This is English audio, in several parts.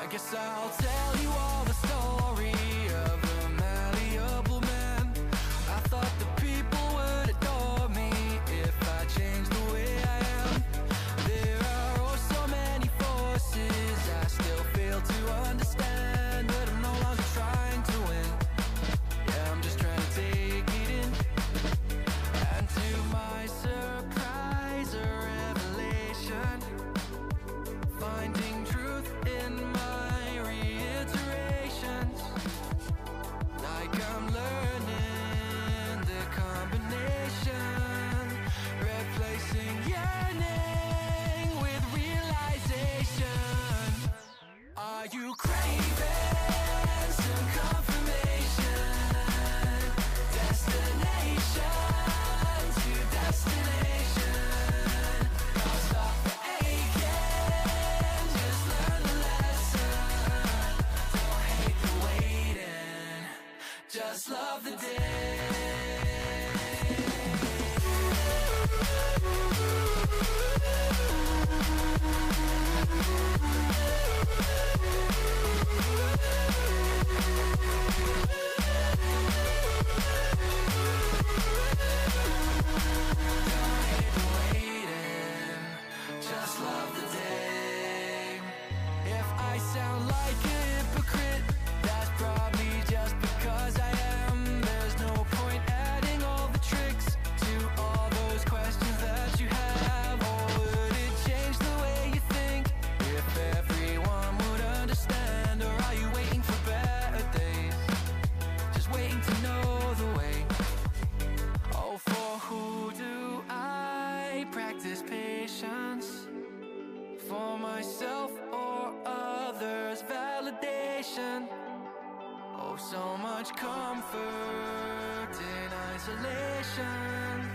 I guess I'll tell you all the story of a malleable man. I thought the people would adore me if I changed the way I am. There are oh so many forces I still fail to understand, but I'm no longer trying to win. Yeah, I'm just trying to take it in. And to my surprise, a revelation, finding truth in my reiterations. Like I'm learning the combination, replacing yearning with realization. Are you craving some confirmation? Destination to destination. Don't stop the aching, just learn the lesson. Don't hate the waiting, just love the day. Just love the day. If I sound like a hypocrite, that's probably just because I am. There's no point adding all the tricks to all those questions that you have. Or would it change the way you think if everyone would understand? Or are you waiting for better days, just waiting to know the way? Oh, for who do I practice patience? For myself or others' validation? Oh, so much comfort in isolation.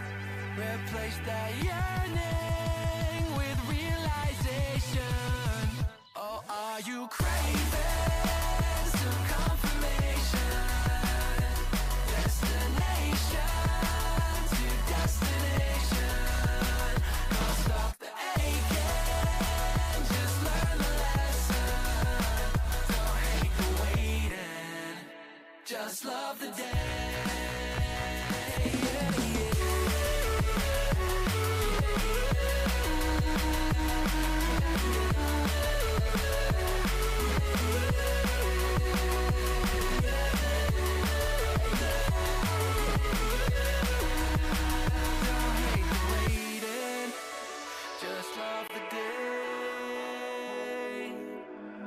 Replace that yearning with realization. Oh, are you craving some confirmation? Destination to destination. Don't stop the aching, just learn the lesson. Don't hate the waiting, just love the day. Don't hate the waiting, just love the day.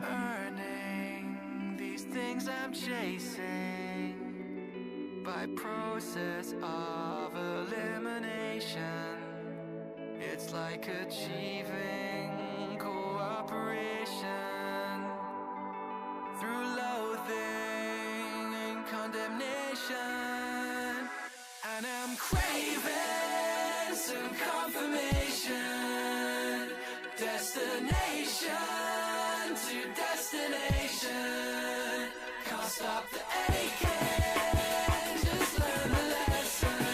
Earning these things I'm chasing by process of elimination. It's like achieving cooperation through loathing and condemnation. And I'm craving some confirmation. Destination to destination. Can't stop the aching, just learn the lesson.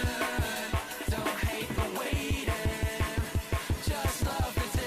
Don't hate the waiting, just love the day.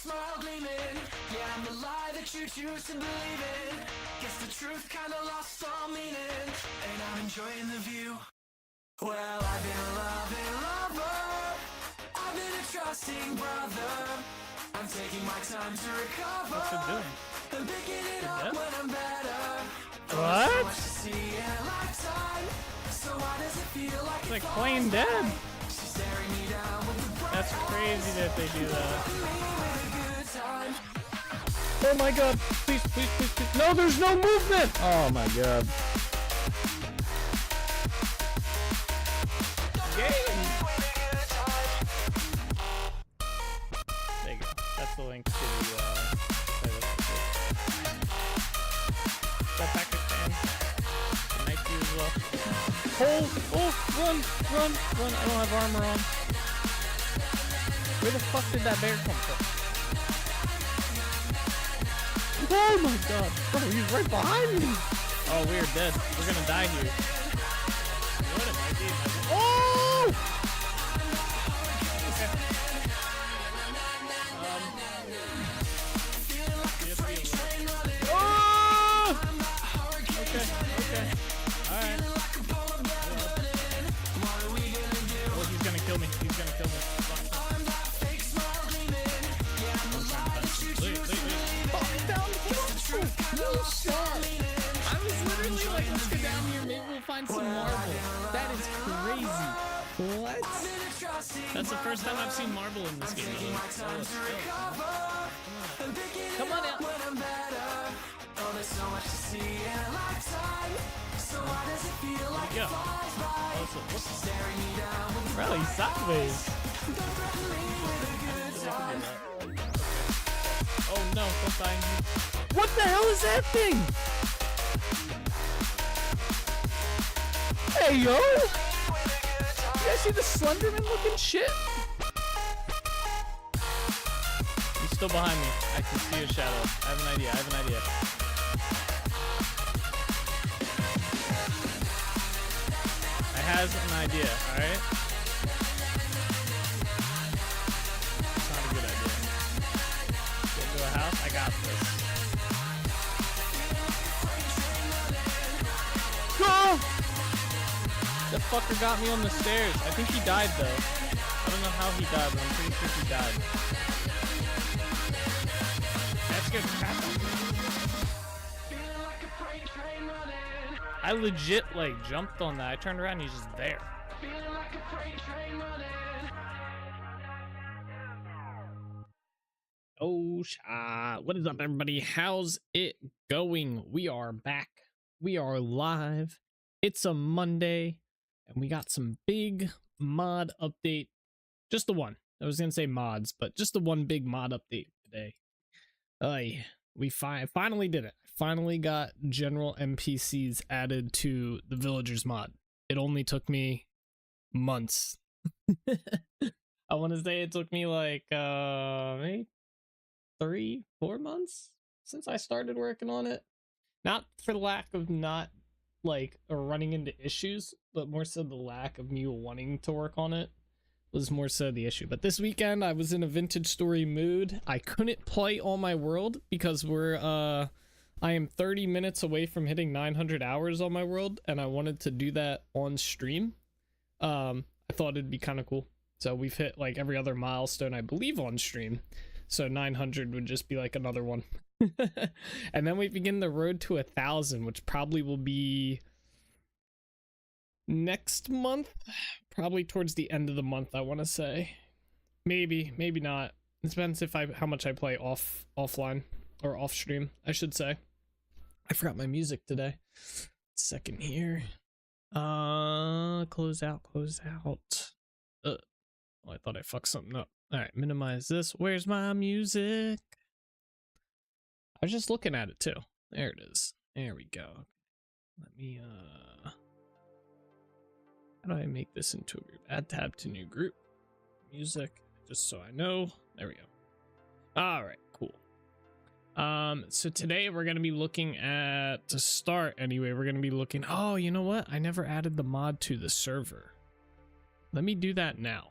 smile gleaming. Yeah, I'm the lie that you choose to believe in. Guess the truth kinda lost all meaning, and I'm enjoying the view. Well, I've been a loving lover, I've been a trusting brother. I'm taking my time to recover. What's it doing? I'm picking it up when I'm better. What? So much to see in a lifetime. So why does it feel like It's like plain dead. she's staring me down with the bright That's crazy that they do that. me with a good time. Oh my god. Please, please, please, please. No, there's no movement. Oh my god. Game. There you go. That's the link to playlist. That package fan. Nice view as well. Oh, run. I don't have armor on. Where the fuck did that bear come from? Oh my god. Bro, he's right behind me. Oh, we're dead. We're gonna die here. What am I doing? Oh! Okay. Oh! Okay. Alright. Well, he's gonna kill me. I was literally like, let's go down here, maybe we'll find some marble. That is crazy. What? That's the first time I've seen marble in this game. Come on out. Yeah. Bro, he's sideways. Oh no, don't die. What the hell is that thing? Hey yo! You guys see the Slenderman looking shit? He's still behind me. I can see a shadow. I have an idea. I has an idea, alright? It's not a good idea. Get into a house? I got this. Go! The fucker got me on the stairs. I think he died though. I don't know how he died, but I'm pretty sure he died. That's good. I legit like jumped on that. I turned around and he's just there. Oh, what is up, everybody? How's it going? We are back. We are live. It's a Monday, and we got some big mod update. Just the one. I was gonna say mods, but just the one big mod update today. We finally did it. Finally got general NPCs added to the villagers mod. It only took me months. I want to say it took me like maybe 3-4 months since I started working on it. Not for the lack of not like running into issues, but more so the lack of me wanting to work on it was more so the issue. But this weekend I was in a vintage story mood. I couldn't play on my world because I am 30 minutes away from hitting 900 hours on my world, and I wanted to do that on stream. I thought it'd be kind of cool. So we've hit like every other milestone, I believe, on stream. So 900 would just be like another one. And then we begin the road to 1,000, which probably will be next month. Probably towards the end of the month, I want to say. Maybe not. It depends how much I play offline. Or off stream, I should say. I forgot my music today. Second here. Close out. Oh, I thought I fucked something up. Alright, minimize this. Where's my music? I was just looking at it too. There it is. There we go. Let me how do I make this into a group? Add tab to new group. Music, just so I know. There we go. Alright, cool. So today we're going to be looking at, to start anyway, we're going to be looking, oh, you know what? I never added the mod to the server. Let me do that now.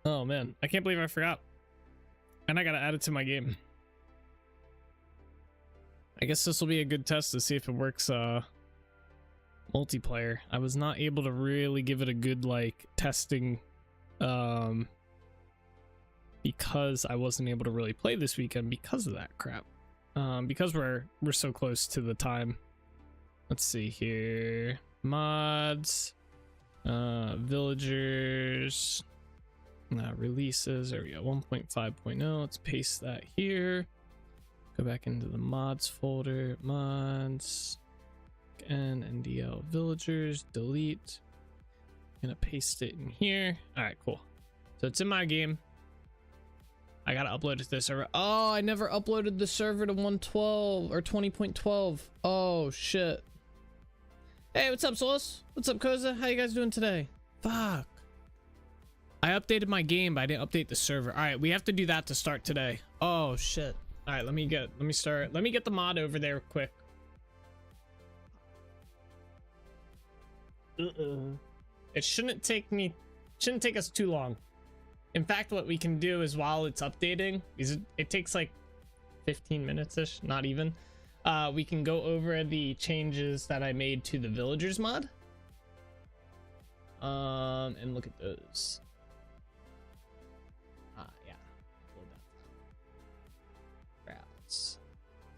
Oh Oh man, I can't believe I forgot. And I gotta add it to my game. I guess this will be a good test to see if it works multiplayer. I was not able to really give it a good like testing because I wasn't able to really play this weekend because of that crap. Because we're so close to the time. Let's see here. Mods, villagers, releases. There we go. 1.5.0. Let's paste that here. Go back into the mods folder. Mods and NDL villagers. Delete. Gonna paste it in here. All right, cool. So it's in my game. I gotta upload it to this server. Oh, I never uploaded the server to 1.12 or 20.12. Oh shit. Hey, what's up, Solus? What's up, Koza? How you guys doing today? Fuck. I updated my game, but I didn't update the server. All right, we have to do that to start today. Oh shit. All right, let me get the mod over there quick. It shouldn't take us too long. In fact, what we can do is while it's updating, because it takes like 15 minutes-ish, not even, we can go over the changes that I made to the villagers mod. And look at those. Yeah. Hold that. Routes.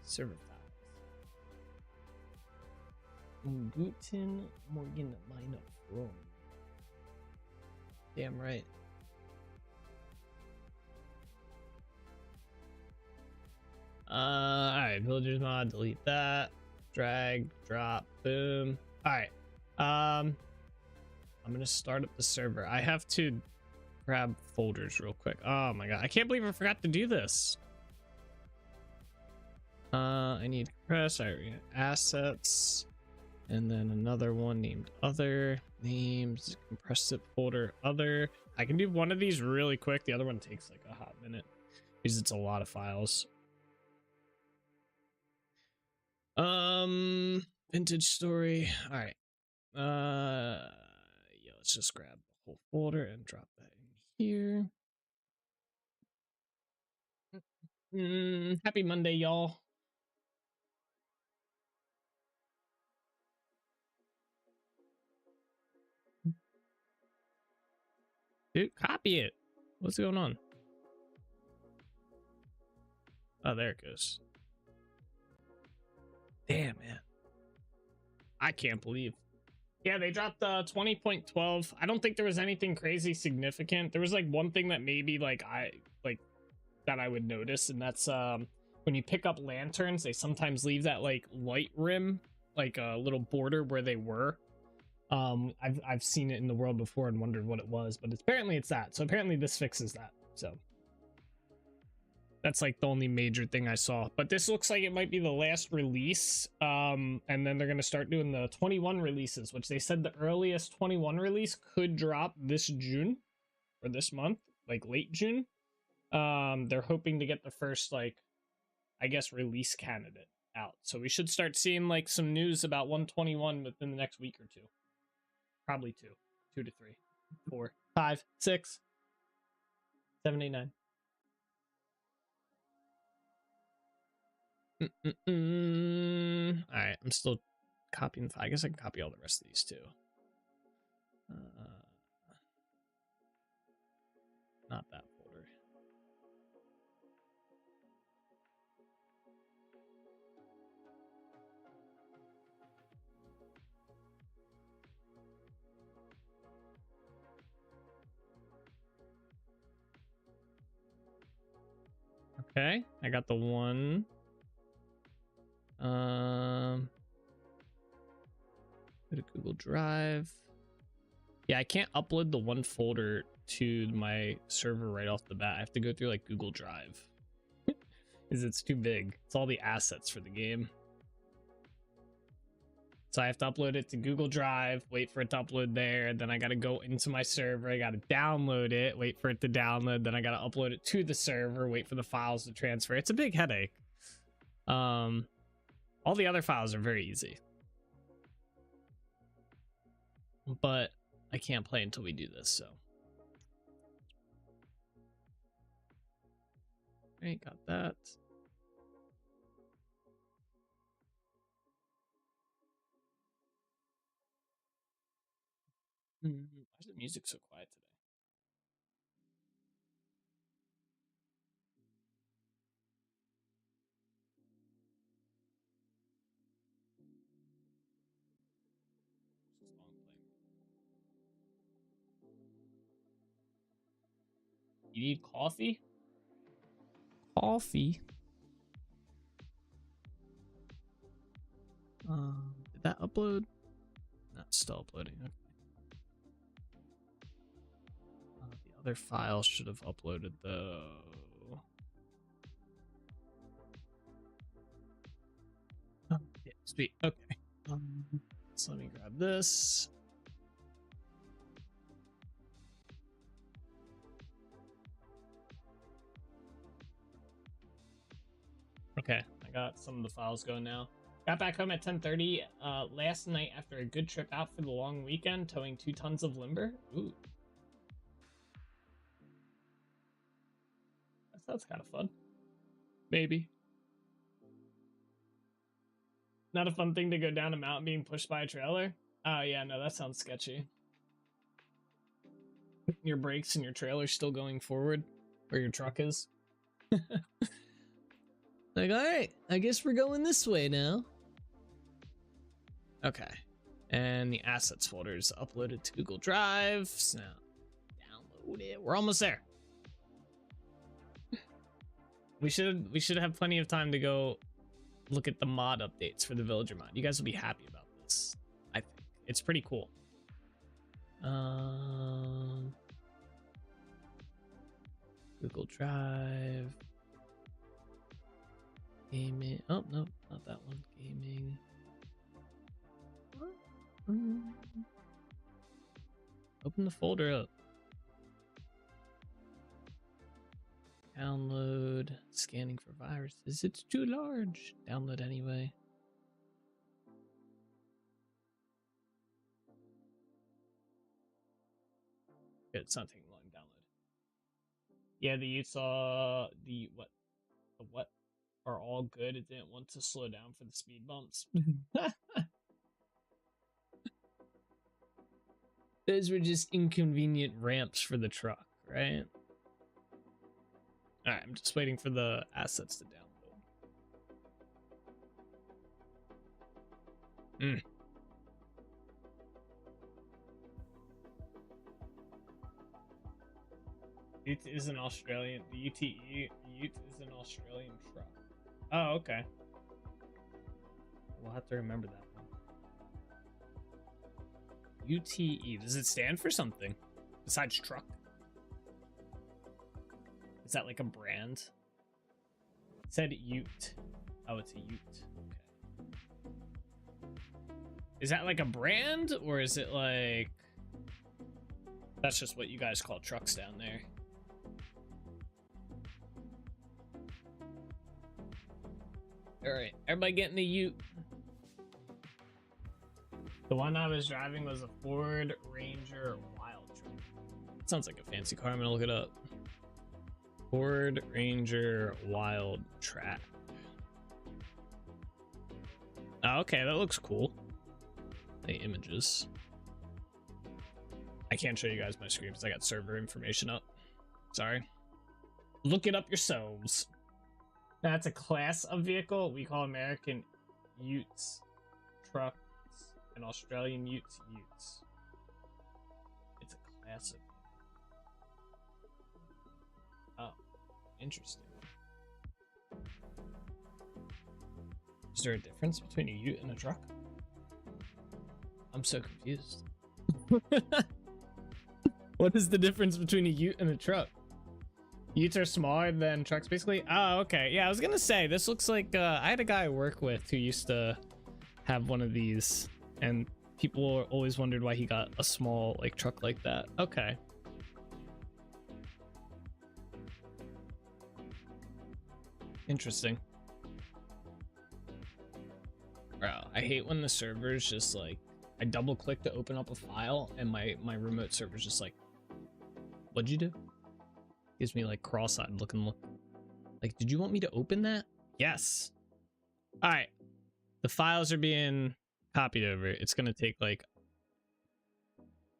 Server files. Guten Morgen, meine Freunde. Damn right. Alright, villagers mod, delete that. Drag, drop, boom. Alright. I'm gonna start up the server. I have to grab folders real quick. Oh my god, I can't believe I forgot to do this. I need compress, alright, assets, and then another one named other, names, compress zip folder, other. I can do one of these really quick. The other one takes like a hot minute because it's a lot of files. Vintage story. All right. Yeah, let's just grab the whole folder and drop that in here. Happy Monday, y'all. Dude, copy it. What's going on? Oh, there it goes. Damn, man. I can't believe. Yeah, they dropped 20.12. I don't think there was anything crazy significant. There was like one thing that maybe that I would notice, and that's when you pick up lanterns, they sometimes leave that like light rim, like a little border where they were. I've seen it in the world before and wondered what it was, but apparently it's that. So apparently this fixes that. So that's like the only major thing I saw. But this looks like it might be the last release. And then they're going to start doing the 21 releases, which they said the earliest 21 release could drop this June or this month, like late June. They're hoping to get the first, like, I guess, release candidate out. So we should start seeing like some news about 121 within the next week or two. Probably 2 to 3, 4, 5, 6, 7, 8, 9. All right, I'm still copying. I guess I can copy all the rest of these too. Not that folder. Okay, I got the one. Go to Google Drive. Yeah, I can't upload the one folder to my server right off the bat. I have to go through like Google Drive because it's too big. It's all the assets for the game. So I have to upload it to Google Drive, wait for it to upload there. Then I got to go into my server. I got to download it, wait for it to download. Then I got to upload it to the server, wait for the files to transfer. It's a big headache. All the other files are very easy. But I can't play until we do this, so. Alright, got that. Why is the music so quiet today? What's this song playing? You need coffee? Coffee? Did that upload? No, it's still uploading. Okay. The other file should have uploaded though. Oh, yeah, sweet. Okay. So let me grab this. Okay, I got some of the files going now. Got back home at 10:30 last night after a good trip out for the long weekend, towing 2 tons of lumber. Ooh. That sounds kind of fun. Maybe. Not a fun thing to go down a mountain being pushed by a trailer? Oh, yeah, no, that sounds sketchy. Your brakes and your trailer still going forward, where your truck is. Like, alright, I guess we're going this way now. Okay. And the assets folder is uploaded to Google Drive. So now download it. We're almost there. We should have plenty of time to go look at the mod updates for the villager mod. You guys will be happy about this. I think it's pretty cool. Google Drive. Gaming. Oh, no, not that one. Gaming. Open the folder up. Download. Scanning for viruses. It's too large. Download anyway. It's not taking long to download. Yeah, the Utah, the what are all good. It didn't want to slow down for the speed bumps. Those were just inconvenient ramps for the truck, right? Alright, I'm just waiting for the assets to download. Ute is an Australian. The Ute is an Australian truck. Oh, okay. We'll have to remember that one. UTE. Does it stand for something besides truck? Is that like a brand? It said Ute. Oh, it's a Ute. Okay. Is that like a brand, or is it like... That's just what you guys call trucks down there. Alright, everybody getting a Ute. The one I was driving was a Ford Ranger Wildtrak. Sounds like a fancy car. I'm gonna look it up. Ford Ranger Wildtrak. Oh, okay, that looks cool. The images. I can't show you guys my screen because I got server information up. Sorry. Look it up yourselves. That's a class of vehicle. We call American Utes trucks and Australian Utes Utes. It's a class of... Oh, interesting. Is there a difference between a Ute and a truck? I'm so confused. What is the difference between a Ute and a truck? Utes are smaller than trucks, basically? Oh, okay. Yeah, I was gonna say, this looks like, I had a guy I work with who used to have one of these, and people always wondered why he got a small, like, truck like that. Okay. Interesting. Bro, I hate when the server's just like, I double click to open up a file and my remote server's just like, what'd you do? Gives me like cross-eyed looking look. Like, did you want me to open that? Yes. All right. The files are being copied over. It's going to take like,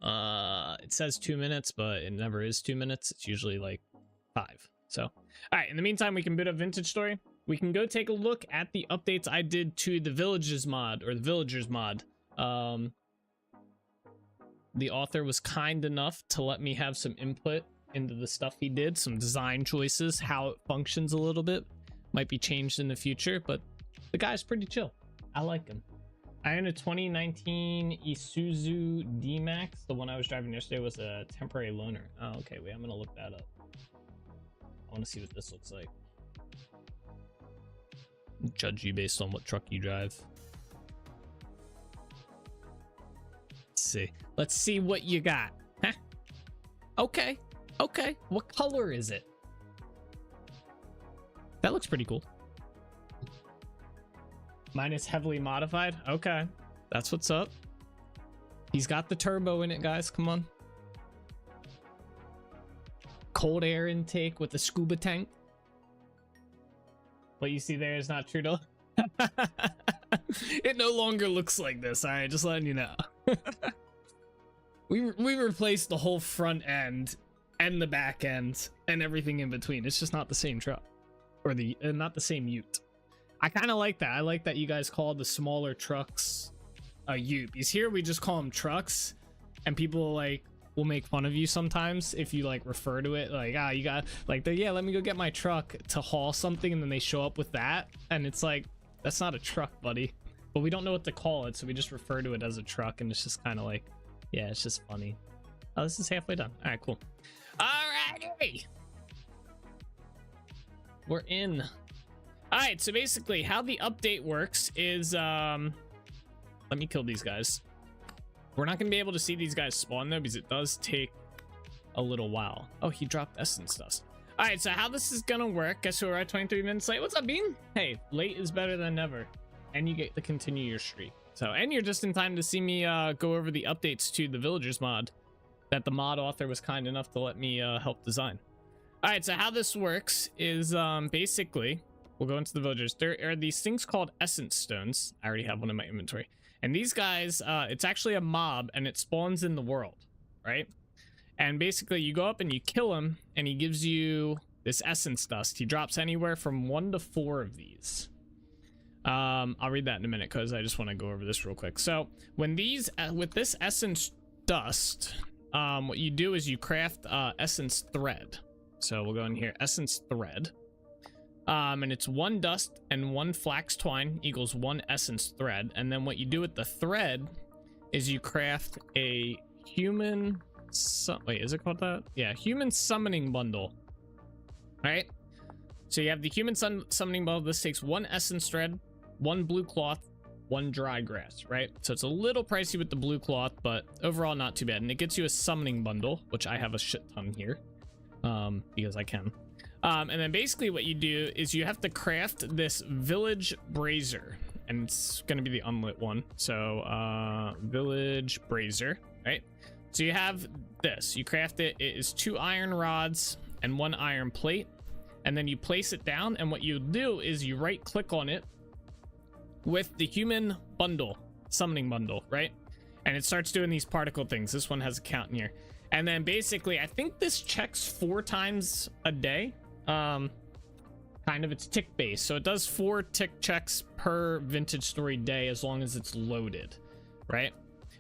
it says 2 minutes, but it never is 2 minutes. It's usually like 5. So, all right. In the meantime, we can boot up Vintage Story. We can go take a look at the updates I did to the Villages mod, or the Villagers mod. The author was kind enough to let me have some input into the stuff he did, some design choices, how it functions a little bit. Might be changed in the future, but the guy's pretty chill. I like him. I own a 2019 Isuzu D-Max. The one I was driving yesterday was a temporary loaner. Oh, okay. Wait, I'm going to look that up. I want to see what this looks like. Judge you based on what truck you drive. Let's see what you got. Huh? Okay. Okay. What color is it? That looks pretty cool. Mine is heavily modified. Okay. That's what's up. He's got the turbo in it, guys. Come on. Cold air intake with the scuba tank. What you see there is not true, though. It no longer looks like this. All right, just letting you know. we replaced the whole front end and the back end and everything in between. It's just not the same truck, or the not the same ute. I kind of like that. I like that you guys call the smaller trucks a ute. Because here we just call them trucks, and people like will make fun of you sometimes if you like refer to it like, you got like yeah, let me go get my truck to haul something, and then they show up with that, and it's like, that's not a truck, buddy. But we don't know what to call it, so we just refer to it as a truck, and it's just kind of like, yeah, it's just funny. Oh, this is halfway done. All right, cool. Alrighty, we're in. All right, so basically how the update works is, let me kill these guys. We're not gonna be able to see these guys spawn though, because it does take a little while. Oh, he dropped essence dust. All right, so how this is gonna work, guess we're at 23 minutes late. What's up, Bean? Hey, late is better than never. And you get to continue your streak. So, and you're just in time to see me go over the updates to the Villagers mod that the mod author was kind enough to let me help design. All right, so how this works is basically, we'll go into the Villagers. There are these things called essence stones. I already have one in my inventory. And these guys, it's actually a mob, and it spawns in the world, right? And basically you go up and you kill him, and he gives you this essence dust. He drops anywhere from 1 to 4 of these. I'll read that in a minute because I just want to go over this real quick. So when these, with this essence dust, what you do is you craft essence thread. So we'll go in here, essence thread. And it's 1 dust and 1 flax twine equals 1 essence thread. And then what you do with the thread is you craft a human, wait, is it called that? Yeah, human summoning bundle. Right? So you have the human summoning bundle. This takes 1 essence thread, 1 blue cloth, 1 dry grass, right? So it's a little pricey with the blue cloth, but overall not too bad. And it gets you a summoning bundle, which I have a shit ton here, because I can. And then basically what you do is you have to craft this village brazier, and it's going to be the unlit one. So village brazier, right? So you have this, you craft it. It is 2 iron rods and 1 iron plate. And then you place it down, and what you do is you right click on it with the human bundle, summoning bundle, right? And it starts doing these particle things. This one has a count in here. And then basically, I think this checks 4 times a day. Kind of, it's tick based. So it does 4 tick checks per Vintage Story day as long as it's loaded, right?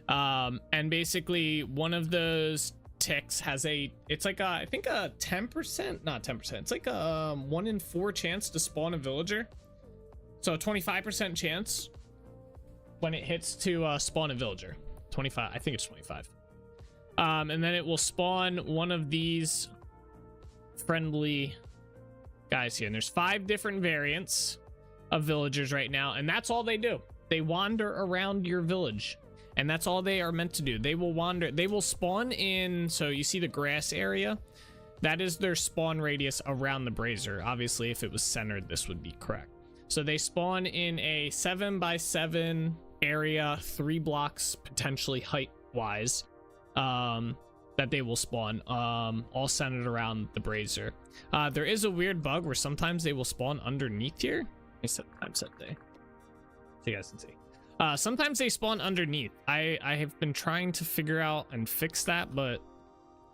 And basically one of those ticks has it's like I think a 10%, not 10%, it's like a 1 in 4 chance to spawn a villager. So a 25% chance when it hits to spawn a villager. 25, I think it's 25. And then it will spawn one of these friendly guys here. And there's 5 different variants of villagers right now, and that's all they do. They wander around your village. And that's all they are meant to do. They will wander, they will spawn in, so you see the grass area? That is their spawn radius around the brazier. Obviously, if it was centered, this would be correct. So they spawn in a 7x7 area, 3 blocks, potentially height-wise. that they will spawn, all centered around the brazier. There is a weird bug where sometimes they will spawn underneath here. Let me set time set day so you guys can see. Sometimes they spawn underneath. I have been trying to figure out and fix that, but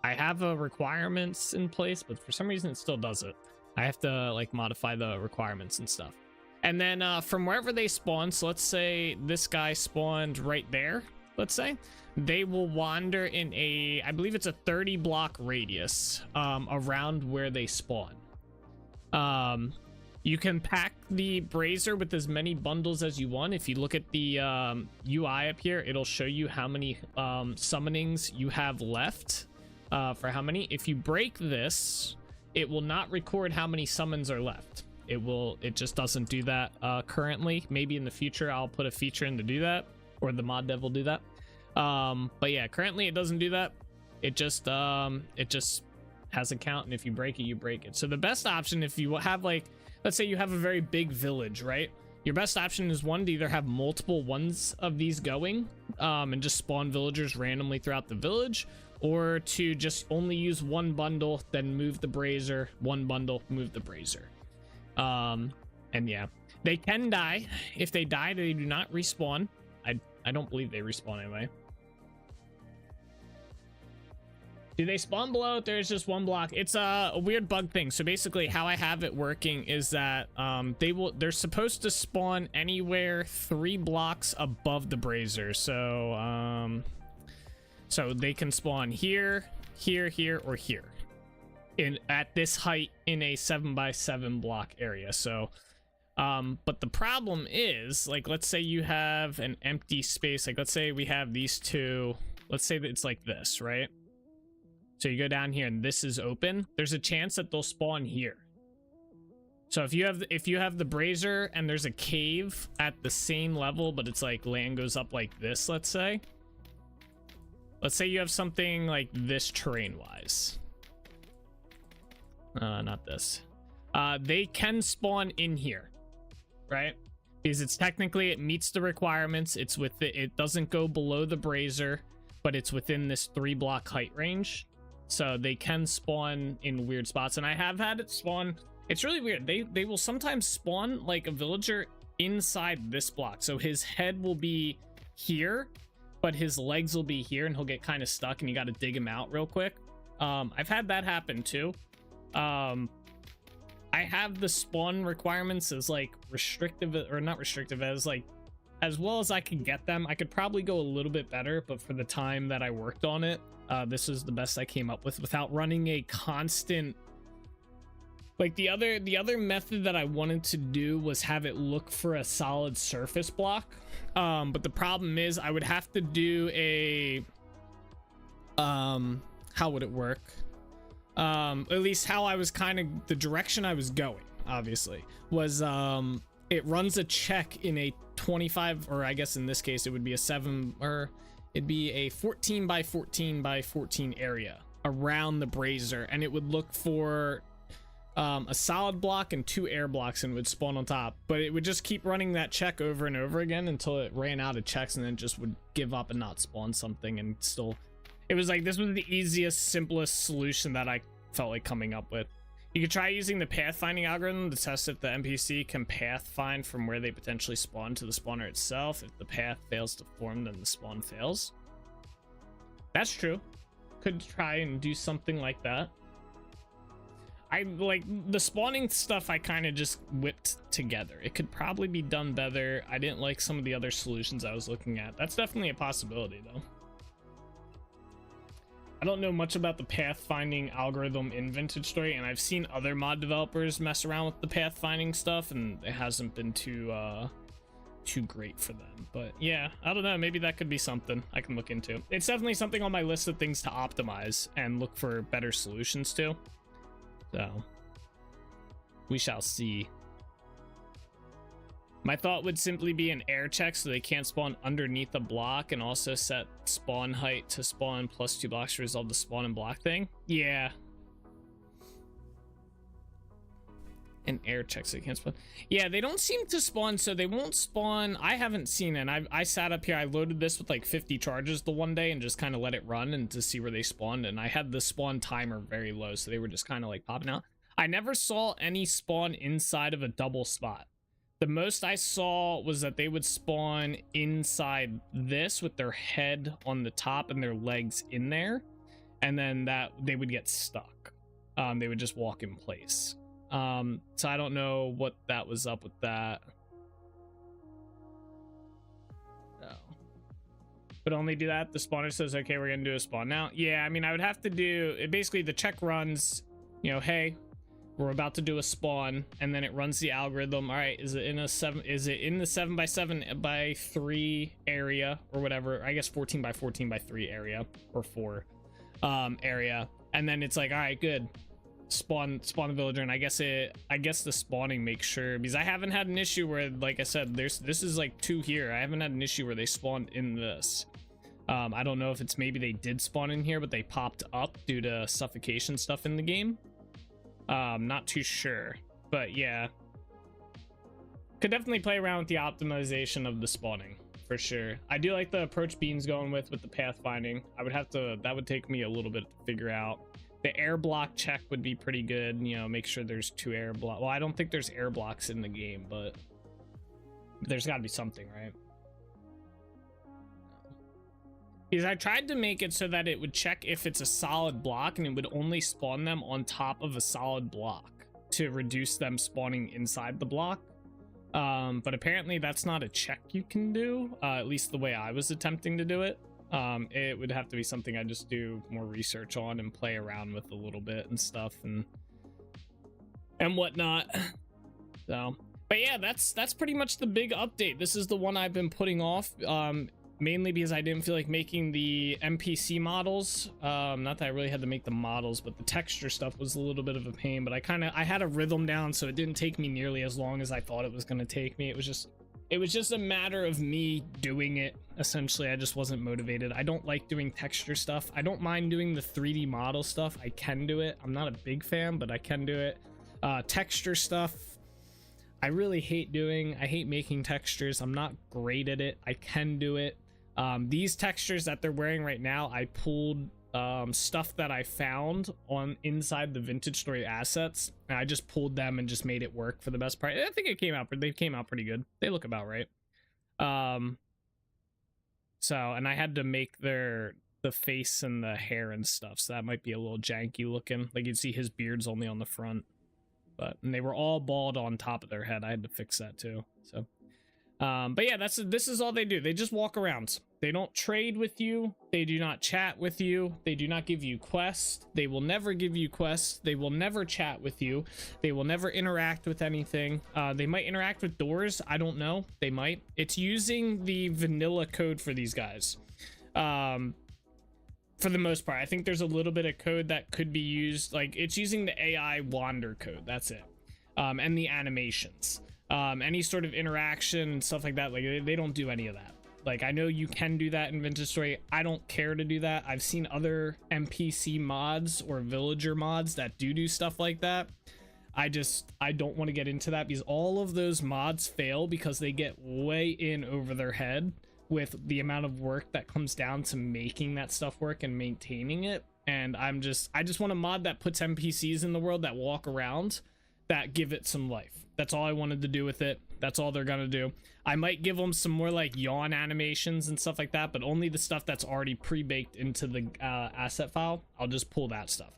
I have requirements in place, but for some reason it still does it. I have to like modify the requirements and stuff. And then from wherever they spawn, so let's say this guy spawned right there, let's say, they will wander in a, I believe it's a 30 block radius around where they spawn. You can pack the brazier with as many bundles as you want. If you look at the UI up here, it'll show you how many summonings you have left for how many. If you break this, it will not record how many summons are left. It just doesn't do that currently. Maybe in the future I'll put a feature in to do that, or the mod dev will do that. But yeah, currently it doesn't do that. It just has a count, and if you break it, you break it. So the best option, if you have like, let's say you have a very big village, right? Your best option is one, to either have multiple ones of these going and just spawn villagers randomly throughout the village, or to just only use one bundle, then move the brazier, one bundle, move the brazier. And yeah, they can die. If they die, they do not respawn. I don't believe they respawn anyway. Do they spawn below if there's just one block? It's a weird bug thing. So basically how I have it working is that they're supposed to spawn anywhere 3 blocks above the brazier. So so they can spawn here, here, here, or here at this height in a 7x7 block area. So but the problem is, like, let's say you have an empty space, like let's say we have these two, let's say that it's like this, right? So you go down here and this is open, there's a chance that they'll spawn here. So if you have the brazier and there's a cave at the same level, but it's like land goes up like this, let's say you have something like this terrain wise, not this, they can spawn in here, right? Because it's technically, it meets the requirements. It's with it doesn't go below the brazier, but it's within this 3 block height range. So they can spawn in weird spots, and I have had it spawn. It's really weird. They will sometimes spawn like a villager inside this block. So his head will be here, but his legs will be here, and he'll get kind of stuck, and you got to dig him out real quick. I've had that happen too. I have the spawn requirements as like restrictive, or not restrictive, as like as well as I can get them. I could probably go a little bit better, but for the time that I worked on it, this is the best I came up with without running a constant, like the other method that I wanted to do was have it look for a solid surface block. But the problem is I would have to do a, how would it work? At least how I was kind of, the direction I was going, obviously, was it runs a check in a 25, or I guess in this case it would be a 7, or it'd be a 14 by 14 by 14 area around the brazier, and it would look for a solid block and 2 air blocks, and would spawn on top. But it would just keep running that check over and over again until it ran out of checks, and then just would give up and not spawn something. And still, it was like, this was the easiest, simplest solution that I felt like coming up with. You could try using the pathfinding algorithm to test if the NPC can pathfind from where they potentially spawn to the spawner itself. If the path fails to form, then the spawn fails. That's true. Could try and do something like that. I like the spawning stuff, I kind of just whipped together. It could probably be done better. I didn't like some of the other solutions I was looking at. That's definitely a possibility though. I don't know much about the pathfinding algorithm in Vintage Story, and I've seen other mod developers mess around with the pathfinding stuff, and it hasn't been too great for them. But yeah, I don't know, maybe that could be something I can look into. It's definitely something on my list of things to optimize and look for better solutions to. So we shall see. My thought would simply be an air check so they can't spawn underneath a block, and also set spawn height to spawn plus 2 blocks to resolve the spawn and block thing. Yeah. And air checks, they can't spawn. Yeah, they don't seem to spawn, so they won't spawn. I haven't seen it. I sat up here, I loaded this with like 50 charges the one day and just kind of let it run and to see where they spawned, and I had the spawn timer very low, so they were just kind of like popping out. I never saw any spawn inside of a double spot. The most I saw was that they would spawn inside this with their head on the top and their legs in there, and then that they would get stuck. They would just walk in place. So I don't know what that was up with that. No. But only do that. The spawner says, okay, we're gonna do a spawn now. Yeah, I mean, I would have to do it. Basically, the check runs, you know, hey, we're about to do a spawn, and then it runs the algorithm. All right, is it in a 7? Is it in the 7x7x3 area or whatever? I guess 14x14x3 area or 4 area, and then it's like, all right, good. Spawn a villager, and I guess the spawning makes sure, because I haven't had an issue where, like I said, this is like 2 here. I haven't had an issue where they spawned in this. I don't know if it's maybe they did spawn in here, but they popped up due to suffocation stuff in the game. Not too sure, but yeah, could definitely play around with the optimization of the spawning for sure. I do like the approach Bean's going with the pathfinding. I would have to, that would take me a little bit to figure out. The air block check would be pretty good, you know, make sure there's 2 air blocks. Well, I don't think there's air blocks in the game, but there's got to be something, right? Because I tried to make it so that it would check if it's a solid block, and it would only spawn them on top of a solid block to reduce them spawning inside the block. But apparently that's not a check you can do, at least the way I was attempting to do it. It would have to be something I just do more research on and play around with a little bit and stuff and whatnot. So, but yeah, that's pretty much the big update. This is the one I've been putting off, mainly because I didn't feel like making the NPC models. Not that I really had to make the models, but the texture stuff was a little bit of a pain, but I had a rhythm down, so it didn't take me nearly as long as I thought it was going to take me. It was just a matter of me doing it. Essentially, I just wasn't motivated. I don't like doing texture stuff. I don't mind doing the 3D model stuff. I can do it. I'm not a big fan, but I can do it. Texture stuff, I really hate doing. I hate making textures. I'm not great at it. I can do it. These textures that they're wearing right now, I pulled stuff that I found on inside the Vintage Story assets, and I just pulled them and just made it work for the most part. I think they came out pretty good. They look about right. So, and I had to make the face and the hair and stuff, so that might be a little janky looking. Like, you'd see his beard's only on the front, and they were all bald on top of their head. I had to fix that too. So but yeah, this is all they do. They just walk around. They don't trade with you. They do not chat with you. They do not give you quests. They will never give you quests. They will never chat with you. They will never interact with anything. They might interact with doors. I don't know. They might. It's using the vanilla code for these guys. For the most part, I think there's a little bit of code that could be used. Like, it's using the AI wander code. That's it. And the animations. Any sort of interaction and stuff like that, like, they don't do any of that. Like, I know you can do that in Vintage Story. I don't care to do that. I've seen other NPC mods or villager mods that do stuff like that. I don't want to get into that, because all of those mods fail because they get way in over their head with the amount of work that comes down to making that stuff work and maintaining it. And I just want a mod that puts NPCs in the world that walk around, that give it some life. That's all I wanted to do with it. That's all they're gonna do. I might give them some more like yawn animations and stuff like that, but only the stuff that's already pre-baked into the asset file. I'll just pull that stuff.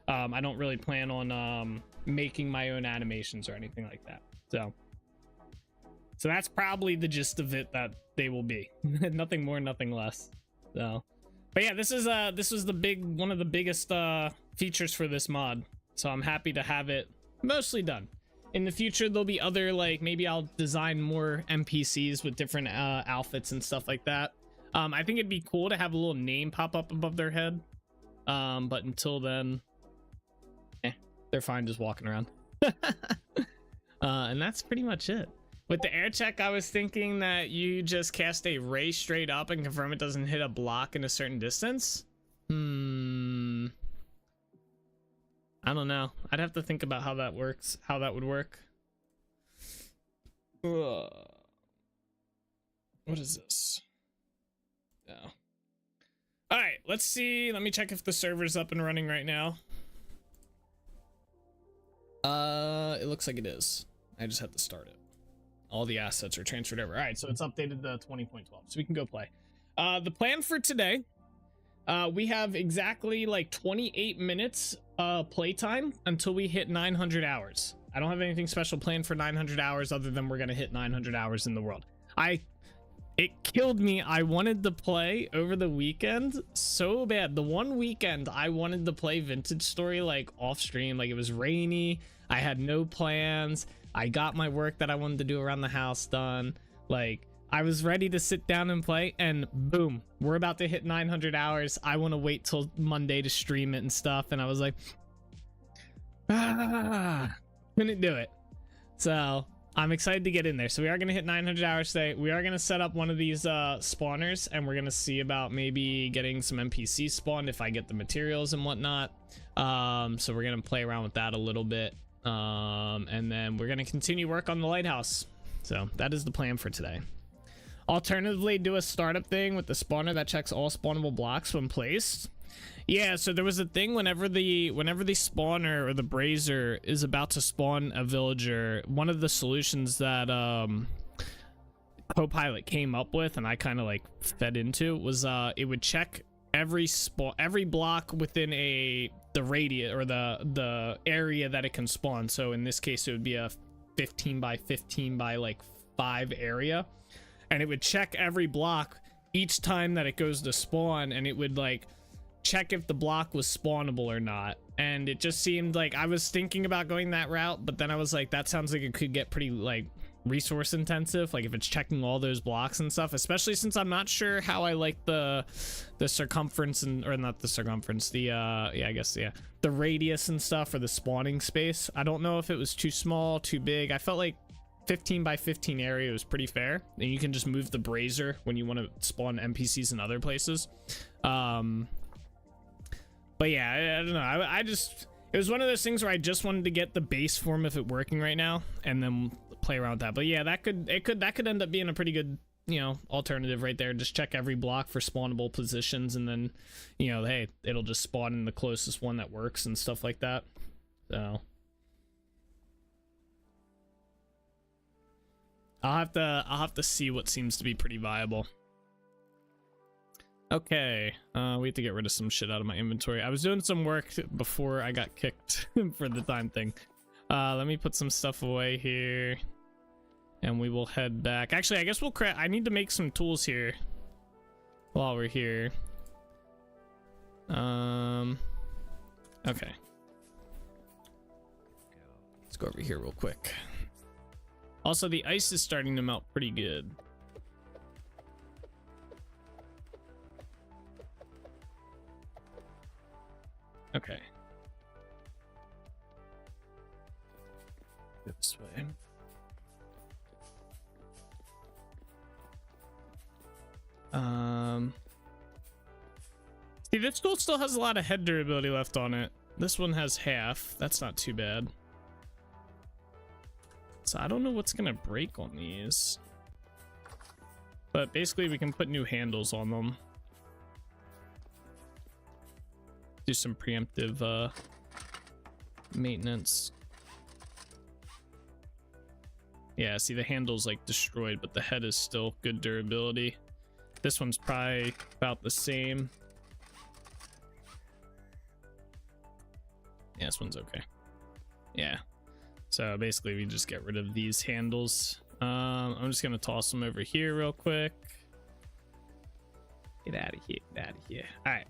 I don't really plan on making my own animations or anything like that. So that's probably the gist of it that they will be. Nothing more, nothing less. So, but yeah, this was one of the biggest features for this mod. So I'm happy to have it mostly done. In the future, there'll be other, like, maybe I'll design more NPCs with different outfits and stuff like that. I think it'd be cool to have a little name pop up above their head. But until then, they're fine just walking around. And that's pretty much it. With the air check, I was thinking that you just cast a ray straight up and confirm it doesn't hit a block in a certain distance. I don't know. I'd have to think about how that works, how that would work. What is this? No. All right, let's see. Let me check if the server's up and running right now. It looks like it is. I just have to start it. All the assets are transferred over. All right, so it's updated to 20.12, so we can go play. The plan for today, we have exactly like 28 minutes playtime until we hit 900 hours. I don't have anything special planned for 900 hours other than we're gonna hit 900 hours in the world. It killed me. I wanted to play over the weekend so bad. The one weekend I wanted to play Vintage Story like off stream, like it was rainy. I had no plans. I got my work that I wanted to do around the house done. Like I was ready to sit down and play, and boom, we're about to hit 900 hours. I want to wait till Monday to stream it and stuff. And I was like, couldn't do it. So I'm excited to get in there. So we are going to hit 900 hours today. We are going to set up one of these spawners, and we're going to see about maybe getting some NPCs spawned if I get the materials and whatnot. So we're going to play around with that a little bit. And then we're going to continue work on the lighthouse. So that is the plan for today. Alternatively, do a startup thing with the spawner that checks all spawnable blocks when placed. Yeah, so there was a thing whenever the spawner or the brazier is about to spawn a villager, one of the solutions that Copilot came up with, and I kind of like fed into, was it would check every block within the radius or the area that it can spawn. So in this case, it would be a 15 by 15 by like 5 area, and it would check every block each time that it goes to spawn, and it would like check if the block was spawnable or not. And it just seemed like I was thinking about going that route, but then I was like, that sounds like it could get pretty like resource intensive, like if it's checking all those blocks and stuff, especially since I'm not sure how I like the circumference, and or not the circumference, the the radius and stuff, or the spawning space. I don't know if it was too small, too big. I felt like 15 by 15 area was pretty fair, and you can just move the brazier when you want to spawn NPCs in other places. But yeah, I don't know. It was one of those things where I just wanted to get the base form of it working right now, and then play around with that. But yeah, that could end up being a pretty good, you know, alternative right there. Just check every block for spawnable positions, and then, you know, hey, it'll just spawn in the closest one that works and stuff like that. So I'll have to see what seems to be pretty viable. Okay, we have to get rid of some shit out of my inventory. I was doing some work before I got kicked for the time thing. Let me put some stuff away here, and we will head back. Actually, I guess we'll I need to make some tools here while we're here. Okay. Let's go over here real quick. Also, the ice is starting to melt pretty good. Okay. This way. See, this tool still has a lot of head durability left on it. This one has half. That's not too bad. So I don't know what's gonna break on these, but basically we can put new handles on them. Do some preemptive maintenance. Yeah, see, the handle's like destroyed, but the head is still good durability. This one's probably about the same. Yeah, this one's okay. Yeah. So basically we just get rid of these handles. I'm just gonna toss them over here real quick. Get out of here, get out of here. All right,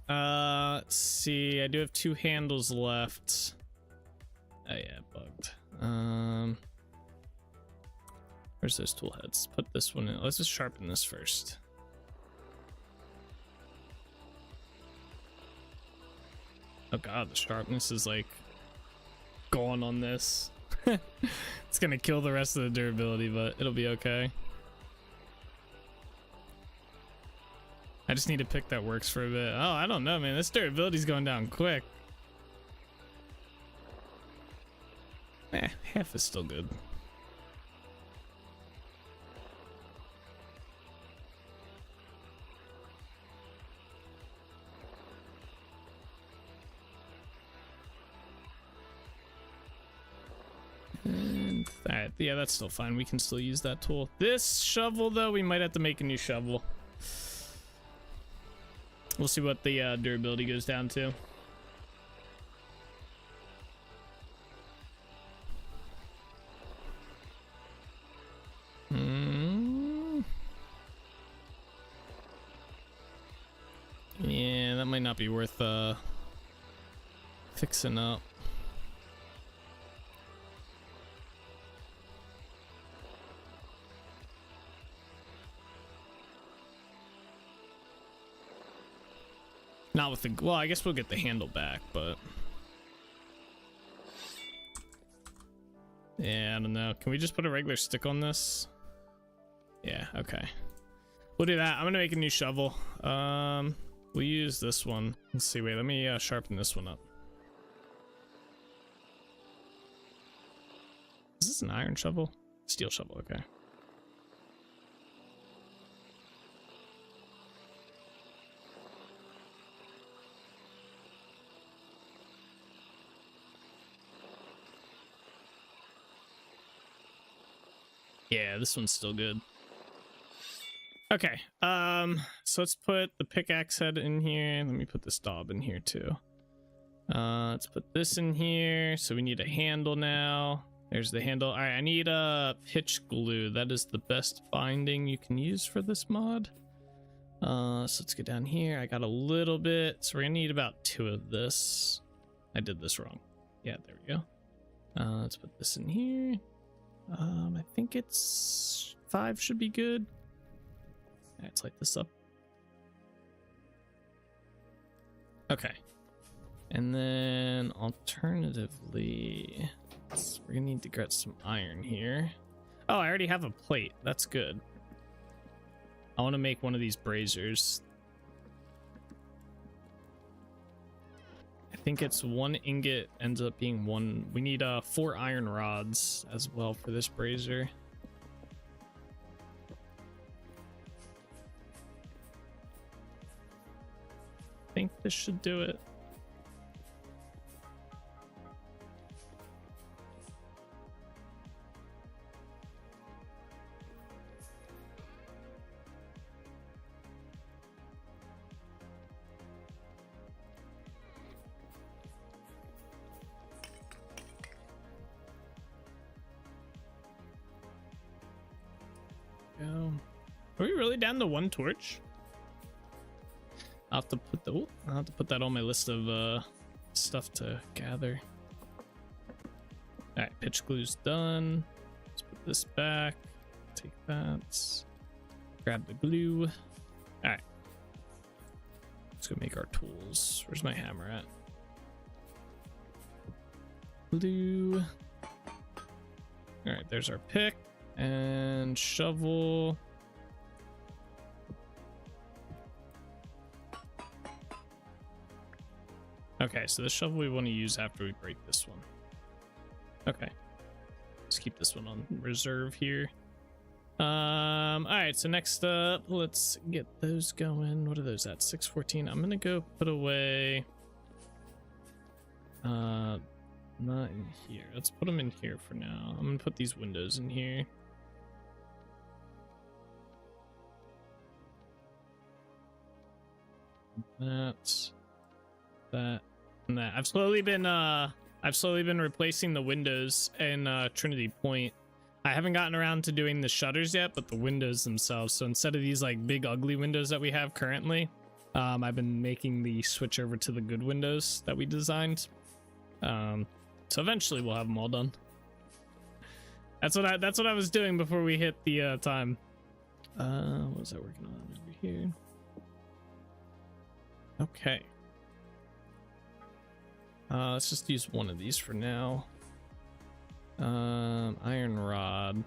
let's see. I do have 2 handles left. Oh yeah, bugged. Where's those tool heads? Put this one in. Let's just sharpen this first. Oh god, the sharpness is like gone on this. It's gonna kill the rest of the durability, but it'll be okay. I just need to pick that works for a bit. Oh, I don't know, man. This durability's going down quick. Half is still good. And that, yeah, that's still fine. We can still use that tool. This shovel, though, we might have to make a new shovel. We'll see what the durability goes down to. Yeah, that might not be worth fixing up. Not with the, well, I guess we'll get the handle back, but yeah, I don't know. Can we just put a regular stick on this? Yeah, okay. We'll do that. I'm gonna make a new shovel. We'll use this one. Let's see, wait, let me sharpen this one up. Is this an iron shovel? Steel shovel, okay. Yeah, this one's still good. Okay, so let's put the pickaxe head in here. Let me put this daub in here too. Let's put this in here. So we need a handle now. There's the handle. All right, I need a pitch glue. That is the best binding you can use for this mod. So let's get down here. I got a little bit, so we're gonna need about 2 of this. I did this wrong. Yeah, there we go. Let's put this in here. I think it's 5 should be good. Let's light this up. Okay. And then alternatively, we're gonna need to get some iron here. Oh, I already have a plate. That's good. I want to make one of these braziers. I think it's 1 ingot ends up being 1. We need 4 iron rods as well for this brazier. I think this should do it. Are we really down to 1 torch? I'll have to put the, I'll have to put that on my list of stuff to gather. All right, pitch glue's done. Let's put this back. Take that. Grab the glue. All right. Let's go make our tools. Where's my hammer at? Glue. All right, there's our pick and shovel. Okay, so the shovel we want to use after we break this one. Okay, let's keep this one on reserve here. All right, so next up, let's get those going. What are those at? 614. I'm gonna go put away not in here. Let's put them in here for now. I'm gonna put these windows in here. That and that. I've slowly been replacing the windows in Trinity Point. I haven't gotten around to doing the shutters yet, but the windows themselves. So instead of these like big ugly windows that we have currently, I've been making the switch over to the good windows that we designed. So eventually we'll have them all done. That's what I was doing before we hit the time. What was I working on over here? Okay. Let's just use one of these for now. Iron rod.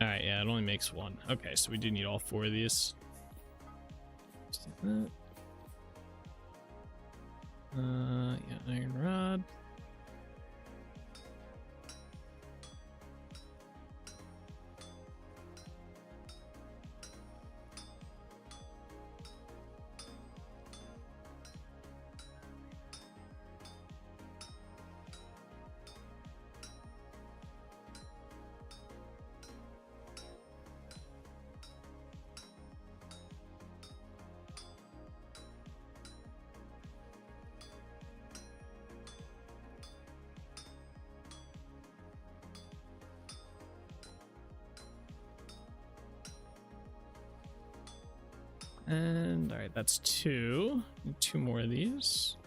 All right, yeah, it only makes one. Okay, so we do need all 4 of these. Yeah, iron rod. And all right, that's 2. Need 2 more of these.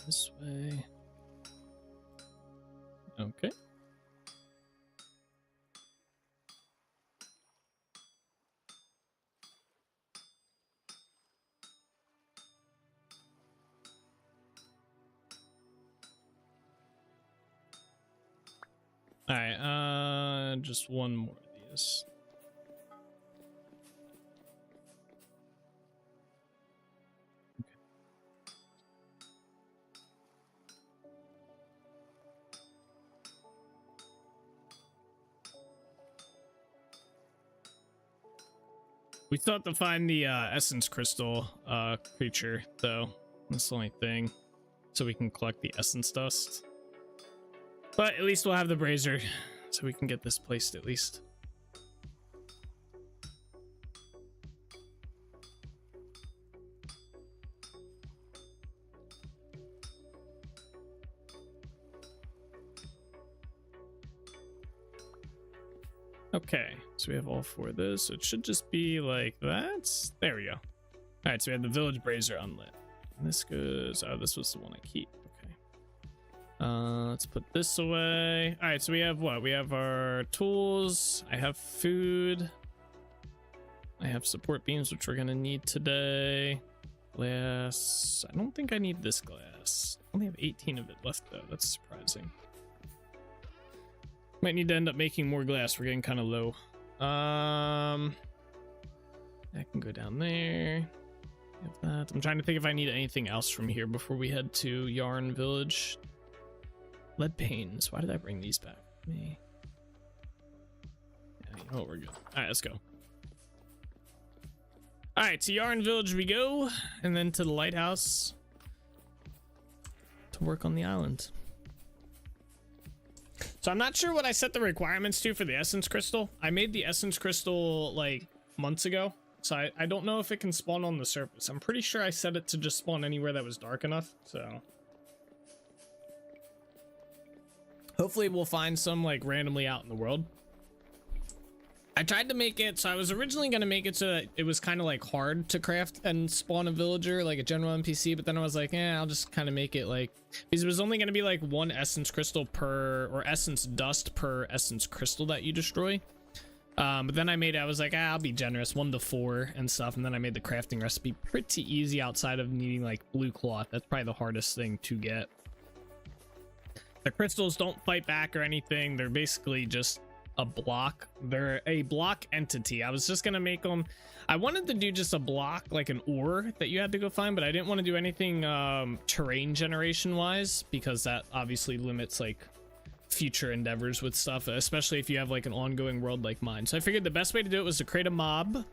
This way. Okay. All right, just 1 more of these. We still have to find the essence crystal creature, though. That's the only thing. So we can collect the essence dust. But at least we'll have the brazier, so we can get this placed at least. Okay, so we have all 4 of those, so it should just be like that. There we go. All right, so we have the village brazier unlit. And this goes, oh, this was the one I keep. Okay. Let's put this away. All right, so we have what? We have our tools. I have food. I have support beams, which we're gonna need today. Glass. I don't think I need this glass. I only have 18 of it left though. That's surprising. Might need to end up making more glass. We're getting kind of low. I can go down there. Have that. I'm trying to think if I need anything else from here before we head to Yarn Village. Lead panes. Why did I bring these back with me? Yeah, you know what, we're good. All right, let's go. All right, to Yarn Village we go, and then to the Lighthouse to work on the island. So I'm not sure what I set the requirements to for the essence crystal. I made the essence crystal like months ago, so I don't know if it can spawn on the surface. I'm pretty sure I set it to just spawn anywhere that was dark enough, so hopefully we'll find some like randomly out in the world. I tried to make it, so I was originally going to make it so that it was kind of like hard to craft and spawn a villager, like a general NPC, but then I was like, I'll just kind of make it like, because it was only going to be like 1 essence crystal per, or essence dust per essence crystal that you destroy. But then I was like, I'll be generous, 1 to 4 and stuff, and then I made the crafting recipe pretty easy outside of needing like blue cloth. That's probably the hardest thing to get. The crystals don't fight back or anything. They're basically just a block. They're a block entity. I was just gonna make them, I wanted to do just a block, like an ore that you had to go find, but I didn't want to do anything terrain generation wise, because that obviously limits like future endeavors with stuff, especially if you have like an ongoing world like mine. So I figured the best way to do it was to create a mob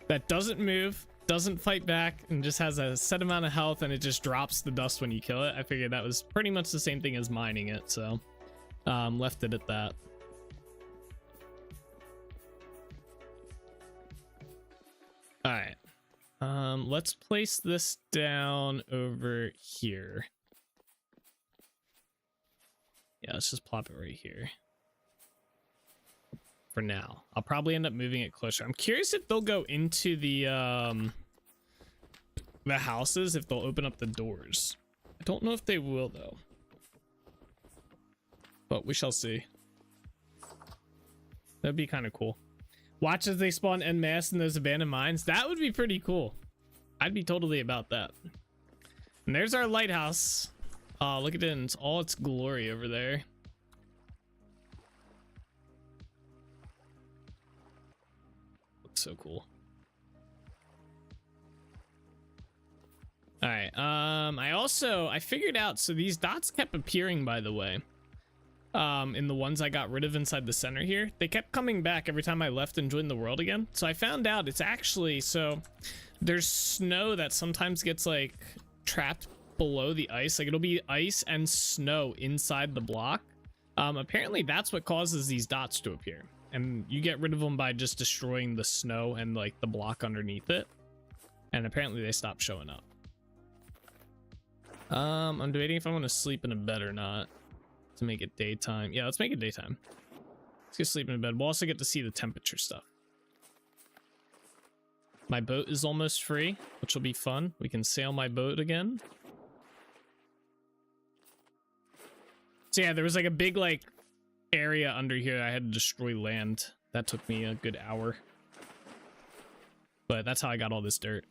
that doesn't move, doesn't fight back, and just has a set amount of health, and it just drops the dust when you kill it. I figured that was pretty much the same thing as mining it, so left it at that. All right, let's place this down over here. Yeah, let's just plop it right here. for now. I'll probably end up moving it closer. I'm curious if they'll go into the houses, if they'll open up the doors. I don't know if they will though, but we shall see. That'd be kind of cool. Watch as they spawn en masse in those abandoned mines. That would be pretty cool. I'd be totally about that. And there's our lighthouse. Look at it in all its glory over there. Looks so cool. All right. I figured out, so these dots kept appearing, by the way. In the ones I got rid of inside the center here, they kept coming back every time I left and joined the world again. So I found out it's actually, so there's snow that sometimes gets like trapped below the ice. Like it'll be ice and snow inside the block. Apparently that's what causes these dots to appear, and you get rid of them by just destroying the snow and like the block underneath it. And apparently they stop showing up. I'm debating if I want to sleep in a bed or not to make it daytime. Yeah, let's make it daytime. Let's go sleep in a bed. We'll also get to see the temperature stuff. My boat is almost free, which will be fun. We can sail my boat again. So yeah, there was like a big like area under here I had to destroy land. That took me a good hour. But that's how I got all this dirt.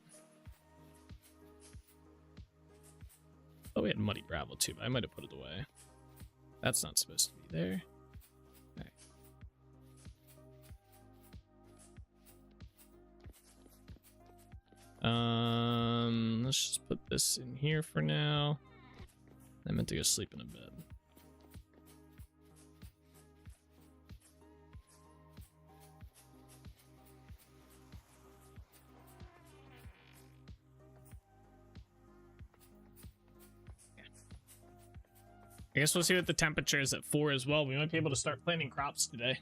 Oh, we had muddy gravel too, but I might have put it away. That's not supposed to be there. All right. Let's just put this in here for now. I meant to go sleep in a bed. I guess we'll see what the temperature is at 4 as well. We might be able to start planting crops today.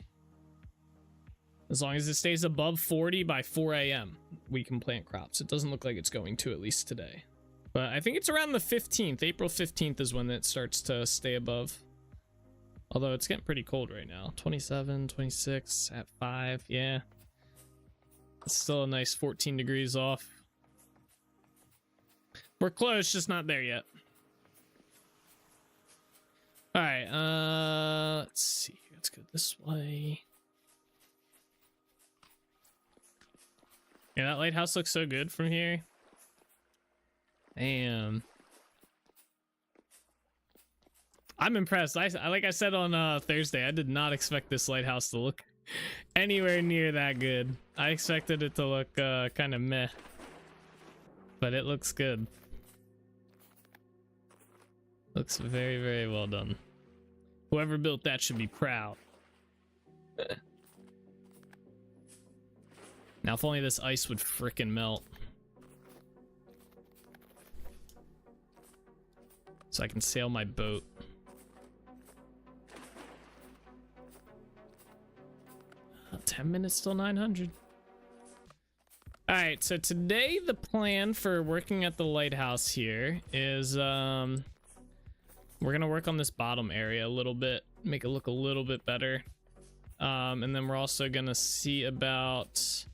As long as it stays above 40 by 4 a.m., we can plant crops. It doesn't look like it's going to, at least today. But I think it's around the 15th. April 15th is when it starts to stay above. Although it's getting pretty cold right now. 27, 26 at 5. Yeah. It's still a nice 14 degrees off. We're close, just not there yet. All right, let's see. Let's go this way. Yeah, that lighthouse looks so good from here. Damn. I'm impressed. Like I said on Thursday, I did not expect this lighthouse to look anywhere near that good. I expected it to look kind of meh, but it looks good. Looks very, very well done. Whoever built that should be proud. Now, if only this ice would frickin' melt. So I can sail my boat. Oh, 10 minutes till 900. Alright, so today the plan for working at the lighthouse here is we're gonna work on this bottom area a little bit, make it look a little bit better. And then we're also gonna see about,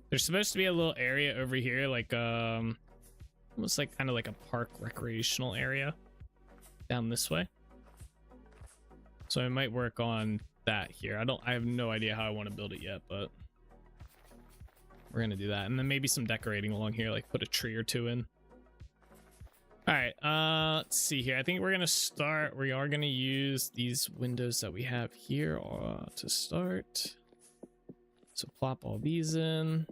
there's supposed to be a little area over here, like almost like kind of like a park recreational area down this way. So I might work on that here. I have no idea how I want to build it yet, but we're gonna do that. And then maybe some decorating along here, like put a tree or two in. All right, let's see here. I think we're gonna start. We are gonna use these windows that we have here to start. So plop all these in.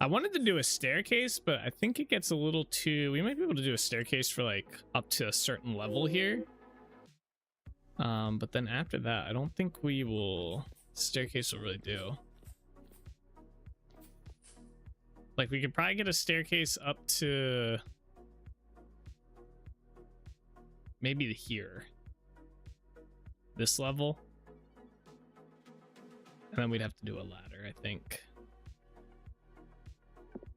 I wanted to do a staircase, but I think it gets a little too, we might be able to do a staircase for like up to a certain level here. But then after that, I don't think we will, staircase will really do. Like we could probably get a staircase up to maybe here, this level. And then we'd have to do a ladder, I think.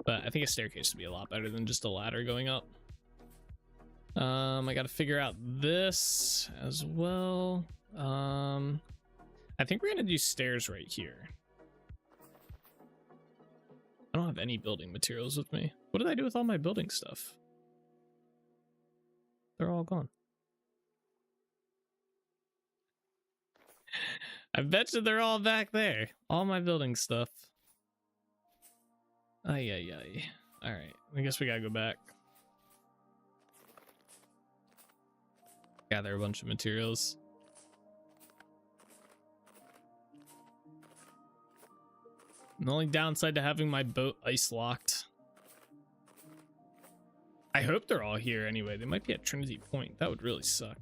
But I think a staircase would be a lot better than just a ladder going up. I got to figure out this as well. I think we're gonna do stairs right here. I don't have any building materials with me. What did I do with all my building stuff? They're all gone. I bet you they're all back there. All my building stuff. Ay, ay, ay. All right, I guess we gotta go back. Gather a bunch of materials. The only downside to having my boat ice locked. I hope they're all here anyway. They might be at Trinity Point. That would really suck.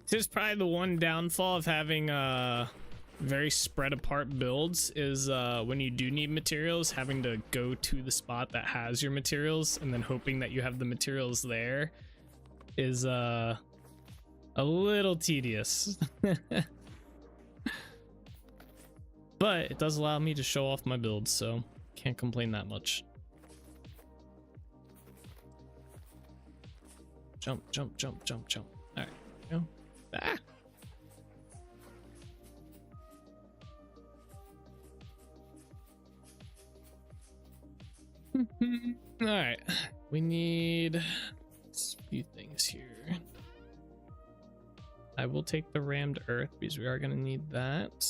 This is probably the one downfall of having very spread apart builds is when you do need materials, having to go to the spot that has your materials and then hoping that you have the materials there is a little tedious. But it does allow me to show off my builds, so can't complain that much. Jump, jump, jump, jump, jump. All right, go. Ah. All right, we need a few things here. I will take the rammed earth because we are going to need that.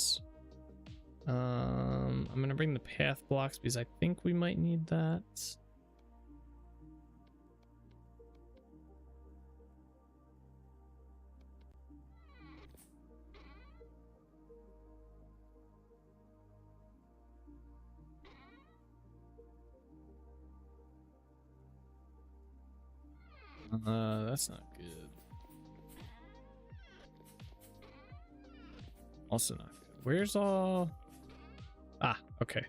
I'm going to bring the path blocks because I think we might need that. That's not good. Also not good. Where's all... Ah, okay.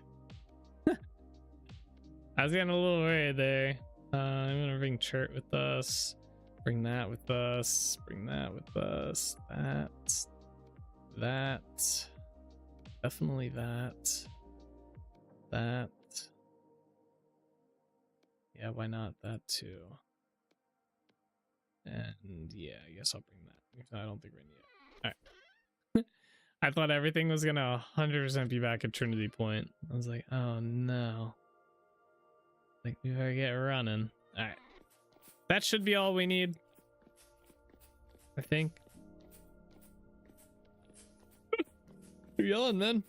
I was getting a little worried there. I'm gonna bring Chert with us. Bring that with us. Bring that with us. That. Definitely that. That. Yeah, why not that too? And yeah, I guess I'll bring that. I don't think we're gonna need it. All right. I thought everything was gonna 100% be back at Trinity Point. I was like, oh no. Like, we better get running. All right. That should be all we need, I think. You're yelling, man.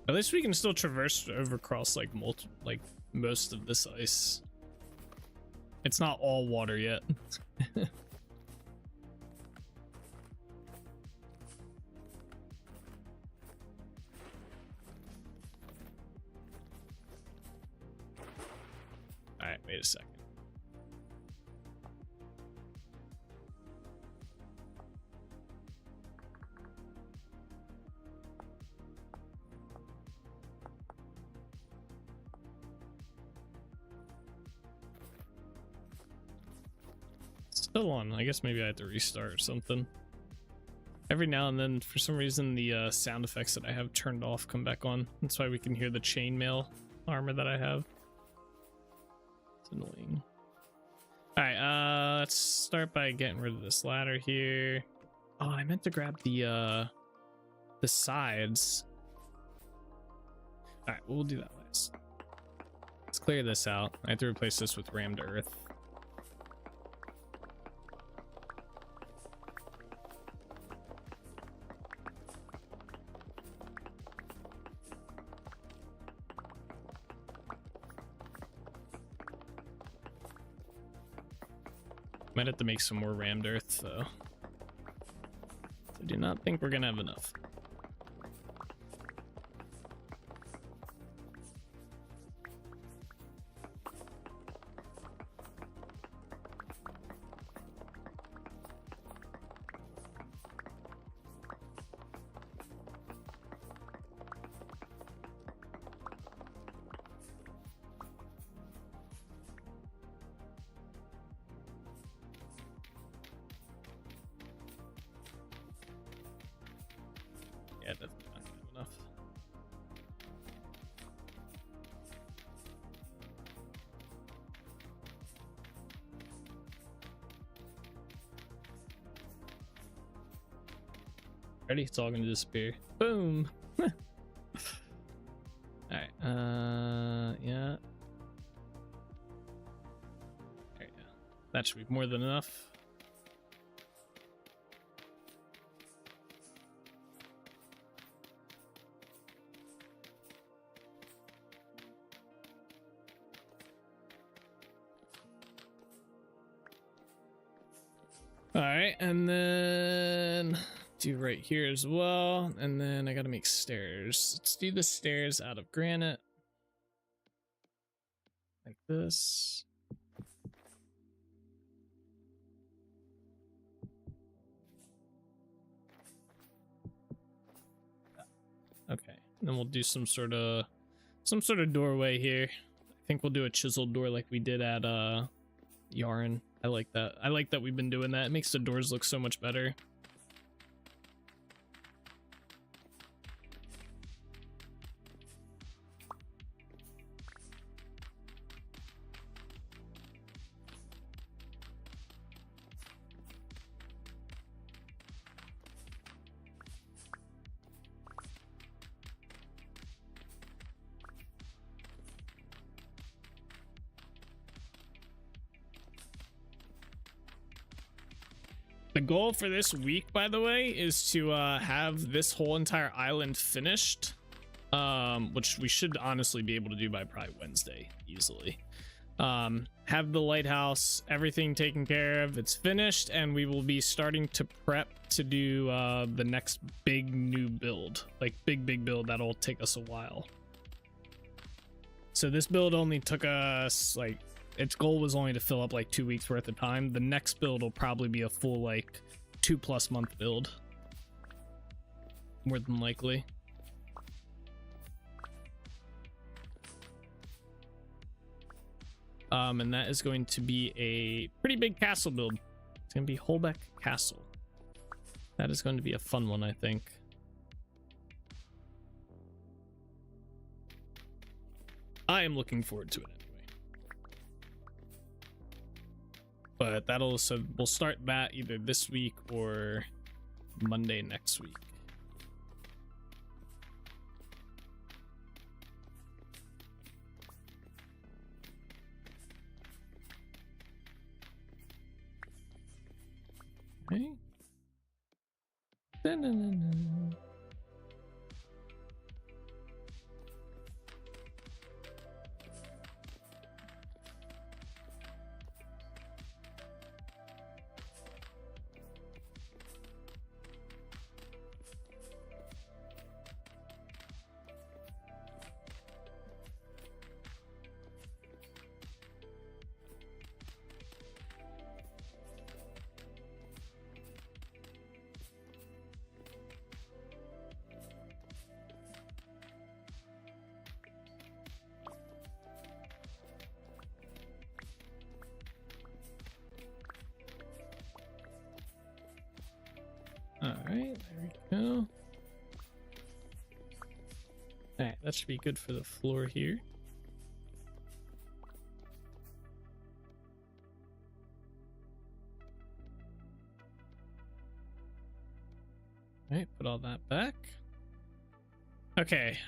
At least we can still traverse over across like most of this ice. It's not all water yet. All right, wait a second. Still on. I guess maybe I had to restart or something. Every now and then, for some reason, the sound effects that I have turned off come back on. That's why we can hear the chainmail armor that I have. It's annoying. Alright, let's start by getting rid of this ladder here. Oh, I meant to grab the sides. Alright, we'll do that last. Let's clear this out. I have to replace this with rammed earth. Might have to make some more rammed earth though. I do not think we're gonna have enough. Yeah, that's not gonna have enough. Ready? It's all gonna disappear. Boom. All right. Yeah. There you go. That should be more than enough. All right, and then do right here as well, and then I gotta make stairs. Let's do the stairs out of granite, like this. Okay, and then we'll do some sort of doorway here. I think we'll do a chiseled door like we did at Yarn. I like that. I like that we've been doing that. It makes the doors look so much better. The goal for this week, by the way, is to have this whole entire island finished, which we should honestly be able to do by probably Wednesday easily. Have the lighthouse, everything taken care of, it's finished, and we will be starting to prep to do the next big new build, like big build that'll take us a while. So this build only took us like, its goal was only to fill up like 2 weeks worth of time. The next build will probably be a full like 2+ month build, more than likely. And that is going to be a pretty big castle build. It's gonna be Holbeck Castle. That is going to be a fun one, I think. I am looking forward to it anyway. But that'll, so we'll start that either this week or Monday next week. Okay. Da-na-na-na. All right, there we go. All right, that should be good for the floor here. All right, put all that back. Okay,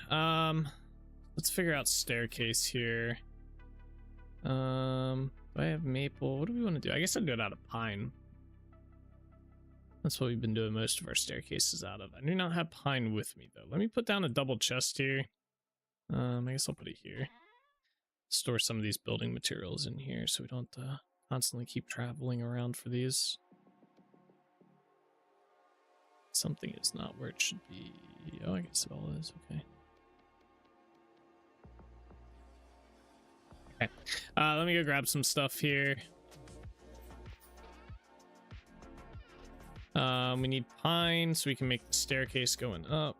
let's figure out staircase here. Do I have maple? What do we want to do? I guess I'll do it out of pine. That's what we've been doing most of our staircases out of. I do not have pine with me though. Let me put down a double chest here. I guess I'll put it here. Store some of these building materials in here so we don't constantly keep traveling around for these. something is not where it should be. Oh, I guess it all is. Okay. Okay. Let me go grab some stuff here. We need pine so we can make the staircase going up.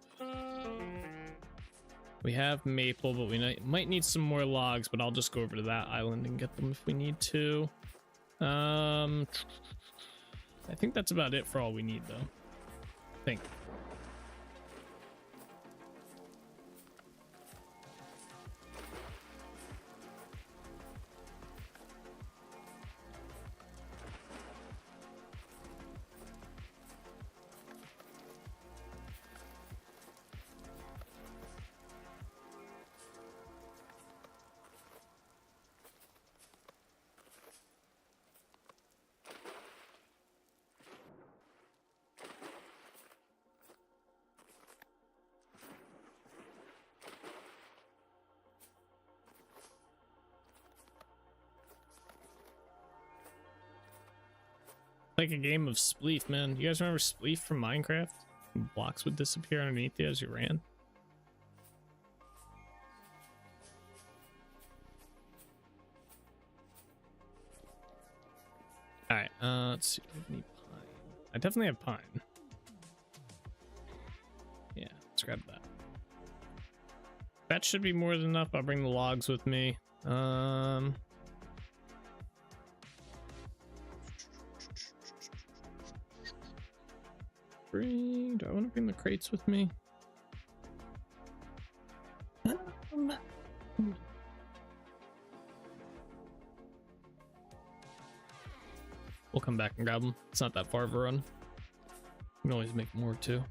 We have maple, but we might need some more logs, but I'll just go over to that island and get them if we need to. I think that's about it for all we need, though. I think. Like a game of Spleef, man. You guys remember Spleef from Minecraft? Blocks would disappear underneath you as you ran. Alright, let's see. Do we have any pine? I definitely have pine. Yeah, let's grab that. That should be more than enough. I'll bring the logs with me. Do I want to bring the crates with me? We'll come back and grab them. It's not that far of a run. We can always make more too.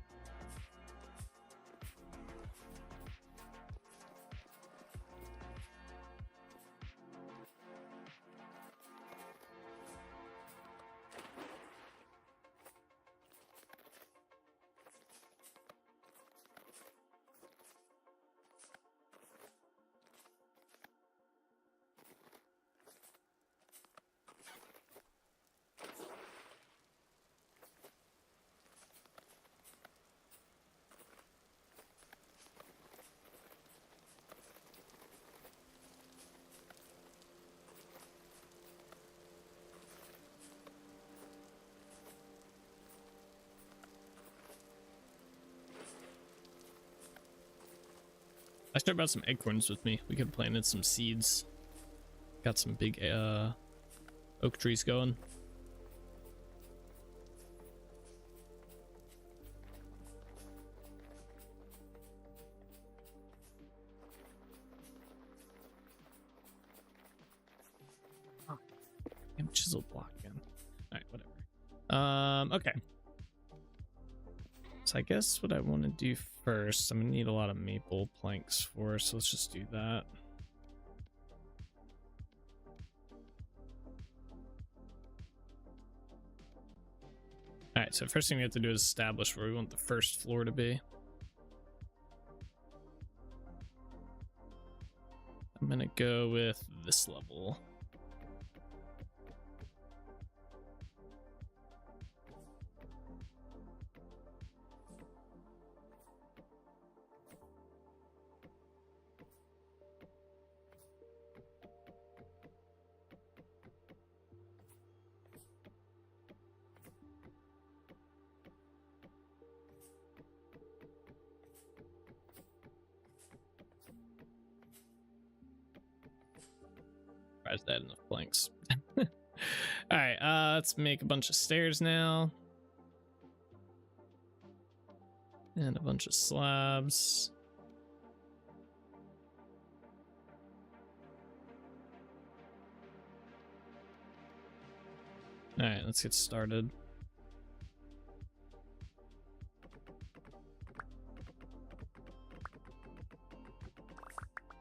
I should have brought some acorns with me. We could have planted some seeds. Got some big oak trees going. Oh, damn chisel block again. All right, whatever. Okay. So I guess what I want to do first, I'm gonna need a lot of maple planks for, so let's just do that. All right, so first thing we have to do is establish where we want the first floor to be. I'm gonna go with this level. That enough planks. All right, let's make a bunch of stairs now and a bunch of slabs. All right, let's get started.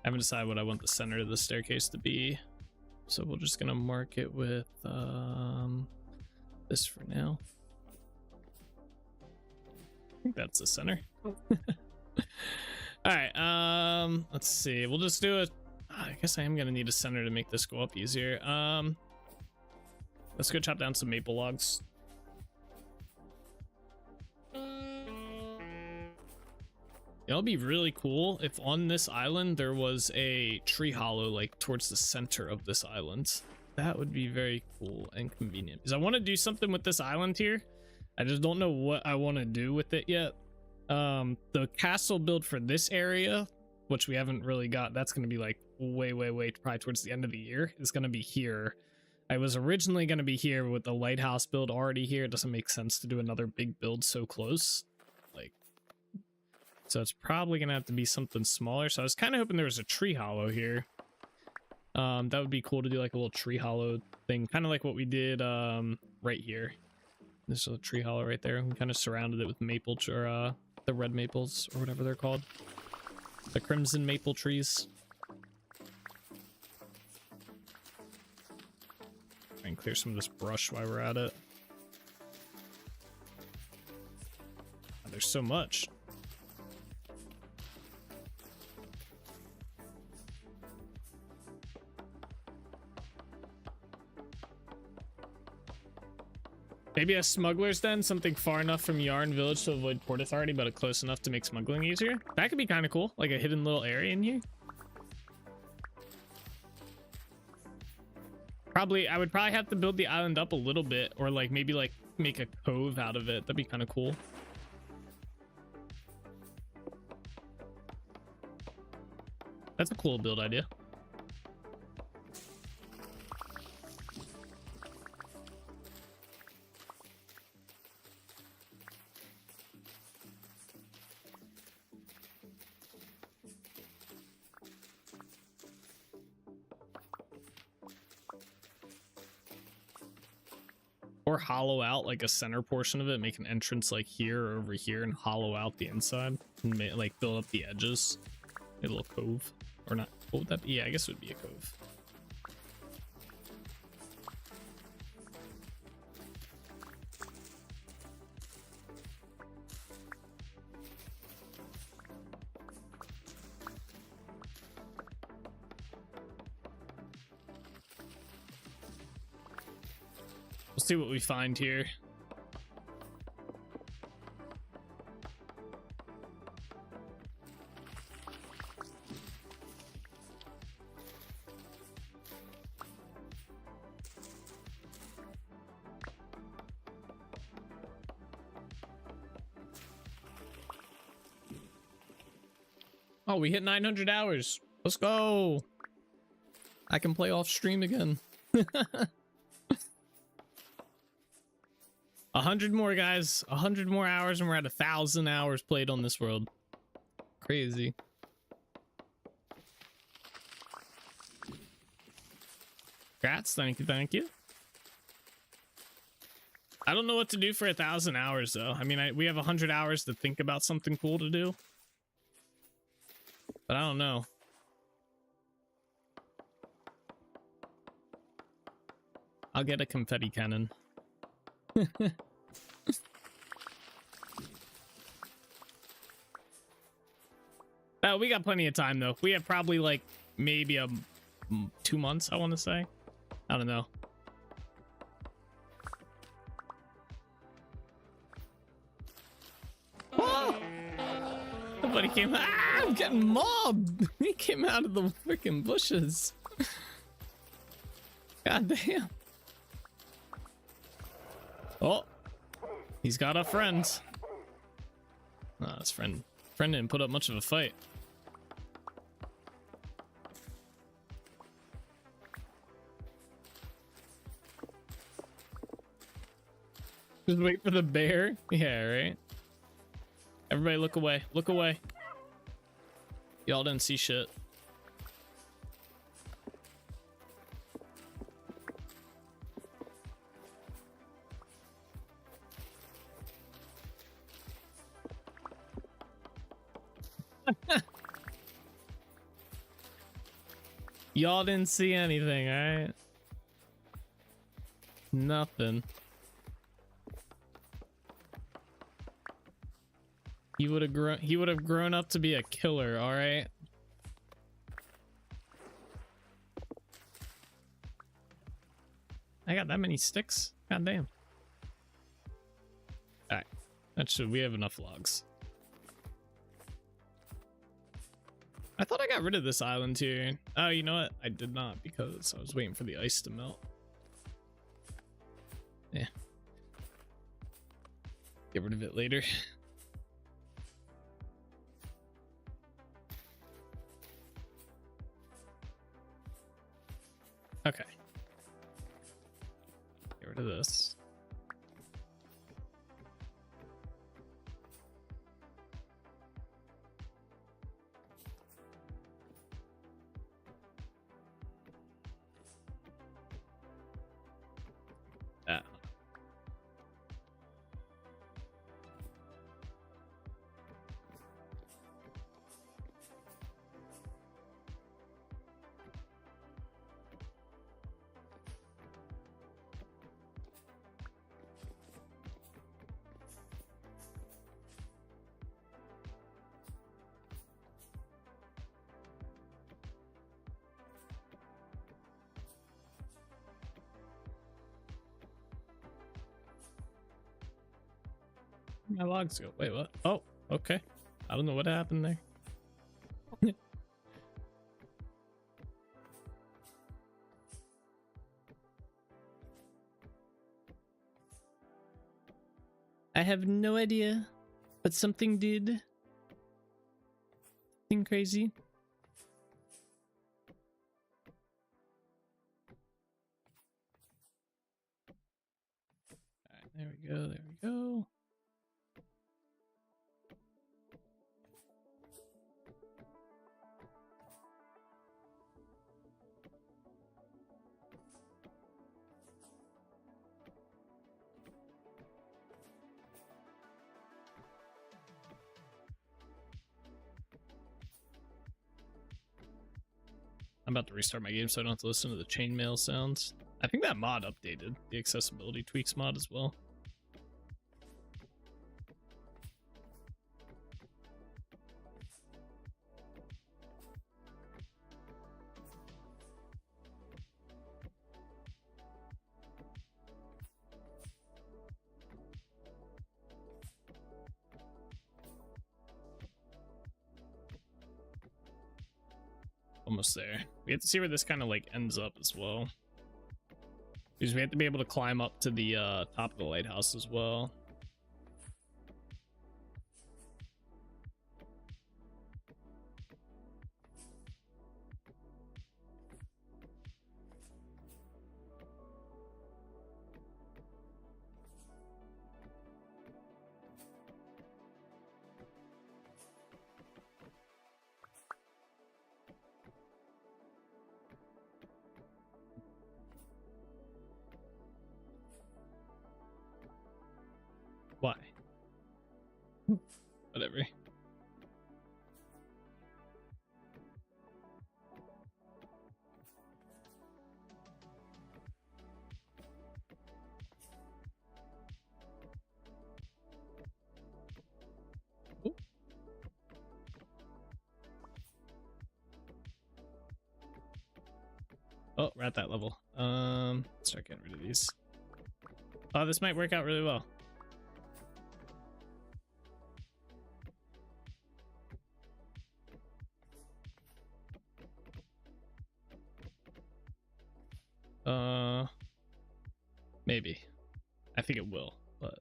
I haven't decided what I want the center of the staircase to be. So we're just gonna mark it with this for now. I think that's the center. All right, let's see. We'll just do it. I guess I am gonna need a center to make this go up easier. Let's go chop down some maple logs. It'll be really cool if on this island there was a tree hollow like towards the center of this island. That would be very cool and convenient, because I want to do something with this island here. I just don't know what I want to do with it yet. The castle build for this area, which we haven't really got, that's going to be like way probably towards the end of the year, is going to be here. I was originally going to be here with the lighthouse build already here. It doesn't make sense to do another big build so close. Like, so it's probably going to have to be something smaller. So I was kind of hoping there was a tree hollow here. That would be cool to do like a little tree hollow thing, kind of like what we did right here. There's a tree hollow right there. We kind of surrounded it with maple or the red maples or whatever they're called, the crimson maple trees. Try and clear some of this brush while we're at it. Oh, there's so much. Maybe a smuggler's den, something far enough from Yarn Village to avoid Port Authority, but close enough to make smuggling easier. That could be kind of cool, like a hidden little area in here. I would probably have to build the island up a little bit, or like maybe like make a cove out of it. That'd be kind of cool. That's a cool build idea. Or hollow out like a center portion of it, make an entrance like here or over here, and hollow out the inside and like fill up the edges. A little cove, or not? What would that be? Yeah, I guess it would be a cove. We'll see what we find here. Oh, we hit 900 hours. Let's go. I can play off stream again. 100 more, guys. 100 more hours and we're at 1,000 hours played on this world. Crazy. Congrats. Thank you. Thank you. I don't know what to do for 1,000 hours though. I mean, we have 100 hours to think about something cool to do. But I don't know. I'll get a confetti cannon. Oh, we got plenty of time though. We have probably like maybe 2 months, I want to say. I don't know. Oh! Somebody came. Ah, I'm getting mobbed. He came out of the freaking bushes. God damn. Oh, he's got a friend. His friend didn't put up much of a fight. Just wait for the bear. Yeah, right. Everybody look away. Look away. Y'all didn't see shit. Y'all didn't see anything, alright? Nothing. He would have grown up to be a killer, alright? I got that many sticks? God damn. Alright. We have enough logs. I thought I got rid of this island here. Oh, you know what? I did not because I was waiting for the ice to melt. Yeah. Get rid of it later. Okay. Get rid of this. That. My logs go. Wait, what? Oh, okay. I don't know what happened there. I have no idea, but something did. Something crazy. All right, there we go. There we go. I'm about to restart my game so I don't have to listen to the chainmail sounds. I think that mod updated the accessibility tweaks mod as well. Almost there. We have to see where this kind of like ends up as well, because we have to be able to climb up to the top of the lighthouse as well. Why? Whatever. Ooh. Oh, we're at that level. Let's start getting rid of these. Oh, this might work out really well. Maybe. I think it will, but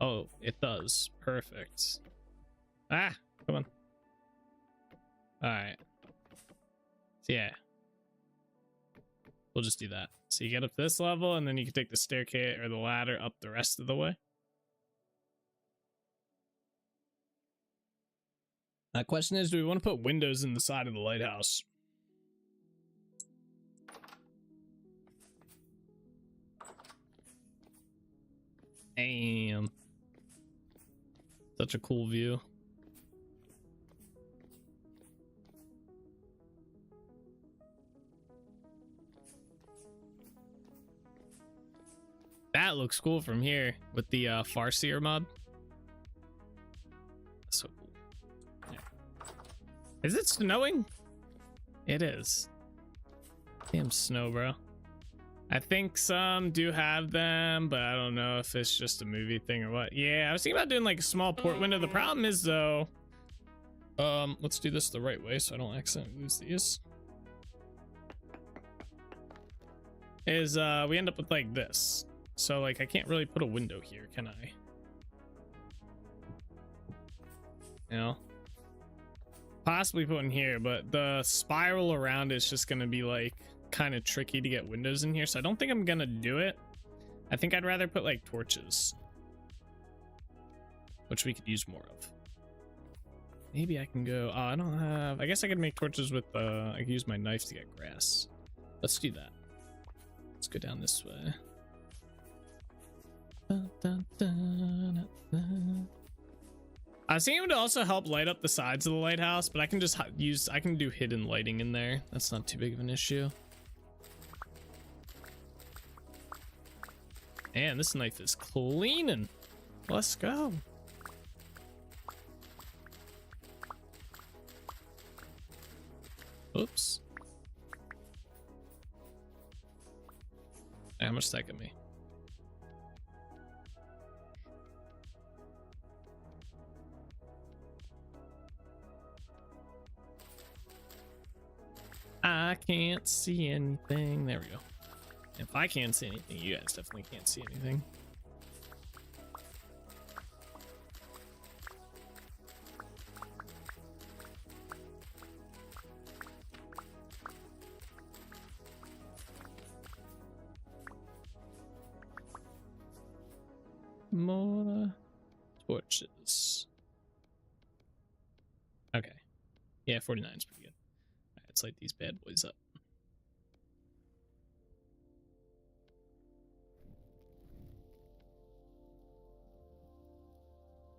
oh, it does. Perfect. Ah, come on. All right. So yeah, we'll just do that. So you get up to this level, and then you can take the staircase or the ladder up the rest of the way. The question is, do we want to put windows in the side of the lighthouse? Damn. Such a cool view. That looks cool from here with the Farseer mod. So cool. Yeah. Is it snowing? It is. Damn snow, bro. I think some do have them, but I don't know if it's just a movie thing or what. Yeah, I was thinking about doing like a small port window. The problem is though, let's do this the right way so I don't accidentally lose these. Is we end up with like this. So like I can't really put a window here, can I? You know? Possibly put in here, but the spiral around it's just gonna be like kind of tricky to get windows in here, so I don't think I'm gonna do it. I think I'd rather put like torches, which we could use more of. Maybe I can go, oh, I don't have, I guess I could make torches with I could use my knife to get grass. Let's do that. Let's go down this way. Dun, dun, dun, dun, dun. I was thinking it would also help light up the sides of the lighthouse, but I can just use, I can do hidden lighting in there. That's not too big of an issue. Man, this knife is cleaning. Let's go. Oops. How much that got me? I can't see anything. There we go. If I can't see anything, you guys definitely can't see anything. More torches. Okay. Yeah, 49 is pretty good. Alright, let's light these bad boys up.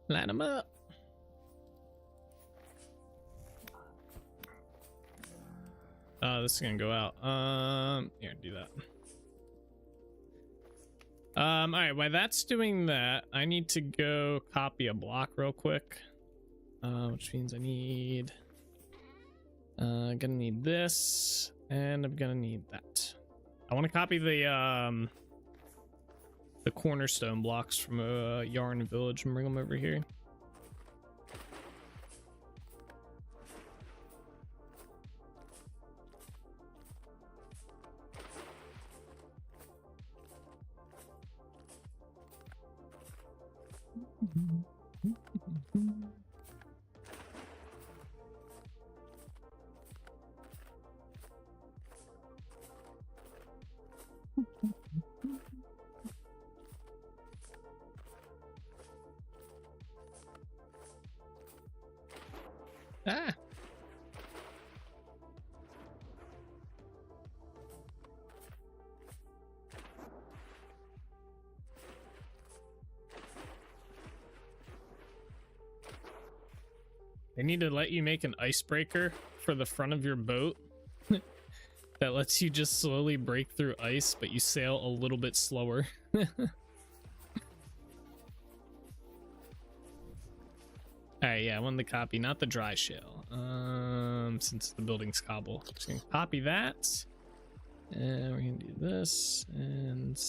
Line them up. This is gonna go out. Here, do that. All right, while that's doing that, I need to go copy a block real quick. Which means I need, gonna need this, and I'm gonna need that. I want to copy the cornerstone blocks from Yarn Village and bring them over here. Ah. They need to let you make an icebreaker for the front of your boat that lets you just slowly break through ice, but you sail a little bit slower. Alright, yeah, I want the copy, not the dry shell. Since the building's cobble. Just gonna copy that. And we're gonna do this, and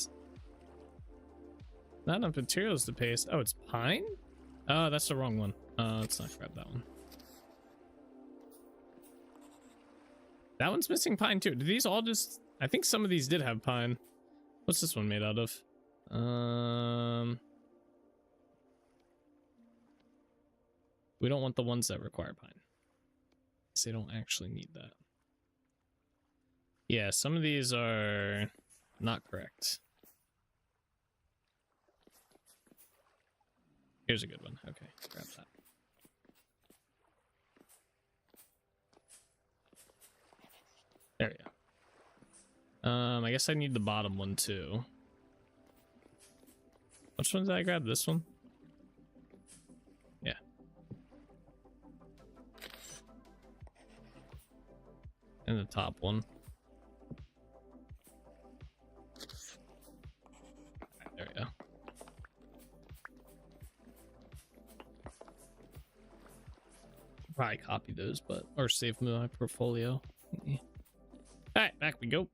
not enough materials to paste. Oh, it's pine? Oh, that's the wrong one. Let's not grab that one. That one's missing pine too. Do these all just, I think some of these did have pine. What's this one made out of? We don't want the ones that require pine, because they don't actually need that. Yeah, some of these are not correct. Here's a good one. Okay, grab that. There we go. I guess I need the bottom one too. Which one did I grab? This one? Yeah. And the top one. Right, there we go. Probably copy those, but or save them in my portfolio. All right, back we go.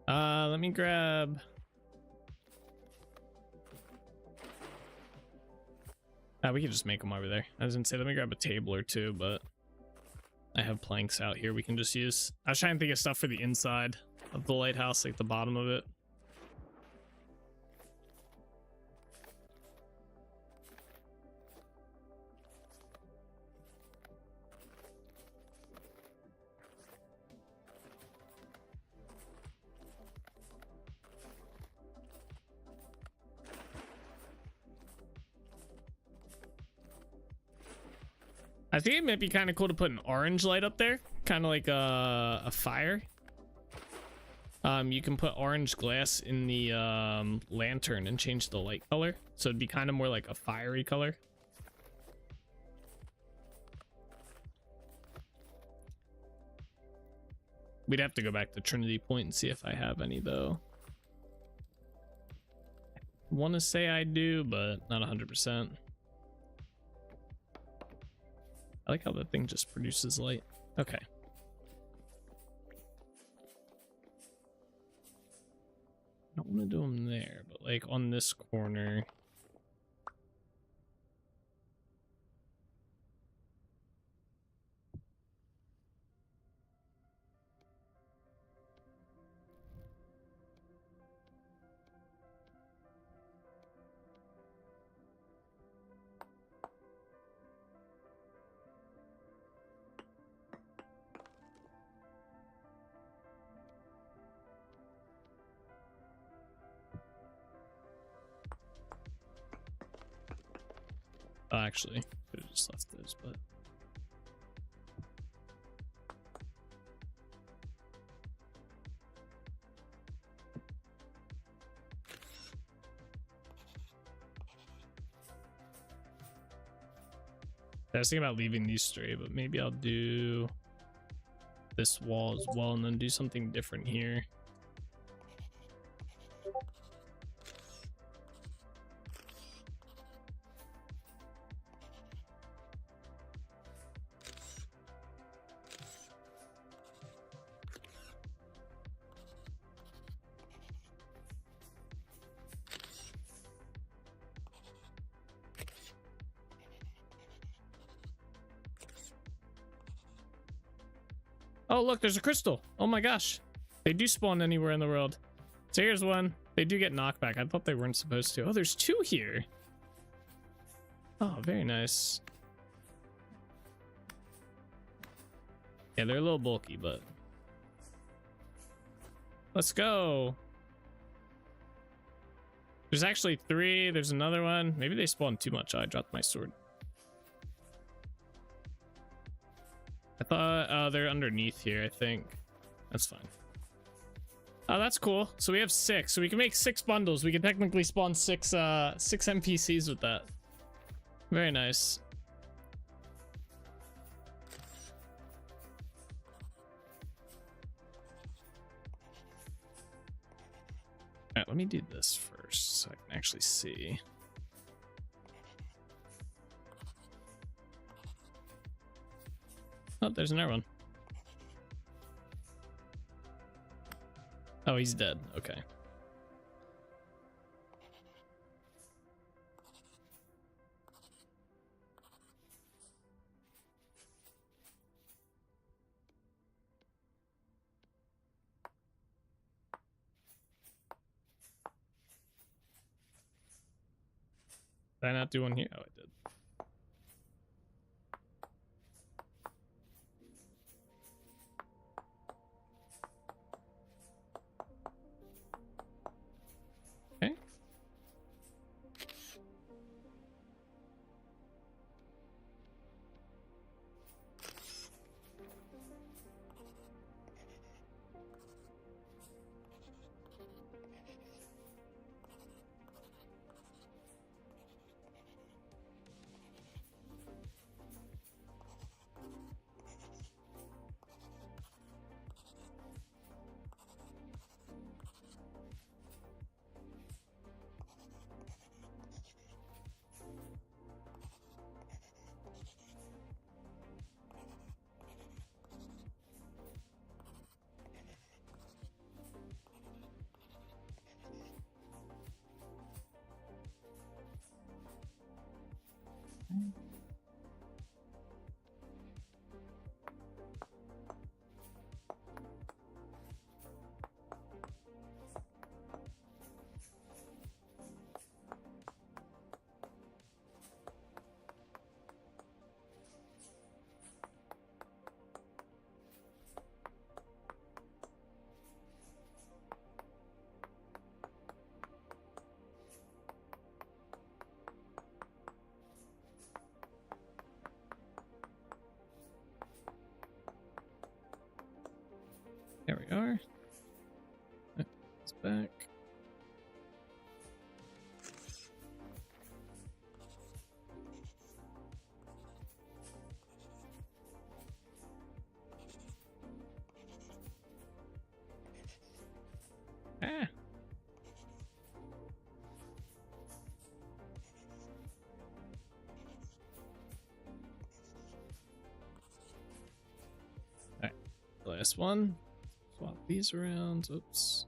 Let me grab. We can just make them over there. I was gonna say, let me grab a table or two, but I have planks out here we can just use. I was trying to think of stuff for the inside of the lighthouse, like the bottom of it. I think it might be kind of cool to put an orange light up there, kind of like a fire. You can put orange glass in the lantern and change the light color, so it'd be kind of more like a fiery color. We'd have to go back to Trinity Point and see if I have any though. I want to say I do, but not 100%. I like how the thing just produces light. Okay. I don't want to do them there, but like on this corner. Oh, actually, could have just left those, but I was thinking about leaving these straight, but maybe I'll do this wall as well and then do something different here. Oh, look, there's a crystal. Oh my gosh. They do spawn anywhere in the world. So here's one. They do get knockback. I thought they weren't supposed to. Oh, there's two here. Oh, very nice. Yeah, they're a little bulky, but let's go. There's actually three. There's another one. Maybe they spawned too much. Oh, I dropped my sword. I thought they're underneath here, I think. That's fine. Oh, that's cool. So we have 6. So we can make 6 bundles. We can technically spawn 6 NPCs with that. Very nice. Alright, let me do this first so I can actually see. Oh, there's another one. Oh, he's dead. Okay. Did I not do one here? Oh, I did. Okay. There we are. It's back. Ah. Alright, last one. Swap these around. Oops.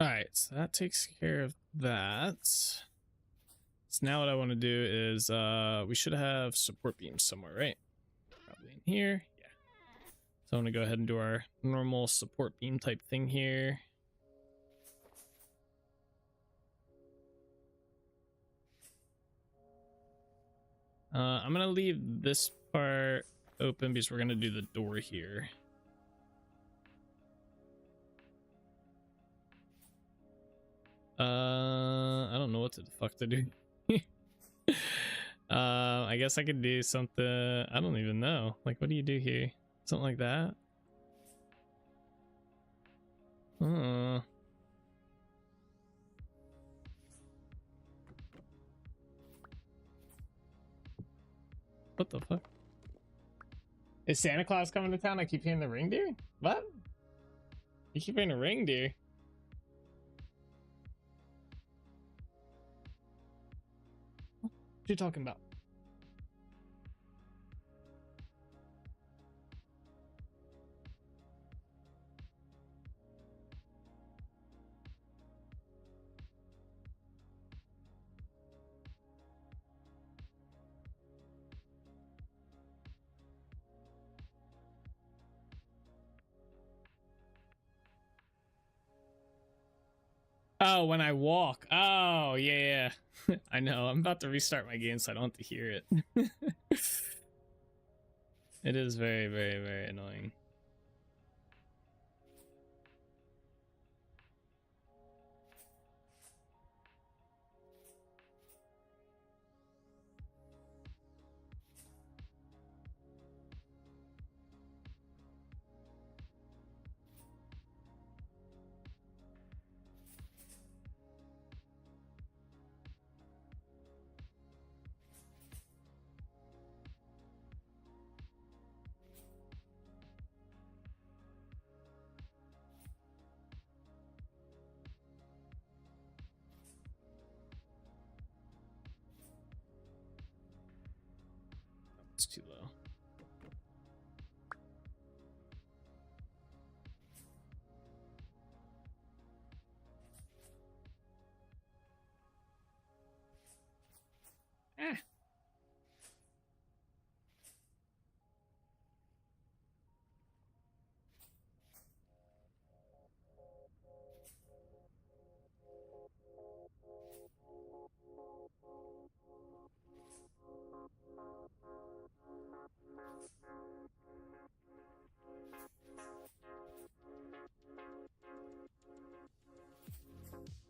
All right, so that takes care of that. So now what I want to do is we should have support beams somewhere, right? Probably in here. Yeah. So I'm going to go ahead and do our normal support beam type thing here. I'm going to leave this part open because we're going to do the door here. I don't know what the fuck to do. I guess I could do something. I don't even know. Like, what do you do here? Something like that? What the fuck? Is Santa Claus coming to town? I keep hearing the reindeer? What? You keep hearing a reindeer? What are you talking about? Oh, when I walk. Oh, yeah. I know. I'm about to restart my game so I don't have to hear it. It is very, very, very annoying. It's too low. Ah.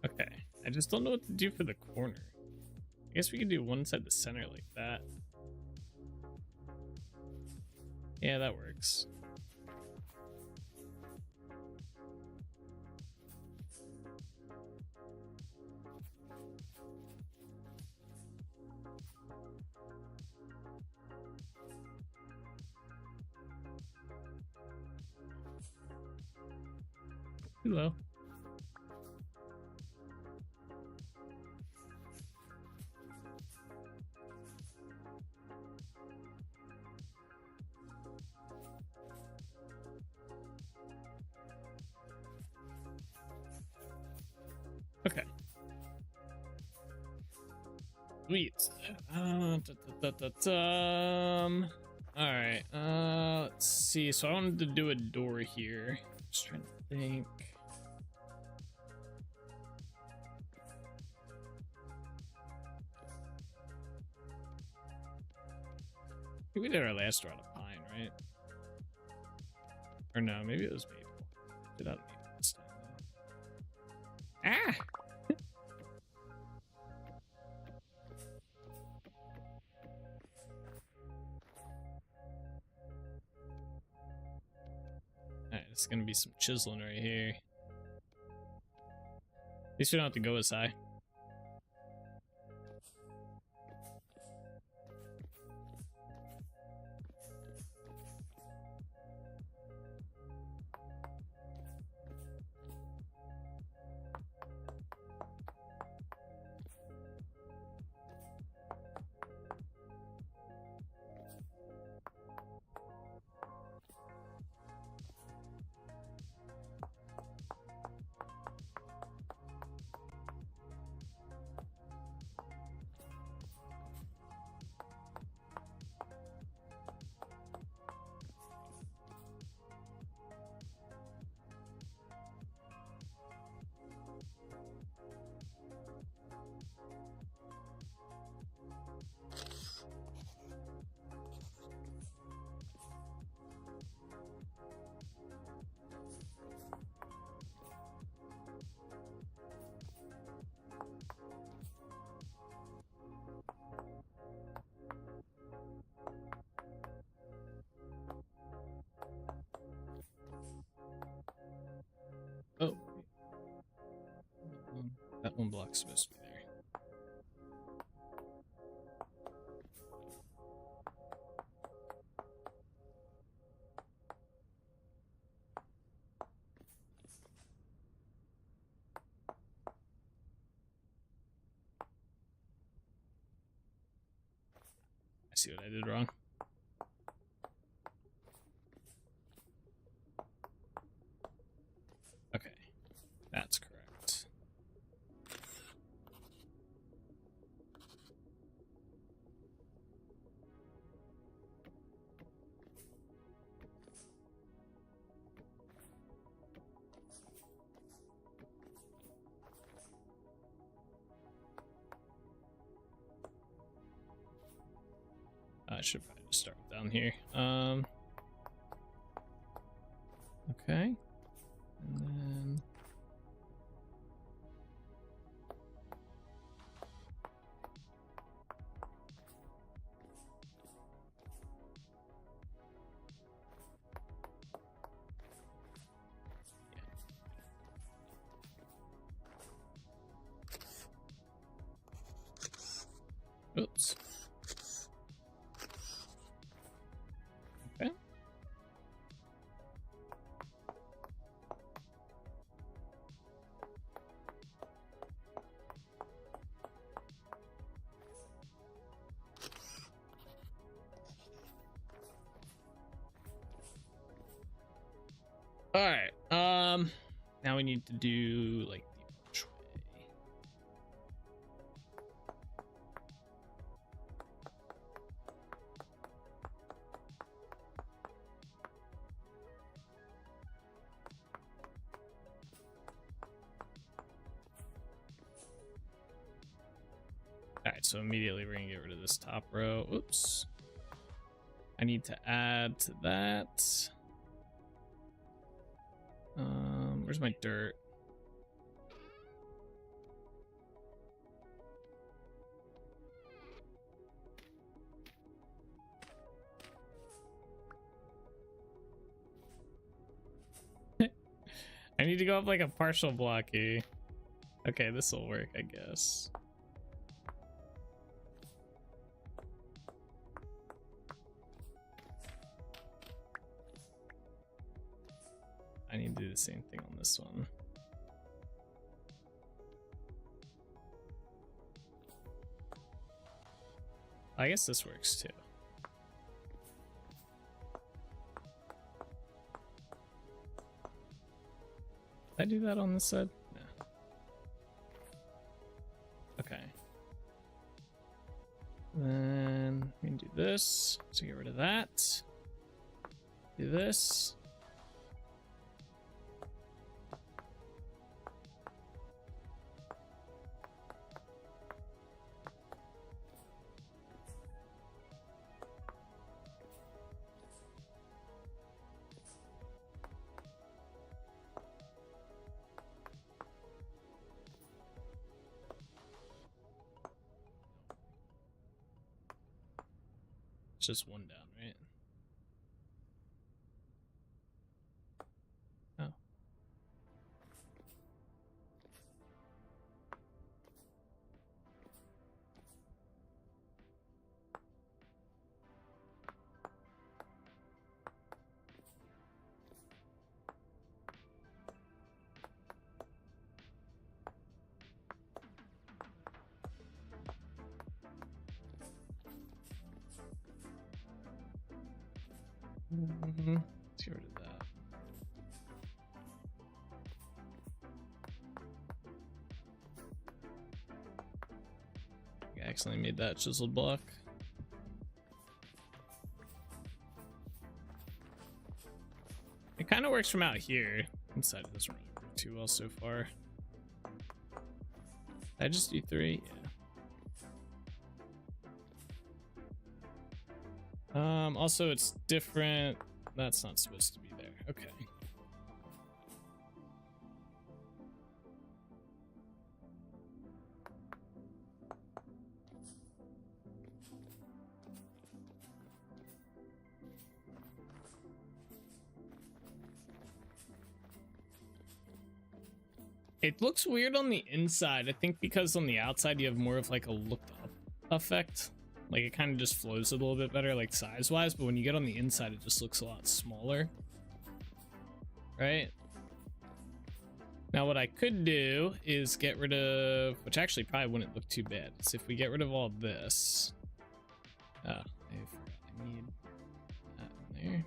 Okay, I just don't know what to do for the corner. I guess we could do one inside the center like that. Yeah, that works. Too low. Okay. Sweet. All right. Let's see. So I wanted to do a door here. Just trying to think. We did our last door out of pine, right? Or no, maybe it was maple. Did out of maple this time. Ah! Alright, it's gonna be some chiseling right here. At least we don't have to go as high. Oh. That one block's supposed to be there. I see what I did wrong. Okay, that's correct. I should probably just start down here. Okay. And then oops. Okay. All right. Now we need to do like the archway. All right, so immediately we're gonna get rid of this top row. Oops. I need to add to that. Where's my dirt? I need to go up like a partial block here. Okay, this will work, I guess. I need to do the same thing on this one. I guess this works too. Did I do that on this side? No. Okay. Then we can do this to get rid of that. Do this. Just one down, right? Oh. Let's get rid of that. I accidentally made that chiseled block. It kind of works from out here. Inside it doesn't really work too well so far. Did I just do 3? Yeah. Also it's different. That's not supposed to be there. Okay. It looks weird on the inside. I think because on the outside you have more of like a looked up effect. Like it kind of just flows a little bit better, like size wise, but when you get on the inside, it just looks a lot smaller. Right? Now what I could do is get rid of, which actually probably wouldn't look too bad, is if we get rid of all this. Oh, I forgot I need that in there.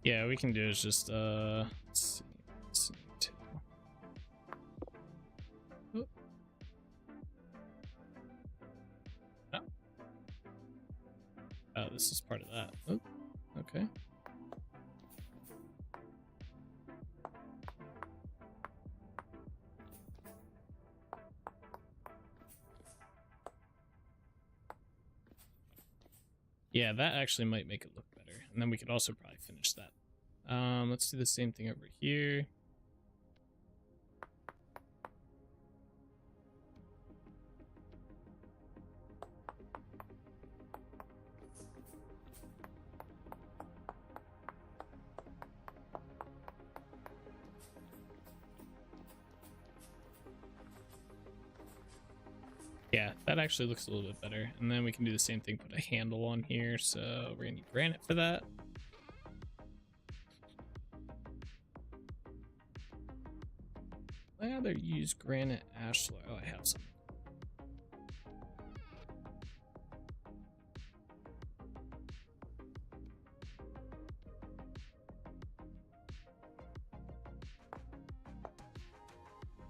Yeah, we can do is just let's see, oh. Oh, this is part of that. Oh, okay. Yeah, that actually might make it look better. And then we could also probably finish that. Let's do the same thing over here. Yeah, that actually looks a little bit better. And then we can do the same thing, put a handle on here. So we're gonna need granite for that. I either use granite ashlar. Oh, I have some.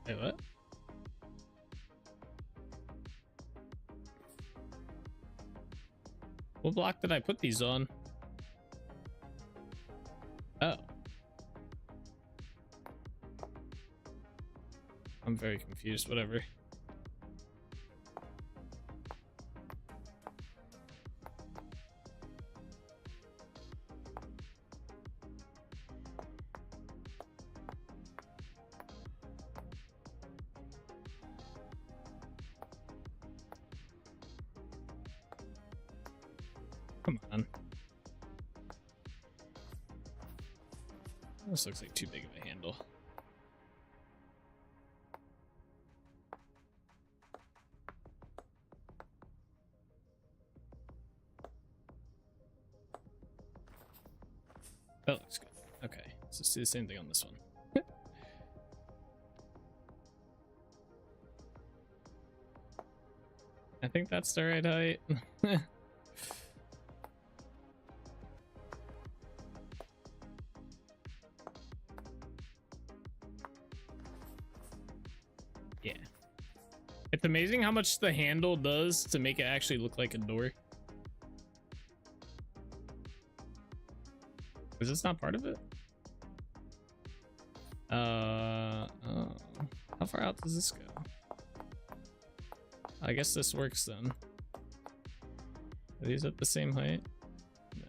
Wait, what? What block did I put these on? Oh. I'm very confused, whatever. Come on. This looks like too big of a handle. That looks good. Okay, let's just do the same thing on this one. I think that's the right height. Yeah. It's amazing how much the handle does to make it actually look like a door. Is this not part of it? Oh. How far out does this go? I guess this works then. Are these at the same height? No.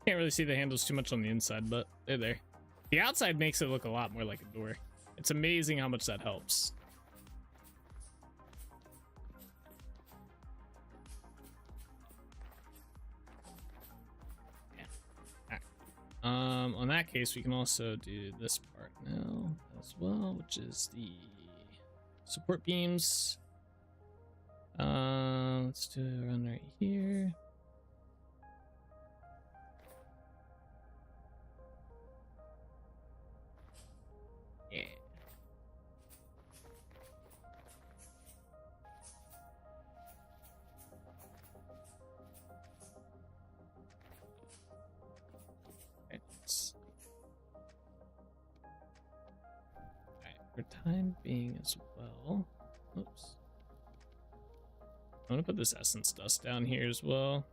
Can't really see the handles too much on the inside, but they're there. The outside makes it look a lot more like a door. It's amazing how much that helps. Yeah. Right. On that case, we can also do this part now as well, which is the support beams. Let's do it around right here. For time being as well. Oops. I'm gonna put this essence dust down here as well.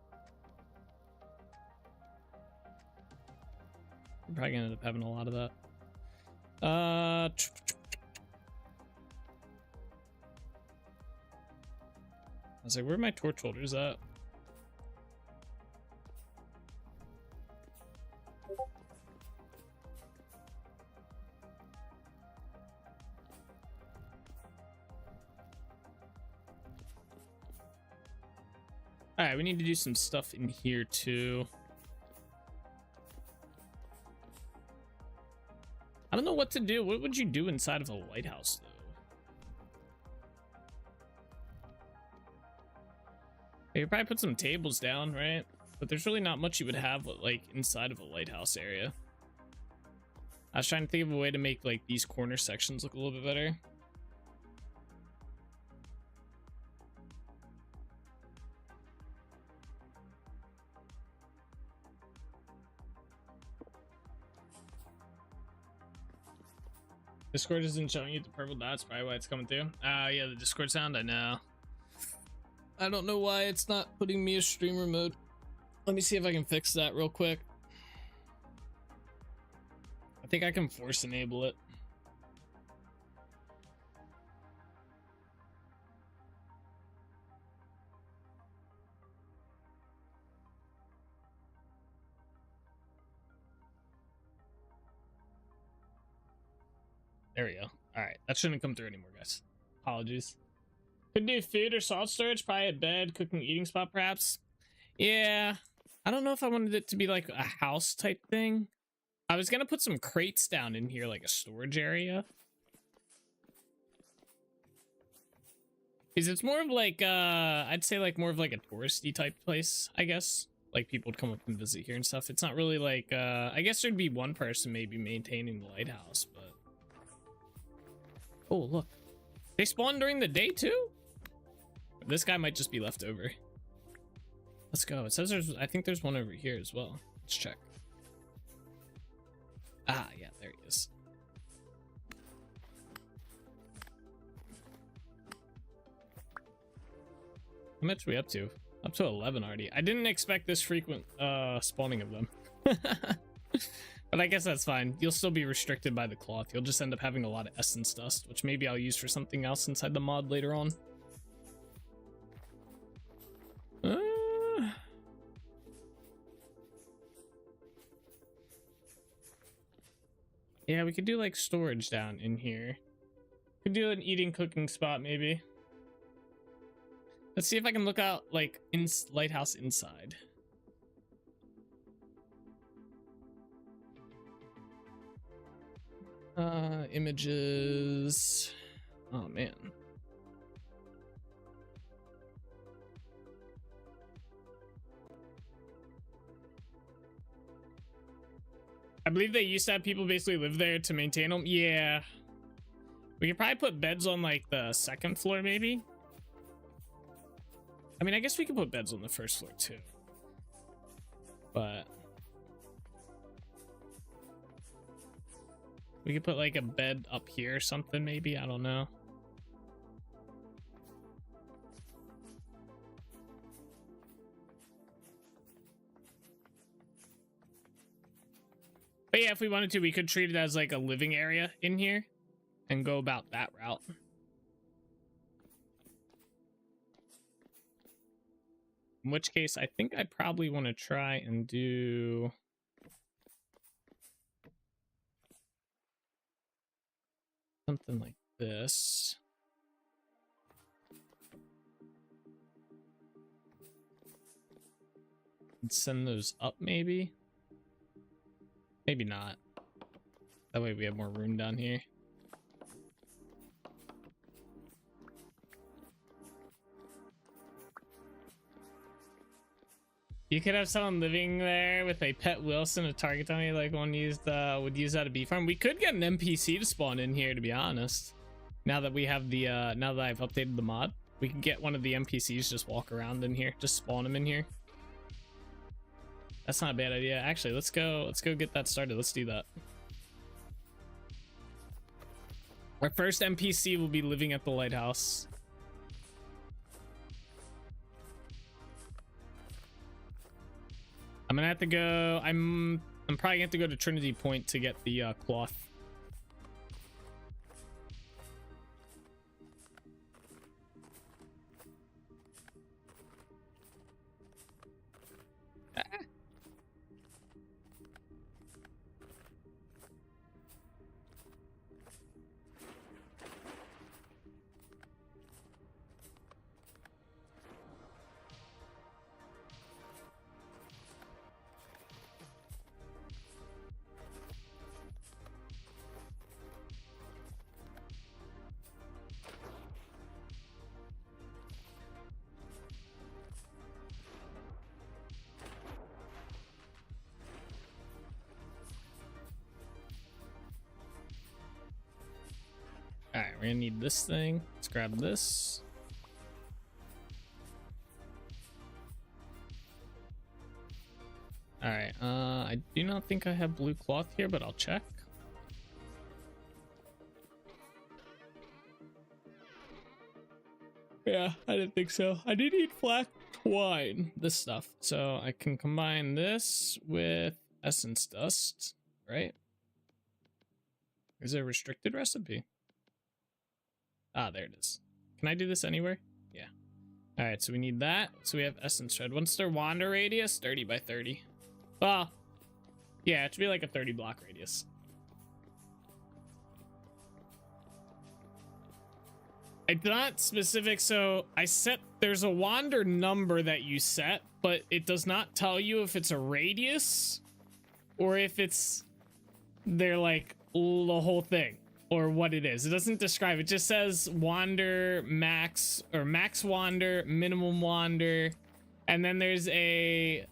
I'm probably gonna end up having a lot of that. I was like, where are my torch holders at? All right, we need to do some stuff in here too. I don't know what to do. What would you do inside of a lighthouse though? You probably put some tables down, right? But there's really not much you would have like inside of a lighthouse area. I was trying to think of a way to make like these corner sections look a little bit better. Discord isn't showing you the purple dots, probably why it's coming through. Yeah, the Discord sound, I know. I don't know why it's not putting me as streamer mode. Let me see if I can fix that real quick. I think I can force enable it. There we go. All right, that shouldn't come through anymore, guys. Apologies. Could do food or salt storage, probably a bed, cooking, eating spot, perhaps. Yeah, I don't know if I wanted it to be like a house type thing. I was gonna put some crates down in here, like a storage area. Because it's more of like, I'd say like more of like a touristy type place, I guess. Like people would come up and visit here and stuff. It's not really like, I guess there'd be one person maybe maintaining the lighthouse, but. Oh, look. They spawn during the day too? This guy might just be left over. Let's go. It says there's, I think there's one over here as well. Let's check. Ah, yeah, there he is. How much are we up to? Up to 11 already. I didn't expect this frequent spawning of them. But I guess that's fine. You'll still be restricted by the cloth. You'll just end up having a lot of essence dust, which maybe I'll use for something else inside the mod later on. Yeah, we could do like storage down in here. Could do an eating cooking spot maybe. Let's see if I can look out like in Lighthouse inside. Images. Oh man. I believe they used to have people basically live there to maintain them. Yeah. We could probably put beds on like the second floor maybe. I mean, I guess we could put beds on the first floor too. But we could put like a bed up here or something maybe. I don't know. But yeah, if we wanted to, we could treat it as like a living area in here and go about that route. In which case, I think I probably want to try and do something like this. And send those up maybe. Maybe not. That way we have more room down here. You could have someone living there with a pet Wilson, a target dummy, like one used would use at a bee farm. We could get an NPC to spawn in here, to be honest. Now that we have the now that I've updated the mod, we can get one of the NPCs just walk around in here, just spawn them in here. That's not a bad idea. Actually, let's go get that started. Let's do that. Our first NPC will be living at the lighthouse. I'm gonna have to go. I'm probably gonna have to go to Trinity Point to get the cloth. Alright, we're gonna need this thing. Let's grab this. Alright, I do not think I have blue cloth here, but I'll check. Yeah, I didn't think so. I do need black twine, this stuff. So I can combine this with essence dust, right? Is it a restricted recipe? Ah, there it is. Can I do this anywhere? Yeah. All right, so we need that. So we have essence shred. What's their wander radius? 30 by 30. Well, yeah, it should be like a 30 block radius. It's not specific, so I set, there's a wander number that you set, but it does not tell you if it's a radius or if it's, they're like the whole thing. Or what it is. It doesn't describe. It just says wander max, or max wander, minimum wander, and then there's a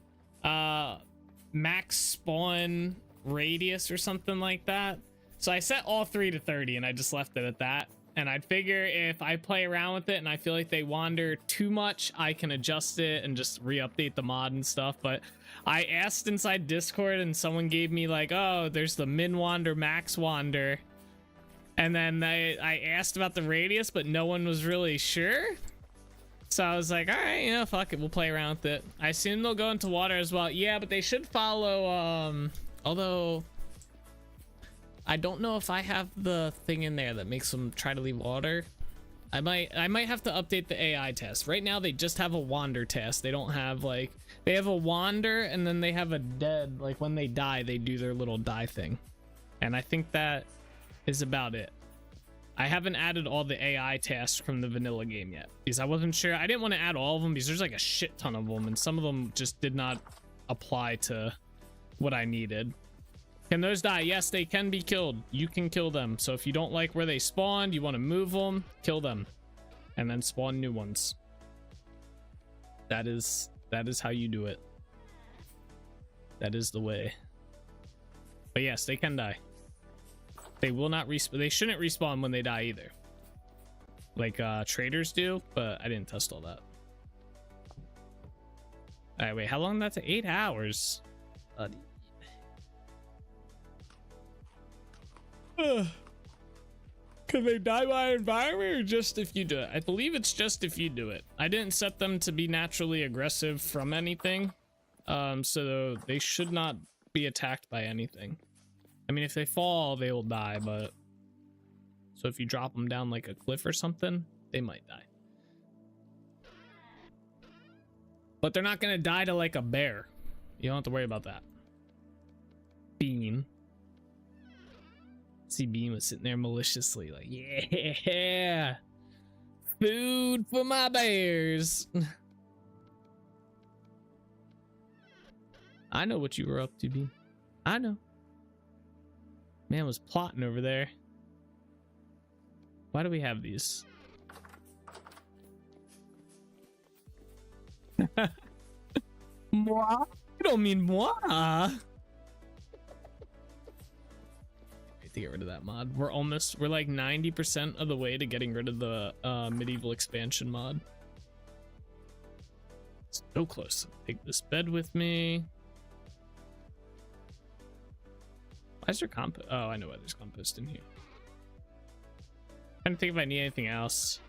max spawn radius or something like that. So I set all three to 30 and I just left it at that. And I'd figure if I play around with it and I feel like they wander too much, I can adjust it and just re-update the mod and stuff. But I asked inside Discord and someone gave me like, oh, there's the min wander, max wander. And then I asked about the radius, but no one was really sure. So I was like, all right, you know, fuck it. We'll play around with it. I assume they'll go into water as well. Yeah, but they should follow, although I don't know if I have the thing in there that makes them try to leave water. I might have to update the AI test. Right now, they just have a wander test. They don't have like, they have a wander and then they have a dead, like when they die, they do their little die thing. And I think that is about it. I haven't added all the AI tasks from the vanilla game yet because I wasn't sure. I didn't want to add all of them because there's like a shit ton of them and some of them just did not apply to what I needed. Can those die? Yes, they can be killed. You can kill them. So if you don't like where they spawned, you want to move them, kill them, and then spawn new ones. That is how you do it. That is the way. But yes, they can die. They will not respawn. They shouldn't respawn when they die either. Like traders do, but I didn't test all that. All right, wait, how long did that take? 8 hours. Can they die by environment or just if you do it? I believe it's just if you do it. I didn't set them to be naturally aggressive from anything. So they should not be attacked by anything. I mean, if they fall, they will die, but... So if you drop them down like a cliff or something, they might die. But they're not gonna die to like a bear. You don't have to worry about that. Bean. See, Bean was sitting there maliciously like, yeah! Food for my bears! I know what you were up to, Bean. I know. Man was plotting over there. Why do we have these? Moi? You don't mean moi. To get rid of that mod. We're like 90% of the way to getting rid of the medieval expansion mod. So close. Take this bed with me. Why is there compost? Oh, I know why there's compost in here. Trying to think if I need anything else.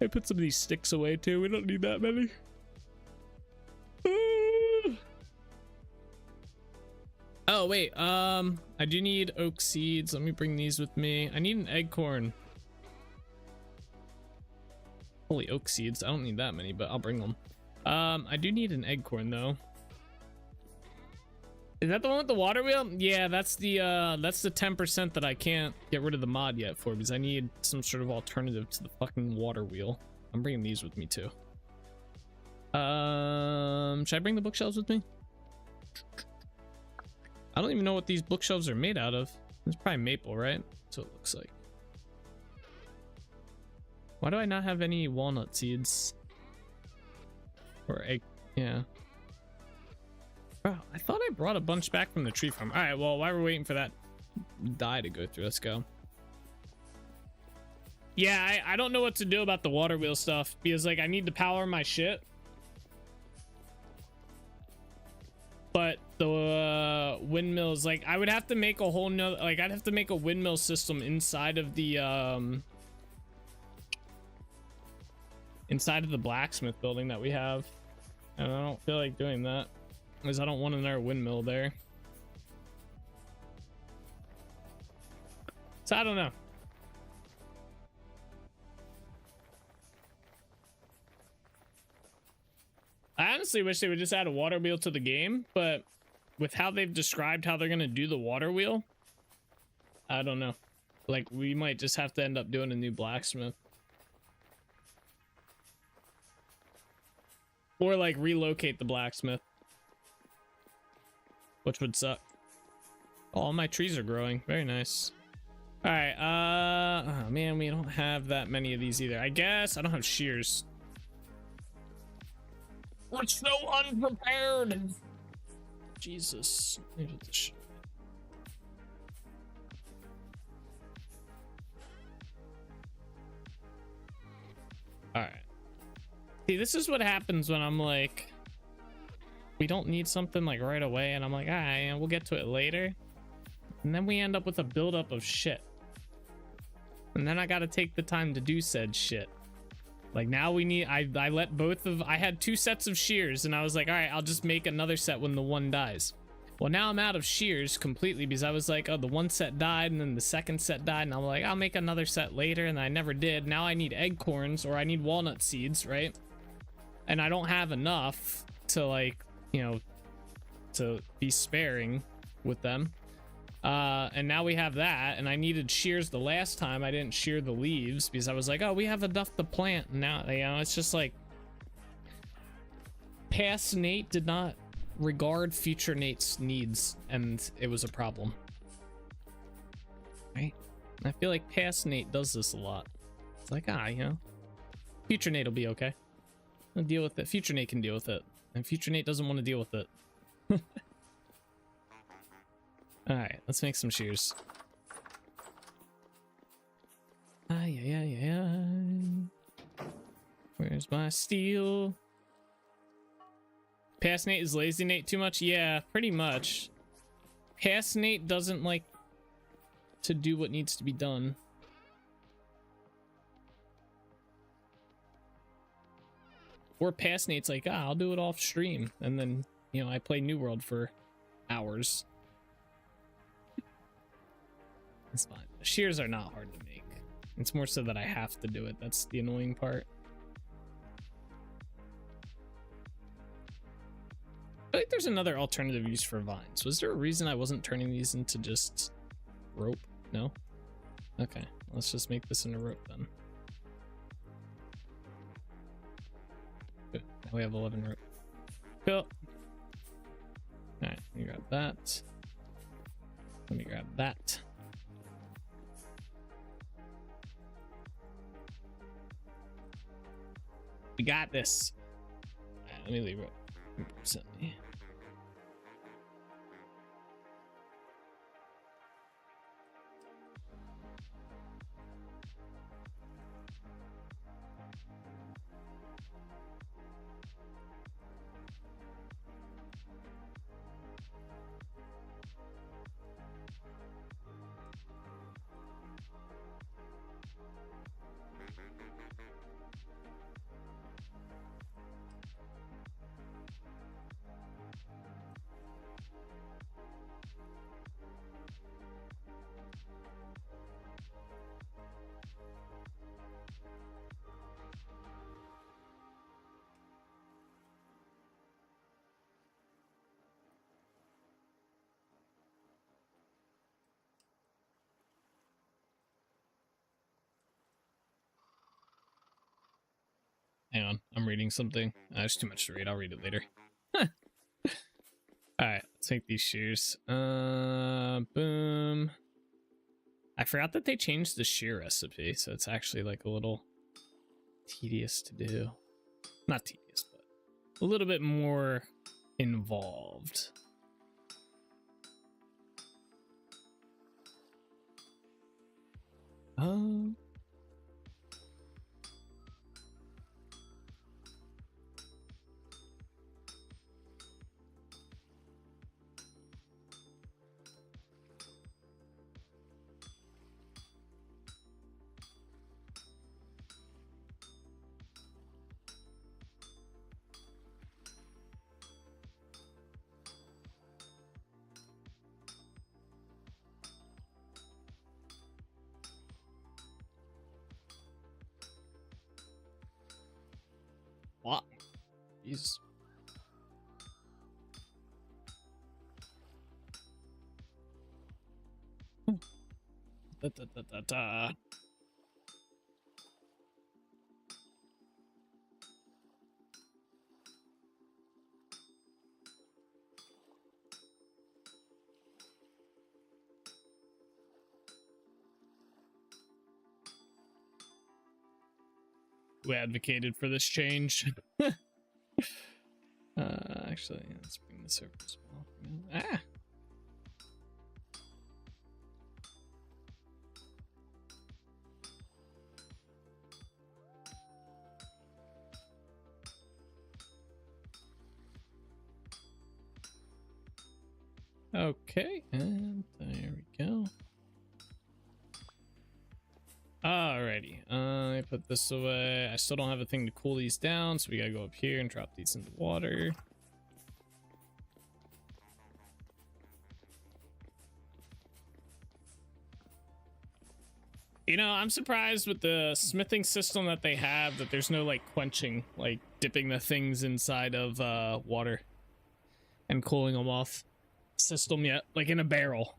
I put some of these sticks away too. We don't need that many. Oh wait, I do need oak seeds. Let me bring these with me. I need an acorn. Holy oak seeds. I don't need that many, but I'll bring them. I do need an acorn though. Is that the one with the water wheel? Yeah, that's the 10% that I can't get rid of the mod yet for because I need some sort of alternative to the fucking water wheel. I'm bringing these with me too. Should I bring the bookshelves with me? I don't even know what these bookshelves are made out of. It's probably maple, right? That's what it looks like. Why do I not have any walnut seeds? Or egg, yeah. Bro, I thought I brought a bunch back from the tree farm. All right, well, while we're waiting for that dye to go through, let's go. Yeah, I don't know what to do about the water wheel stuff because like I need to power my shit. But the windmills, like I would have to make a whole nother, like I'd have to make a windmill system inside of the blacksmith building that we have. And I don't feel like doing that because I don't want another windmill there. So I don't know. I honestly wish they would just add a water wheel to the game, but with how they've described how they're going to do the water wheel, I don't know. Like, we might just have to end up doing a new blacksmith. Or, like, relocate the blacksmith. Which would suck. Oh, all my trees are growing. Very nice. Alright, oh man, we don't have that many of these either. I guess I don't have shears. We're so unprepared. Jesus. Alright. See, this is what happens when I'm like, we don't need something like right away, and I'm like, alright, we'll get to it later. And then we end up with a buildup of shit. And then I gotta take the time to do said shit. Like now we need, I let both of, I had 2 sets of shears and I was like, all right, I'll just make another set when the one dies. Well, now I'm out of shears completely because I was like, oh, the one set died and then the second set died. And I'm like, I'll make another set later. And I never did. Now I need acorns or I need walnut seeds, right? And I don't have enough to like, you know, to be sparing with them. And now we have that, and I needed shears the last time. I didn't shear the leaves because I was like, oh, we have enough to plant. And now, you know, it's just like past Nate did not regard future Nate's needs, and it was a problem. Right? I feel like past Nate does this a lot. It's like, you know, future Nate will be okay. I'll deal with it. Future Nate can deal with it. And future Nate doesn't want to deal with it. Alright, let's make some shears. Where's my steel? Past Nate is lazy Nate too much? Yeah, pretty much. Past Nate doesn't like to do what needs to be done. Or past Nate's like, I'll do it off stream. And then, you know, I play New World for hours. It's fine. Shears are not hard to make. It's more so that I have to do it. That's the annoying part. I feel like there's another alternative use for vines. Was there a reason I wasn't turning these into just rope? No? Okay, let's just make this into rope then. Good. Now we have 11 rope. Cool. Alright, let me grab that. Let me grab that. We got this. Right, let me leave it. Recently. Hang on, I'm reading something. There's too much to read. I'll read it later. All right, let's make these shears. Boom. I forgot that they changed the shear recipe, so it's actually like a little tedious to do. Not tedious, but a little bit more involved. What? Jesus. Da, da, da, da, da. Who advocated for this change? Actually, let's bring this over as well. Ah! Okay, and there we go. Alrighty, I put this away. I still don't have a thing to cool these down, so we gotta go up here and drop these in the water. You know, I'm surprised with the smithing system that they have that there's no like quenching, like dipping the things inside of water and cooling them off system yet, like in a barrel.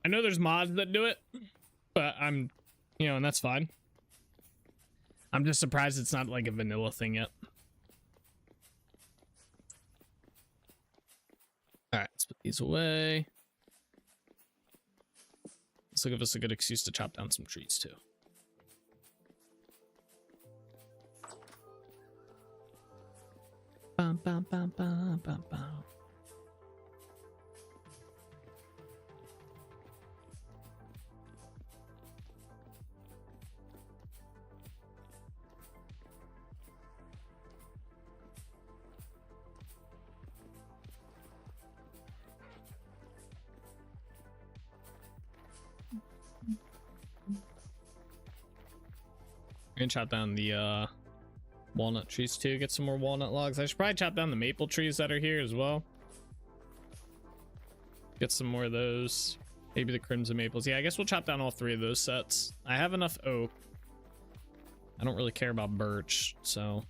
I know there's mods that do it, but I'm, you know, and that's fine. I'm just surprised it's not like a vanilla thing yet. All right, let's put these away. This will give us a good excuse to chop down some trees too. Bum, bum, bum, bum, bum, bum. I'm gonna chop down the walnut trees too, get some more walnut logs. I should probably chop down the maple trees that are here as well. Get some more of those. Maybe the crimson maples. Yeah, I guess we'll chop down all 3 of those sets. I have enough oak. I don't really care about birch, so.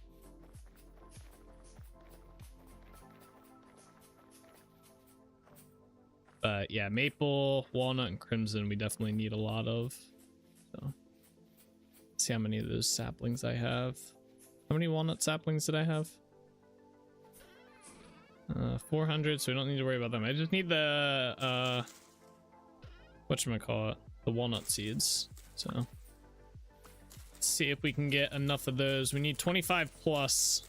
But yeah, maple, walnut, and crimson we definitely need a lot of. So let's see how many of those saplings I have. How many walnut saplings did I have? 400, so we don't need to worry about them. I just need the whatchamacallit, the walnut seeds. So let's see if we can get enough of those. We need 25 plus.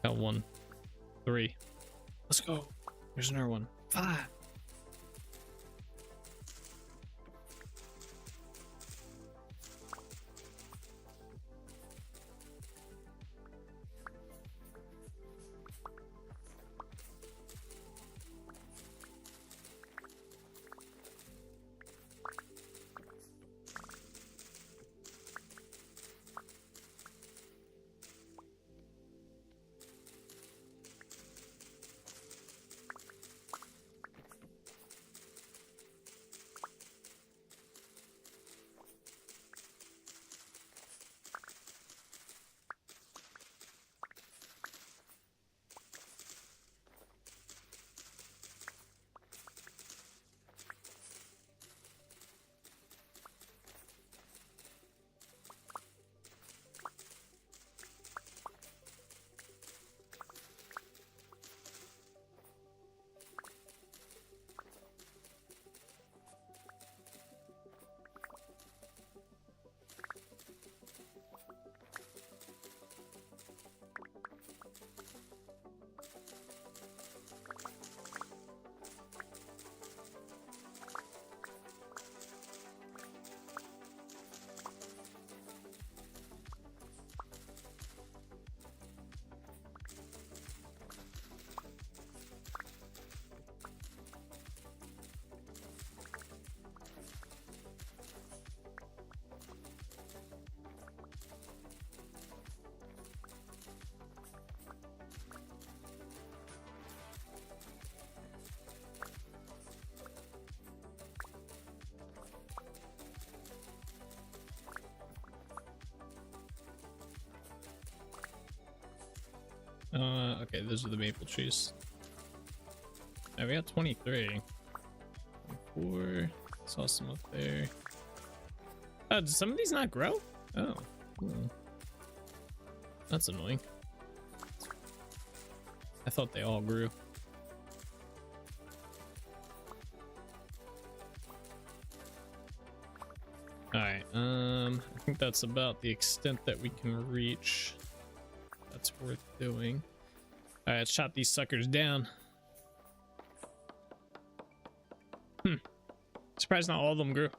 Got 1, 3. Let's go. There's another one. 5. Okay, those are the maple trees. Now we got 23. 24. Saw some up there. Oh, did some of these not grow? Oh. That's annoying. I thought they all grew. Alright, I think that's about the extent that we can reach. That's worth doing. Alright, let's chop these suckers down. Surprised not all of them grew.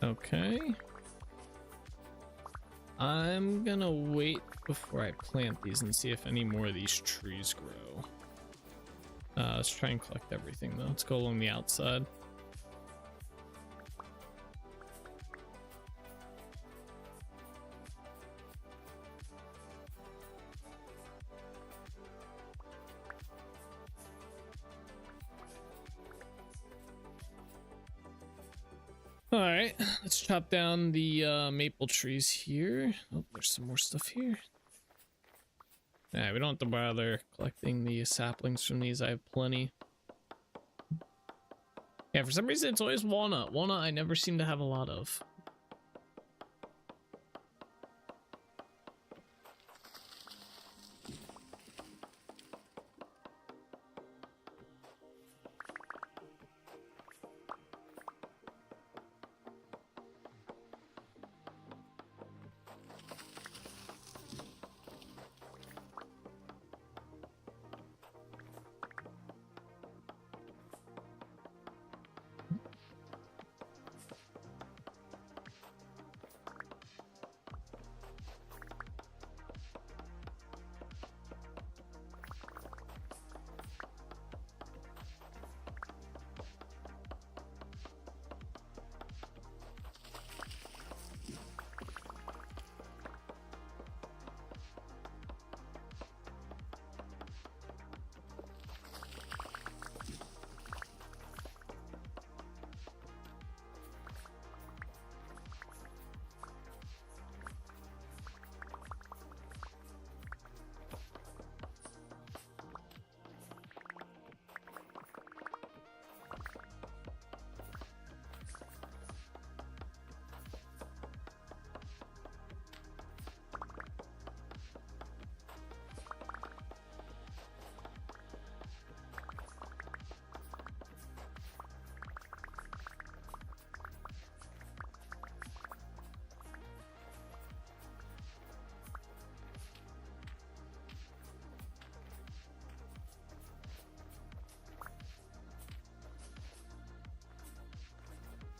Okay. I'm gonna wait before I plant these and see if any more of these trees grow. Let's try and collect everything though. Let's go along the outside. All right, let's chop down the maple trees here. Oh, there's some more stuff here. Nah, we don't have to bother collecting the saplings from these. I have plenty. Yeah, for some reason it's always walnut. Walnut I never seem to have a lot of.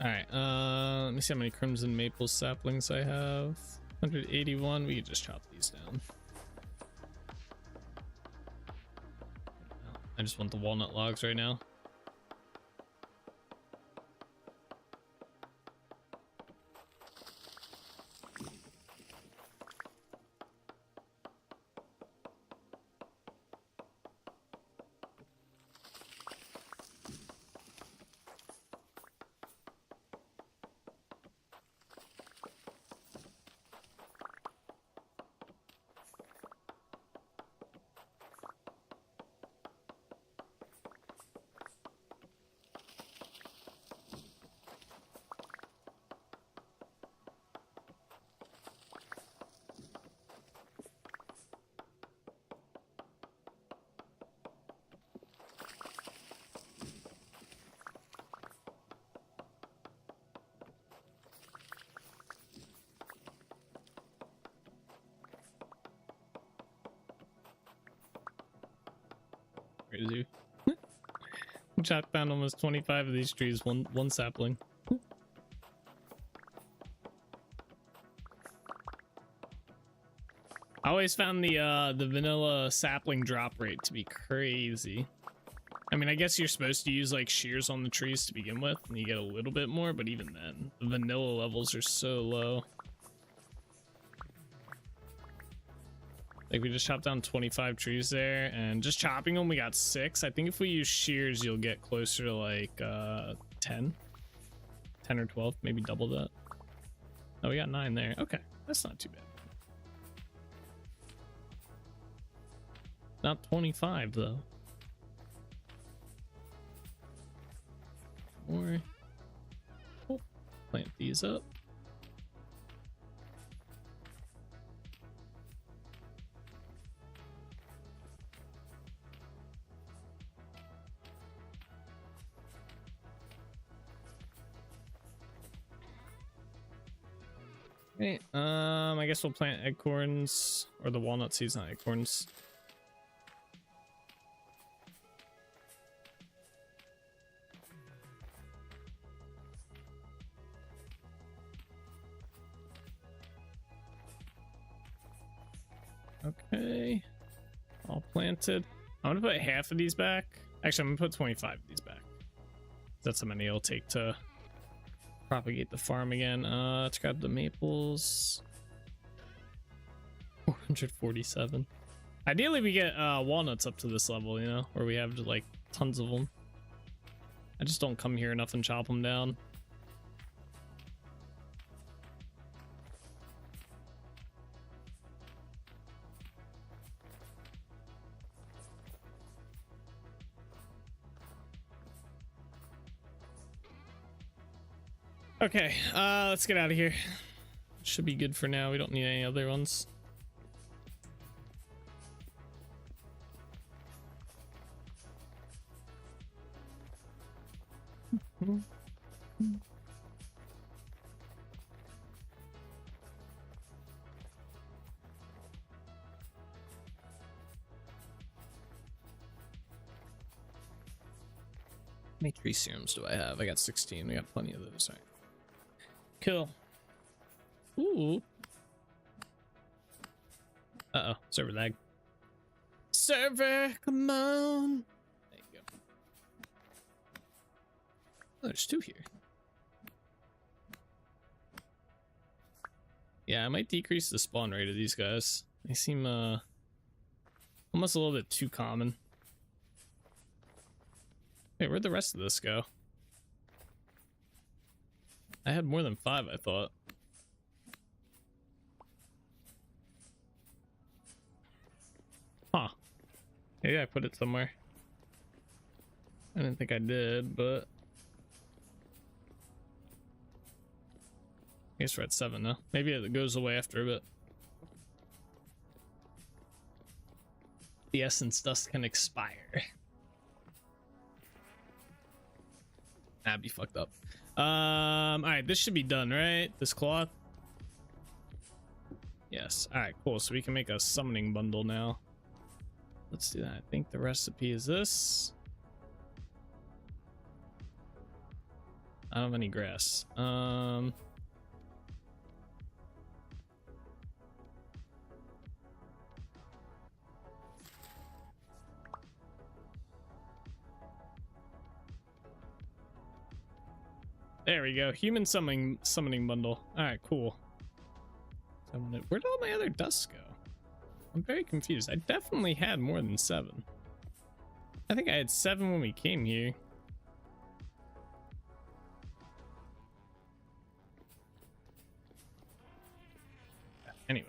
All right, let me see how many crimson maple saplings I have. 181. We can just chop these down. I just want the walnut logs right now. Crazy. Chopped down almost 25 of these trees, one sapling. I always found the vanilla sapling drop rate to be crazy. I mean, I guess you're supposed to use like shears on the trees to begin with, and you get a little bit more, but even then, the vanilla levels are so low. Like, we just chopped down 25 trees there, and just chopping them, we got 6. I think if we use shears, you'll get closer to like 10 or 12, maybe double that. Oh, we got 9 there. Okay, that's not too bad. Not 25 though. More. Oh, plant these up. Okay, I guess we'll plant acorns, or the walnut seeds, not acorns. Okay. All planted. I'm gonna put half of these back. Actually, I'm gonna put 25 of these back. That's how many it'll take to propagate the farm again. Let's grab the maples. 447. Ideally, we get walnuts up to this level, you know, where we have like tons of them. I just don't come here enough and chop them down. Okay, let's get out of here. Should be good for now. We don't need any other ones. How many tree serums do I have? I got 16. We got plenty of those. All right. Cool. Ooh. Uh-oh. Server lag. Server, come on. There you go. Oh, there's 2 here. Yeah, I might decrease the spawn rate of these guys. They seem almost a little bit too common. Wait, where'd the rest of this go? I had more than 5, I thought. Huh. Maybe I put it somewhere. I didn't think I did, but I guess we're at 7 now. Maybe it goes away after a bit. The essence dust can expire. That'd be fucked up. All right, this should be done, right? This cloth. Yes. All right, cool. So we can make a summoning bundle now. Let's do that. I think the recipe is this. I don't have any grass. There we go. Human summoning bundle. All right, cool. Where'd all my other dusts go? I'm very confused. I definitely had more than 7. I think I had 7 when we came here. Anyway.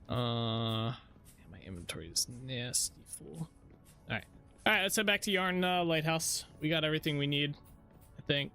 My inventory is nasty full. All right. All right, let's head back to Yarn Lighthouse. We got everything we need, I think.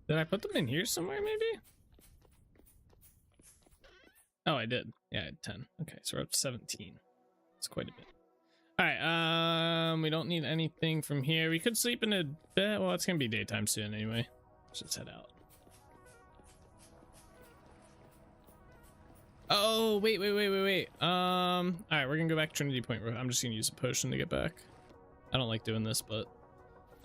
Did I put them in here somewhere, maybe? Oh, I did. Yeah, I had 10. Okay, so we're up to 17. That's quite a bit. All right, we don't need anything from here. We could sleep in a bed. Well, it's gonna be daytime soon anyway. Let's just head out. Oh, wait. All right, we're gonna go back to Trinity Point. I'm just gonna use a potion to get back. I don't like doing this, but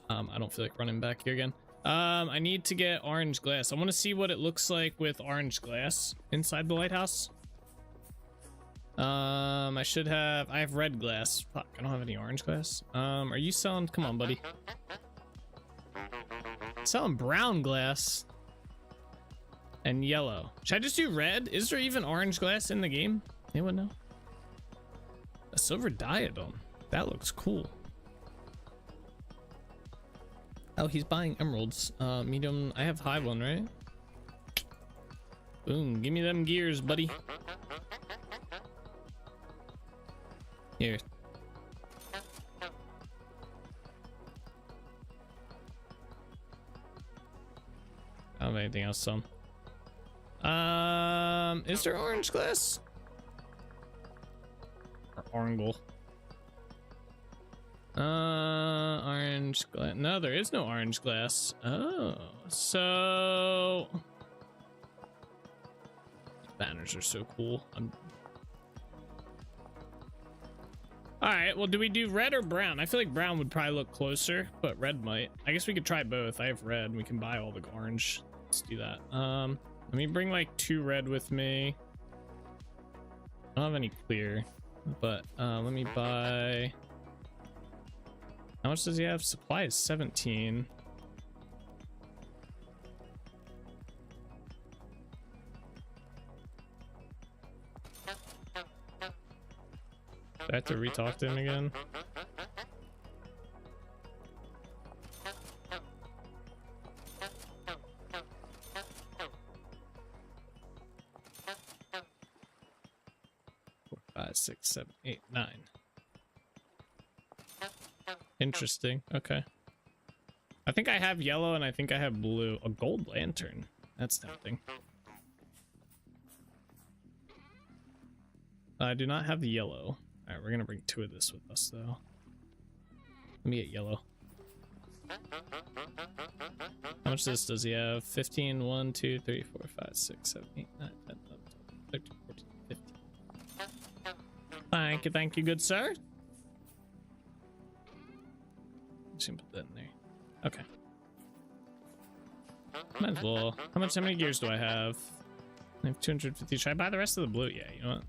I don't feel like running back here again. I need to get orange glass. I want to see what it looks like with orange glass inside the lighthouse. I should have. I have red glass. Fuck, I don't have any orange glass. Are you selling? Come on, buddy. Selling brown glass and yellow. Should I just do red? Is there even orange glass in the game? Anyone know? A silver diadem. That looks cool. Oh, he's buying emeralds. Medium. I have high one, right? Boom. Give me them gears, buddy. Here. I don't have anything else, so. Is there orange glass? Or orangle? Orange glass. No, there is no orange glass. Oh, so. Banners are so cool. Alright, well, do we do red or brown? I feel like brown would probably look closer, but red might. I guess we could try both. I have red, and we can buy all the orange. Let's do that. Let me bring like 2 red with me. I don't have any clear, but let me buy. How much does he have? Supply is 17. Do I have to re-talk to him again? Four, 5, 6, 7, 8, 9. Interesting. Okay. I think I have yellow and I think I have blue. A gold lantern. That's tempting. I do not have the yellow. All right, we're gonna bring 2 of this with us though. Let me get yellow. How much of this does he have? 15, 1, 2, 3, 4, 5, 6, 7, 8, 9, 10, 11, 12, 13, 14, 15. Thank you, good sir. Just gonna put that in there. Okay. Might as well. How many gears do I have? I have 250. Should I buy the rest of the blue? Yeah, you know what?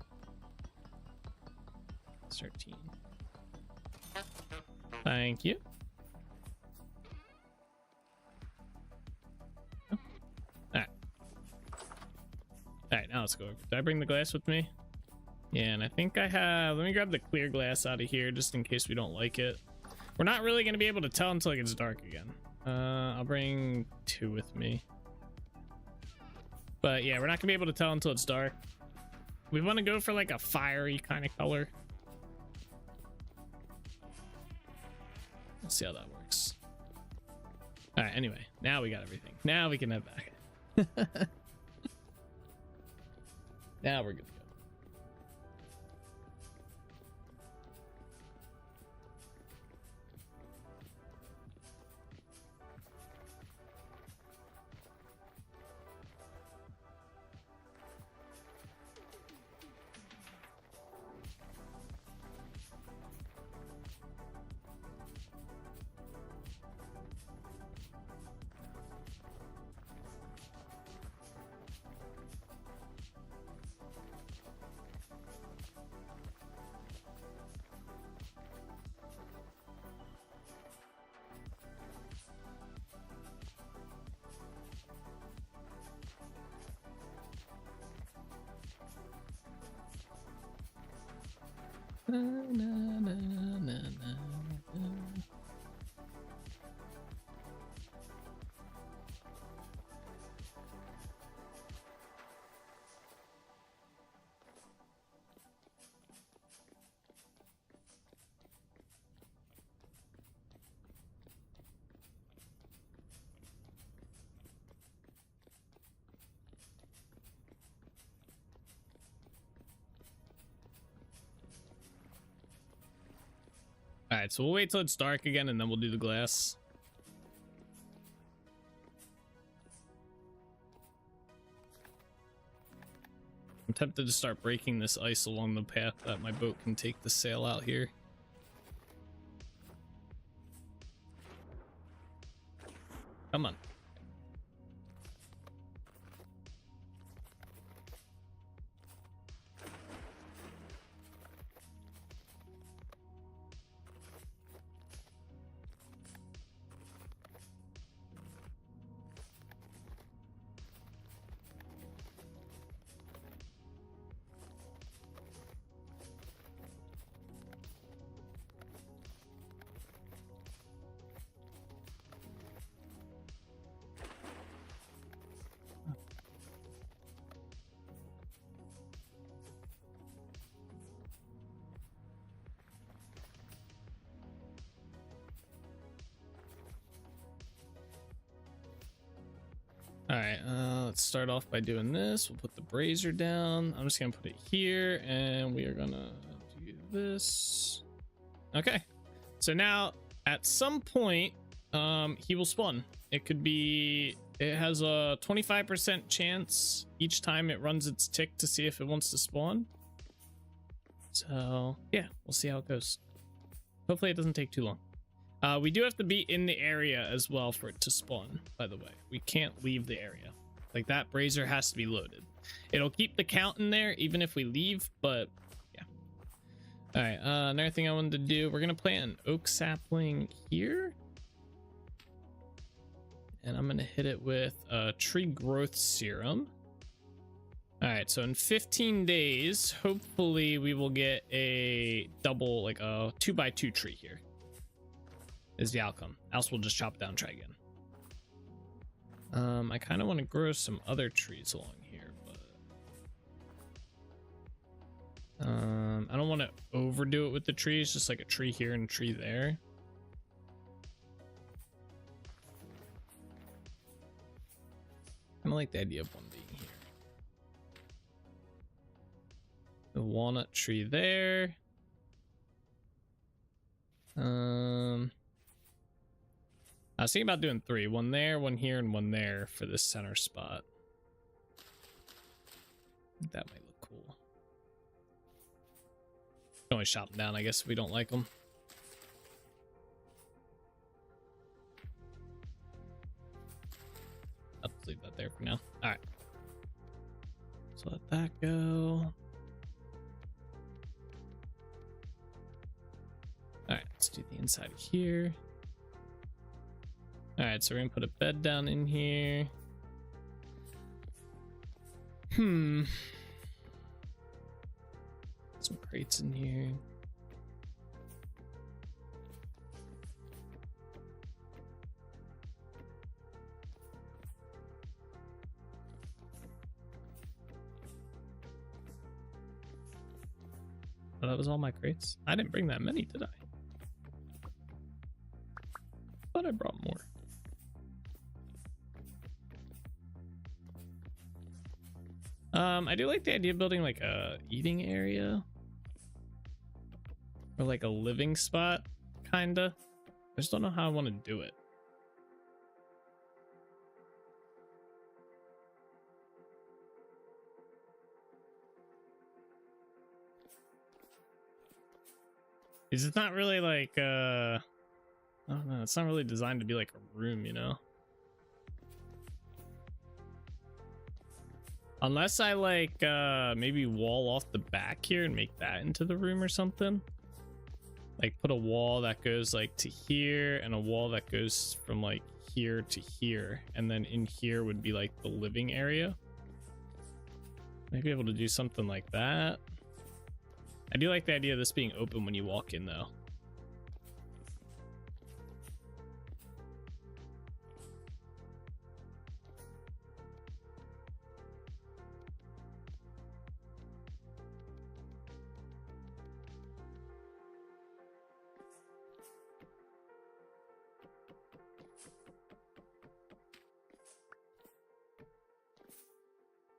13. Thank you. Oh. Alright. Alright, now let's go. Did I bring the glass with me? Yeah, and I think I have. Let me grab the clear glass out of here just in case we don't like it. We're not really going to be able to tell until it gets dark again. I'll bring 2 with me. But yeah, we're not going to be able to tell until it's dark. We want to go for like a fiery kind of color. Let's see how that works. All right, anyway, now we got everything. Now we can head back. Now we're good to go. Na, na, na, na, na. All right, so we'll wait till it's dark again and then we'll do the glass. I'm tempted to start breaking this ice along the path that my boat can take the sail out here. Come on. All right, let's start off by doing this. We'll put the brazier down. I'm just gonna put it here, and we are gonna do this. Okay, so now at some point, he will spawn. It could be, it has a 25% chance each time it runs its tick to see if it wants to spawn. So yeah, we'll see how it goes. Hopefully it doesn't take too long. We do have to be in the area as well for it to spawn, by the way. We can't leave the area. Like, that brazier has to be loaded. It'll keep the count in there even if we leave, but yeah. All right, another thing I wanted to do, we're gonna plant an oak sapling here. And I'm gonna hit it with a tree growth serum. All right, so in 15 days, hopefully we will get a double, like a 2x2 tree here. Is the outcome. Else we'll just chop down, try again. I kind of want to grow some other trees along here, but I don't want to overdo it with the trees, just like a tree here and a tree there. Kind of like the idea of one being here. The walnut tree there. I was thinking about doing 3. 1 there, 1 here, and 1 there for this center spot. I think that might look cool. Can always chop them down, I guess, if we don't like them. I'll just leave that there for now. Alright. So let that go. Alright, let's do the inside of here. All right, so we're gonna put a bed down in here. Some crates in here. Oh, that was all my crates. I didn't bring that many, did I? Thought I brought more. I do like the idea of building like a eating area or like a living spot, kinda. I just don't know how I want to do it. Because it's not really like I don't know, it's not really designed to be like a room, you know? Unless I like maybe wall off the back here and make that into the room or something. Like put a wall that goes like to here and a wall that goes from like here to here, and then in here would be like the living area. Maybe able to do something like that. I do like the idea of this being open when you walk in though.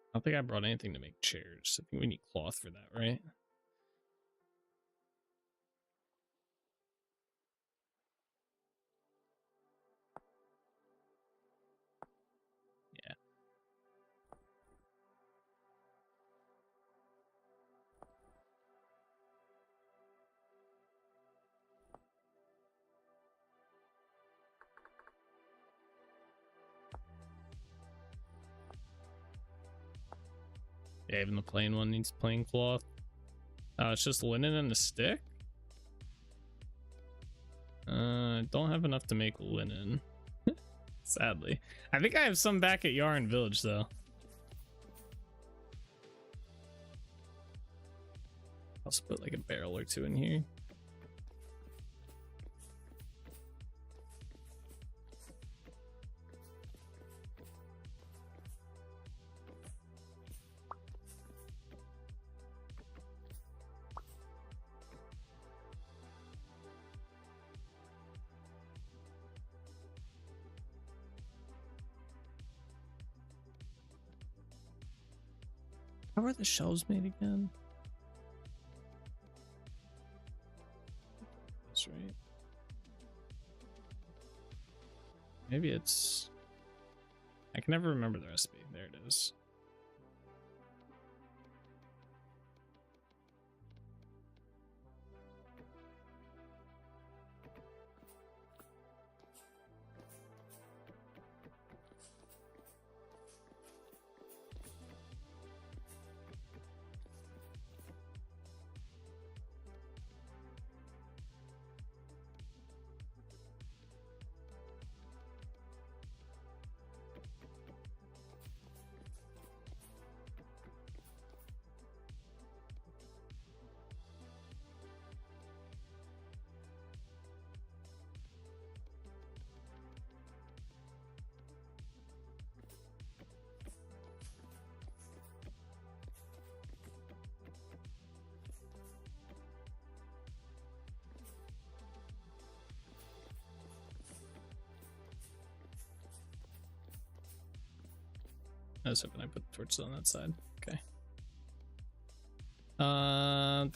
I don't think I brought anything to make chairs. I think we need cloth for that, right? Yeah. Yeah, even the plain one needs plain cloth. Oh, it's just linen and a stick? Don't have enough to make linen. Sadly. I think I have some back at Yarn Village, though. I'll just put like a barrel or 2 in here. How are the shelves made again? That's right. Maybe it's... I can never remember the recipe. There it is. I was hoping I put the torches on that side. Okay. Alright,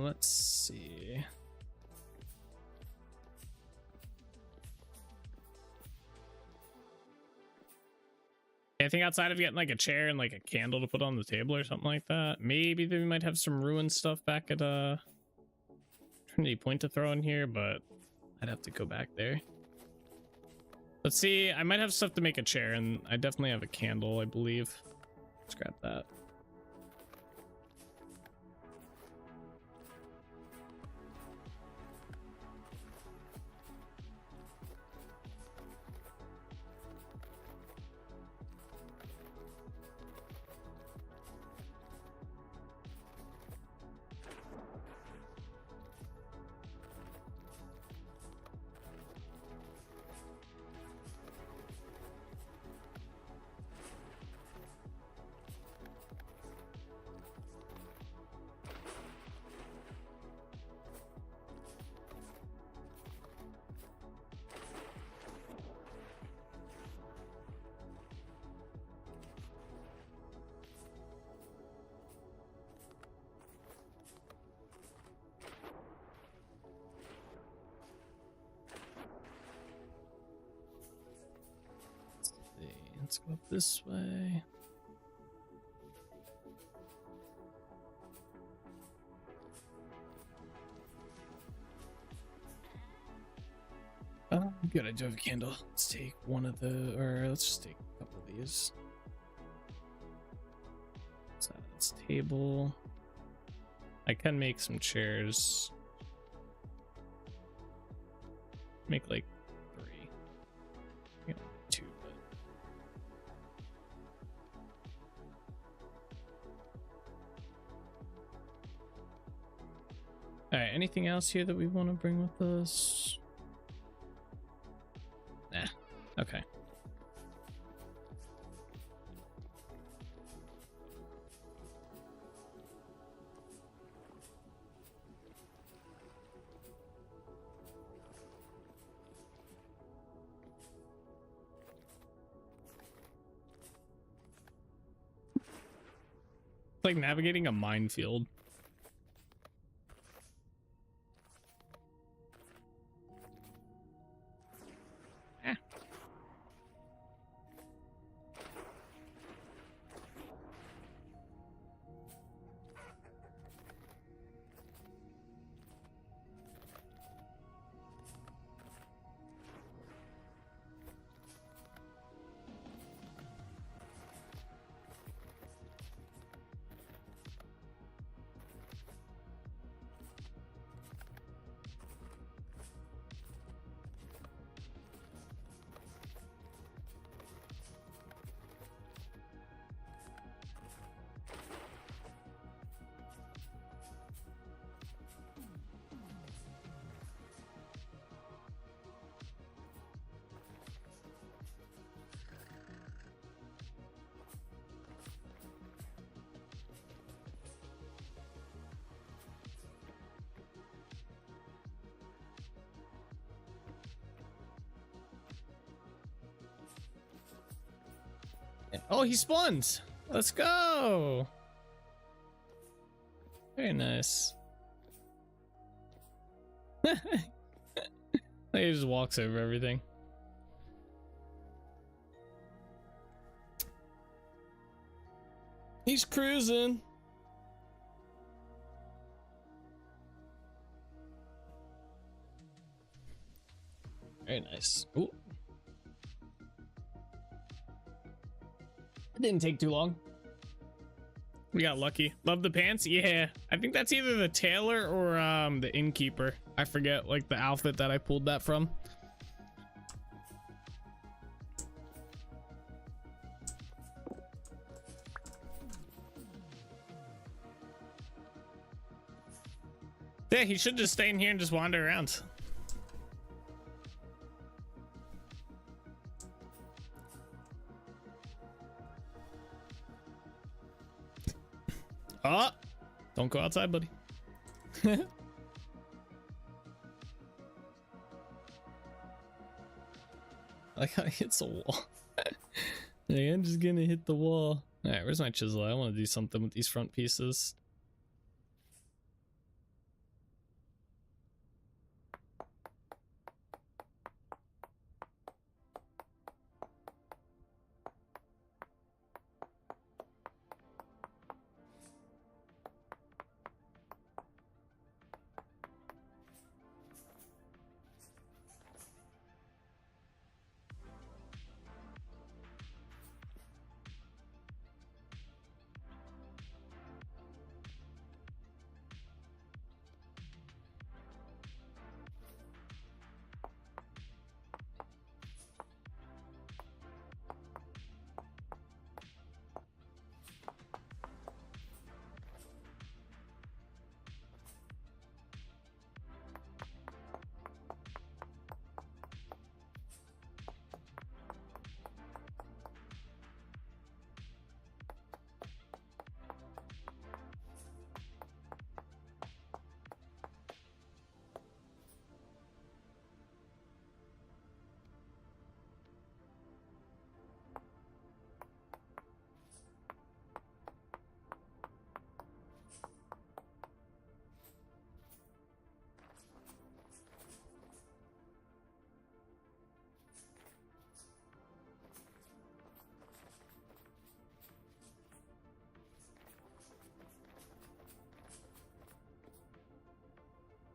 let's see. I think outside of getting like a chair and like a candle to put on the table or something like that, maybe we might have some ruined stuff back at Trinity Point to throw in here, but I'd have to go back there. Let's see, I might have stuff to make a chair, and I definitely have a candle, I believe. Let's grab that. Let's go up this way. Good, I do have a candle. Let's take one of the, or let's just take a couple of these. So that's table. I can make some chairs. Make like 3. You know, 2, but all right, anything else here that we want to bring with us? Nah. Okay. It's like navigating a minefield. Oh, he spawns. Let's go. Very nice. He just walks over everything. He's cruising. Very nice. Ooh. It didn't take too long. We got lucky. Love the pants. Yeah, I think that's either the tailor or the innkeeper. I forget like the outfit that I pulled that from. Yeah, he should just stay in here and just wander around. Oh, don't go outside, buddy. Like how he hits a wall. Yeah, I'm just gonna hit the wall. All right, where's my chisel? I want to do something with these front pieces.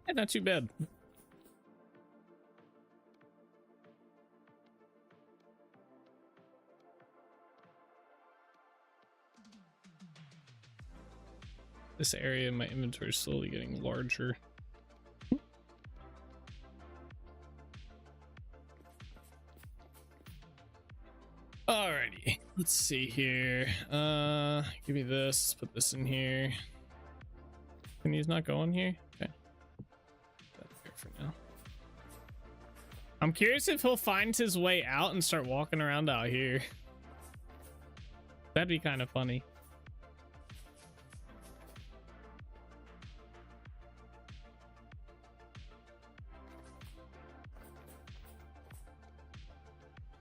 Yeah, not too bad. This area in my inventory is slowly getting larger. Alrighty, let's see here. Give me this, put this in here. And he's not going here? Okay. That's here for now. I'm curious if he'll find his way out and start walking around out here. That'd be kind of funny.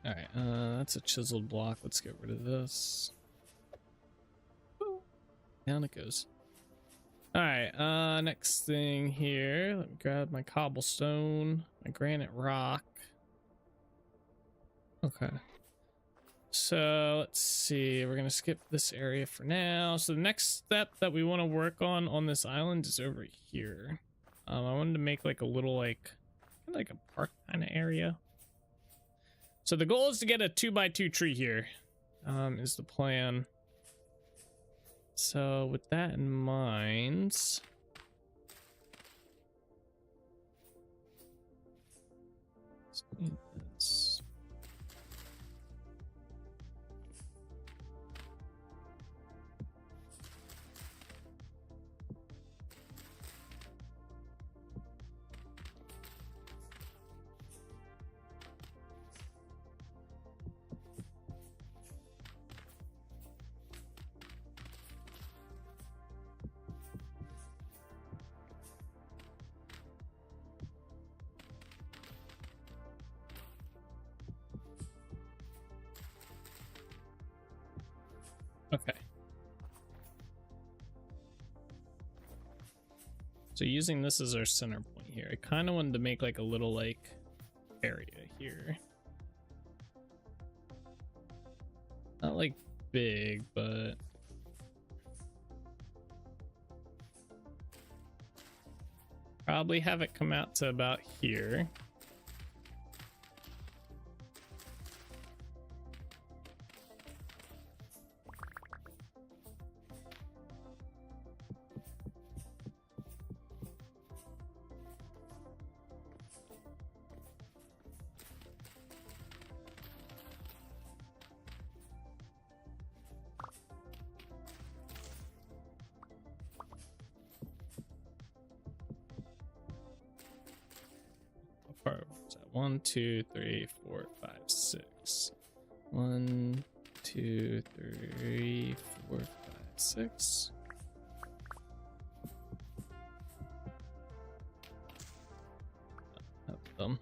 All right, that's a chiseled block. Let's get rid of this. Ooh, down it goes. All right, next thing here. Let me grab my cobblestone, my granite rock. Okay. So let's see. We're gonna skip this area for now. So the next step that we want to work on this island is over here. I wanted to make like a little like a park kind of area. So the goal is to get a 2x2 tree here, is the plan. So with that in mind, let's do this. Okay. So using this as our center point here, I kind of wanted to make like a little like area here. Not like big, but probably have it come out to about here. Part was that 1, 2, 3, 4, 5, 6. 1, 2, 3, 4, 5, 6. That's dumb.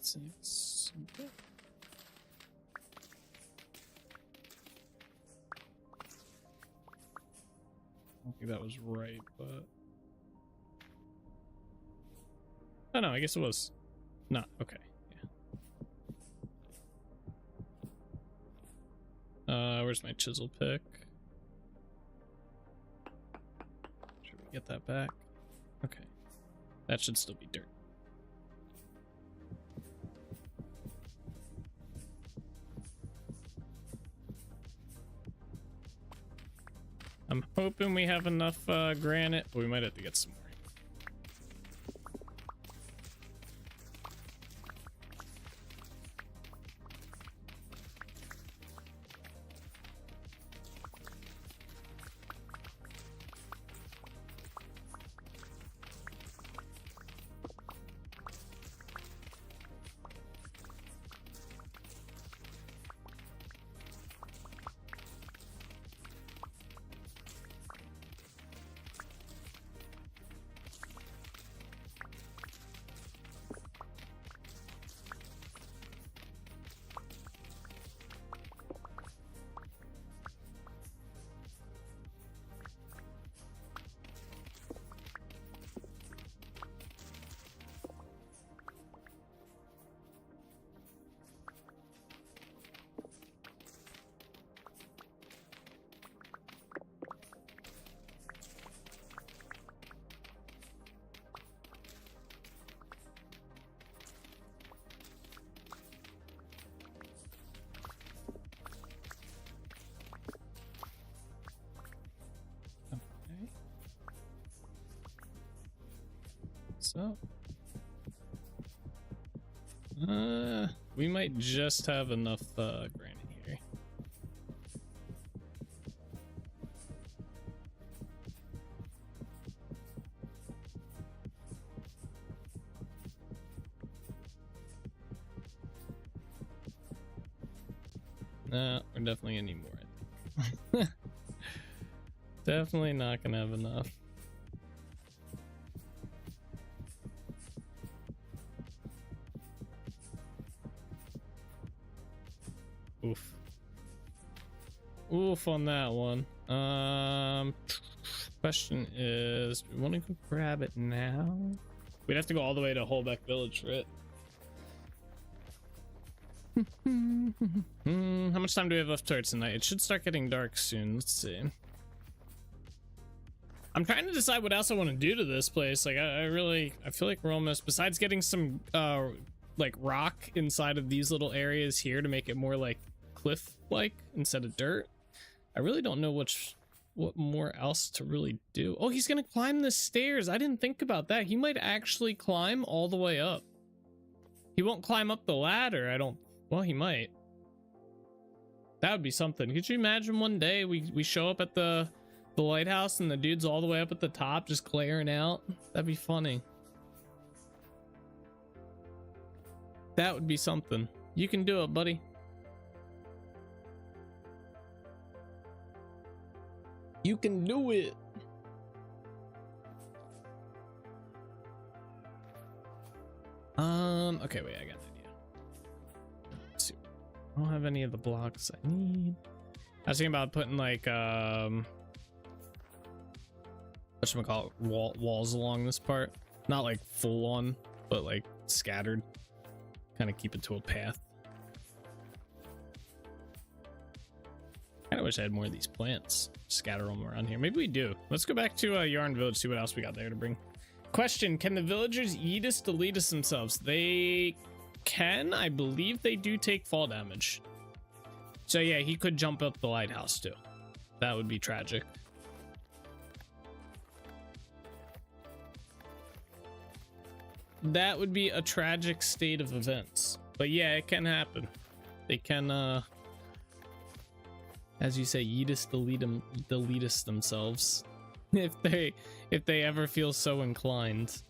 Six. Okay. I don't think that was right, but oh no, I guess it was not. Okay, yeah. Where's my chisel pick? Should we get that back? Okay, that should still be dirt. I'm hoping we have enough granite, but we might have to get some more. So, we might just have enough granite here. No, we're definitely gonna need more, I think. Definitely not gonna have enough. Oof. Oof on that one. Question is, do we want to go grab it now? We'd have to go all the way to Holbeck Village for it. How much time do we have left towards tonight? It should start getting dark soon. Let's see. I'm trying to decide what else I want to do to this place. Like, I feel like we're almost, besides getting some, like rock inside of these little areas here to make it more like cliff-like instead of dirt. I really don't know what more else to really do. Oh, he's gonna climb the stairs. I didn't think about that. He might actually climb all the way up. He won't climb up the ladder. Well, he might. That would be something. Could you imagine one day we show up at the lighthouse and the dude's all the way up at the top just glaring out? That'd be funny. That would be something. You can do it, buddy. You can do it. Okay, wait, I got an idea. Let's see. I don't have any of the blocks I need. I was thinking about putting like whatchamacallit, walls along this part. Not like full on, but like scattered. Kind of keep it to a path. I wish I had more of these plants. Scatter them around here. Maybe we do. Let's go back to Yarn Village, see what else we got there to bring. Question, can the villagers eat us, delete us themselves? They can. I believe they do take fall damage. So yeah, he could jump up the lighthouse too. That would be tragic. That would be a tragic state of events. But yeah, it can happen. They can, as you say, eat us, delete us themselves. If they ever feel so inclined.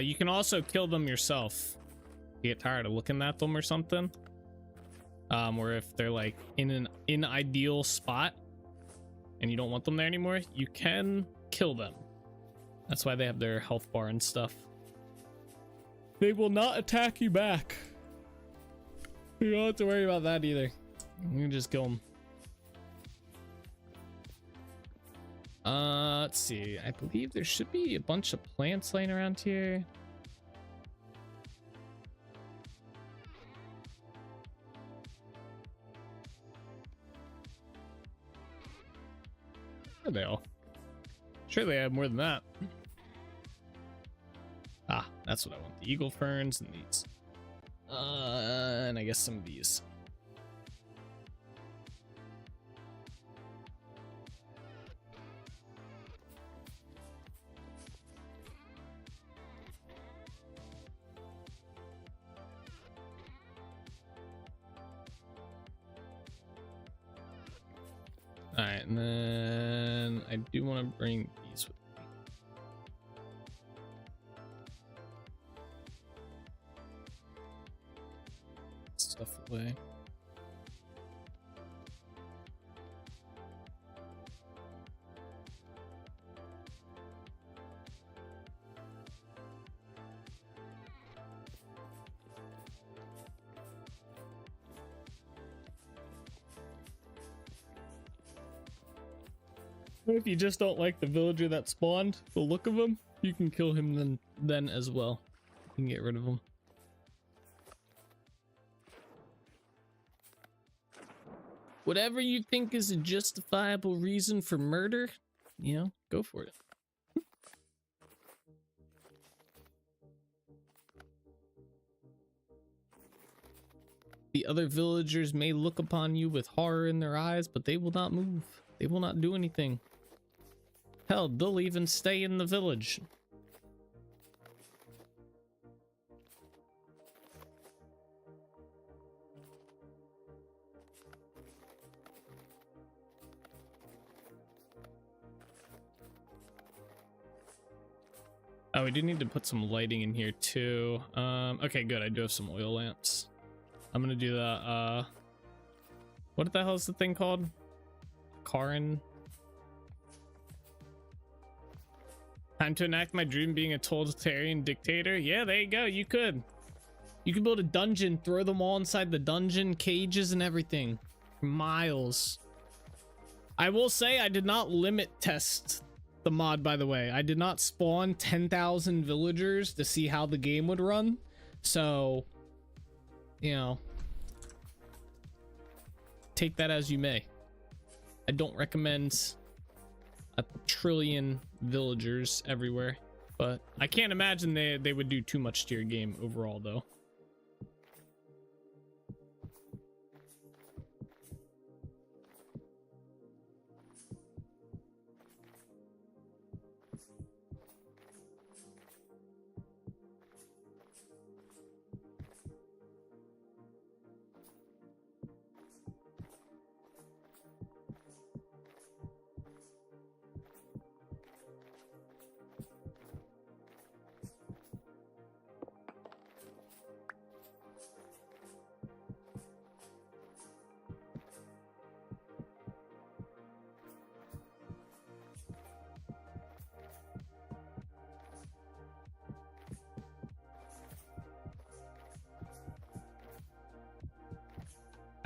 You can also kill them yourself. You get tired of looking at them or something. Or if they're like in an unideal spot and you don't want them there anymore, you can kill them. That's why they have their health bar and stuff. They will not attack you back. You don't have to worry about that either. You can just kill them. Let's see. I believe there should be a bunch of plants laying around here. Where are they all? Sure, they have more than that. Ah, that's what I want. The eagle ferns and these. And I guess some of these. All right, and then I do want to bring these with me. Stuff away. If you just don't like the villager that spawned, the look of him, you can kill him then as well. You can get rid of him. Whatever you think is a justifiable reason for murder, you know, go for it. The other villagers may look upon you with horror in their eyes, but they will not move. They will not do anything. Hell, they'll even stay in the village. Oh, we do need to put some lighting in here too. Okay, good. I do have some oil lamps. I'm gonna do the, what the hell is the thing called? Karin. Time to enact my dream being a totalitarian dictator. Yeah, there you go. You could build a dungeon, throw them all inside the dungeon, cages and everything. Miles. I will say I did not limit test the mod, by the way. I did not spawn 10,000 villagers to see how the game would run. So, you know, take that as you may. I don't recommend a trillion villagers everywhere, but I can't imagine they would do too much to your game overall, though.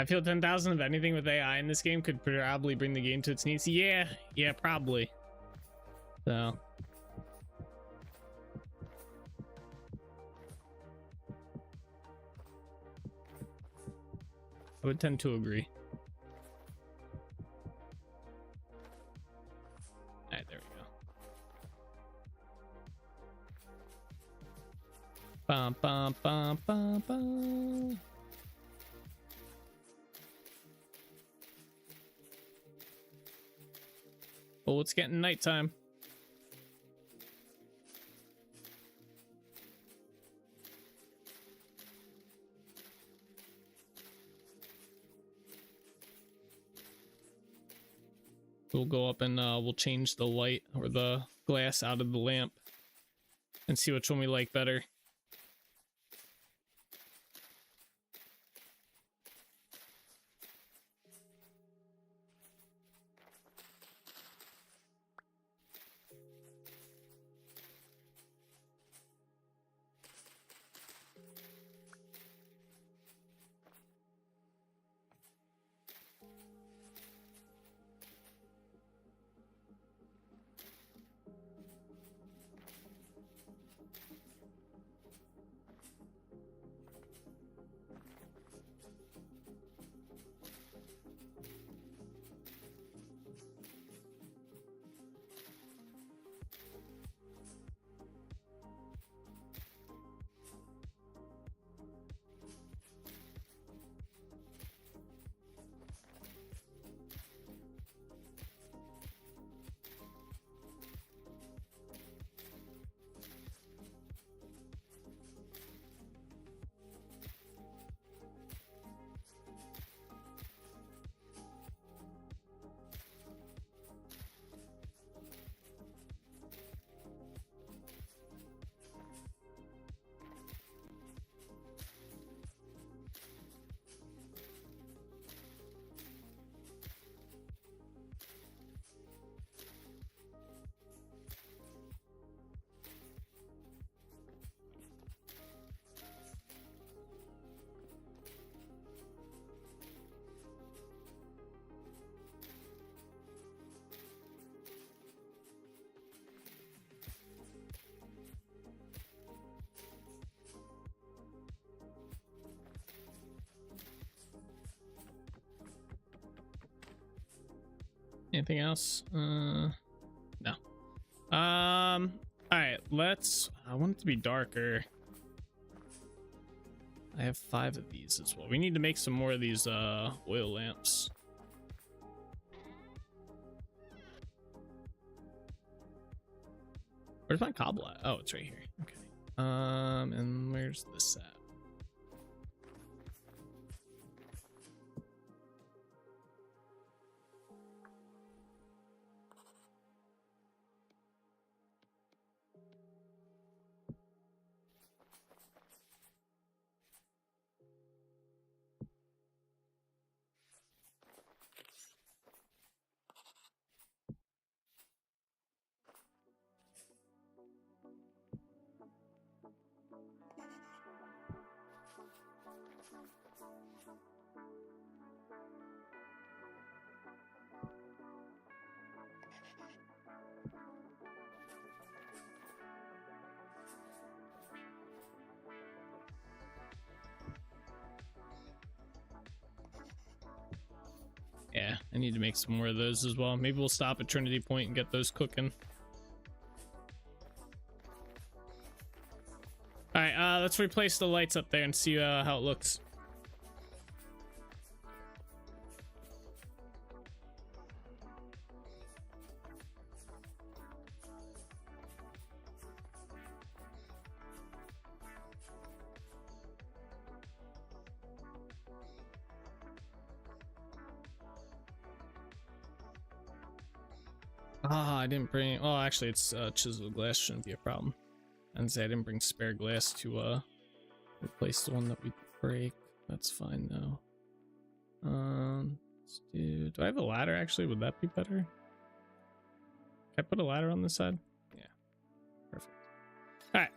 I feel 10,000 of anything with AI in this game could probably bring the game to its knees. Yeah, probably. So. I would tend to agree. Alright, there we go. Bum, bum, bum, bum, bum. Oh, it's getting nighttime. We'll go up and we'll change the light or the glass out of the lamp and see which one we like better. Anything else? No. All right, let's. I want it to be darker. I have 5 of these as well. We need to make some more of these oil lamps. Where's my cobble at? Oh, it's right here. Okay. And where's this at? I need to make some more of those as well. Maybe we'll stop at Trinity Point and get those cooking. All right, let's replace the lights up there and see how it looks. Ah, I didn't bring. Oh, actually, it's chiseled glass, shouldn't be a problem. And say I didn't bring spare glass to replace the one that we break. That's fine though. Let's do I have a ladder actually? Would that be better? Can I put a ladder on this side? Yeah, perfect. All right.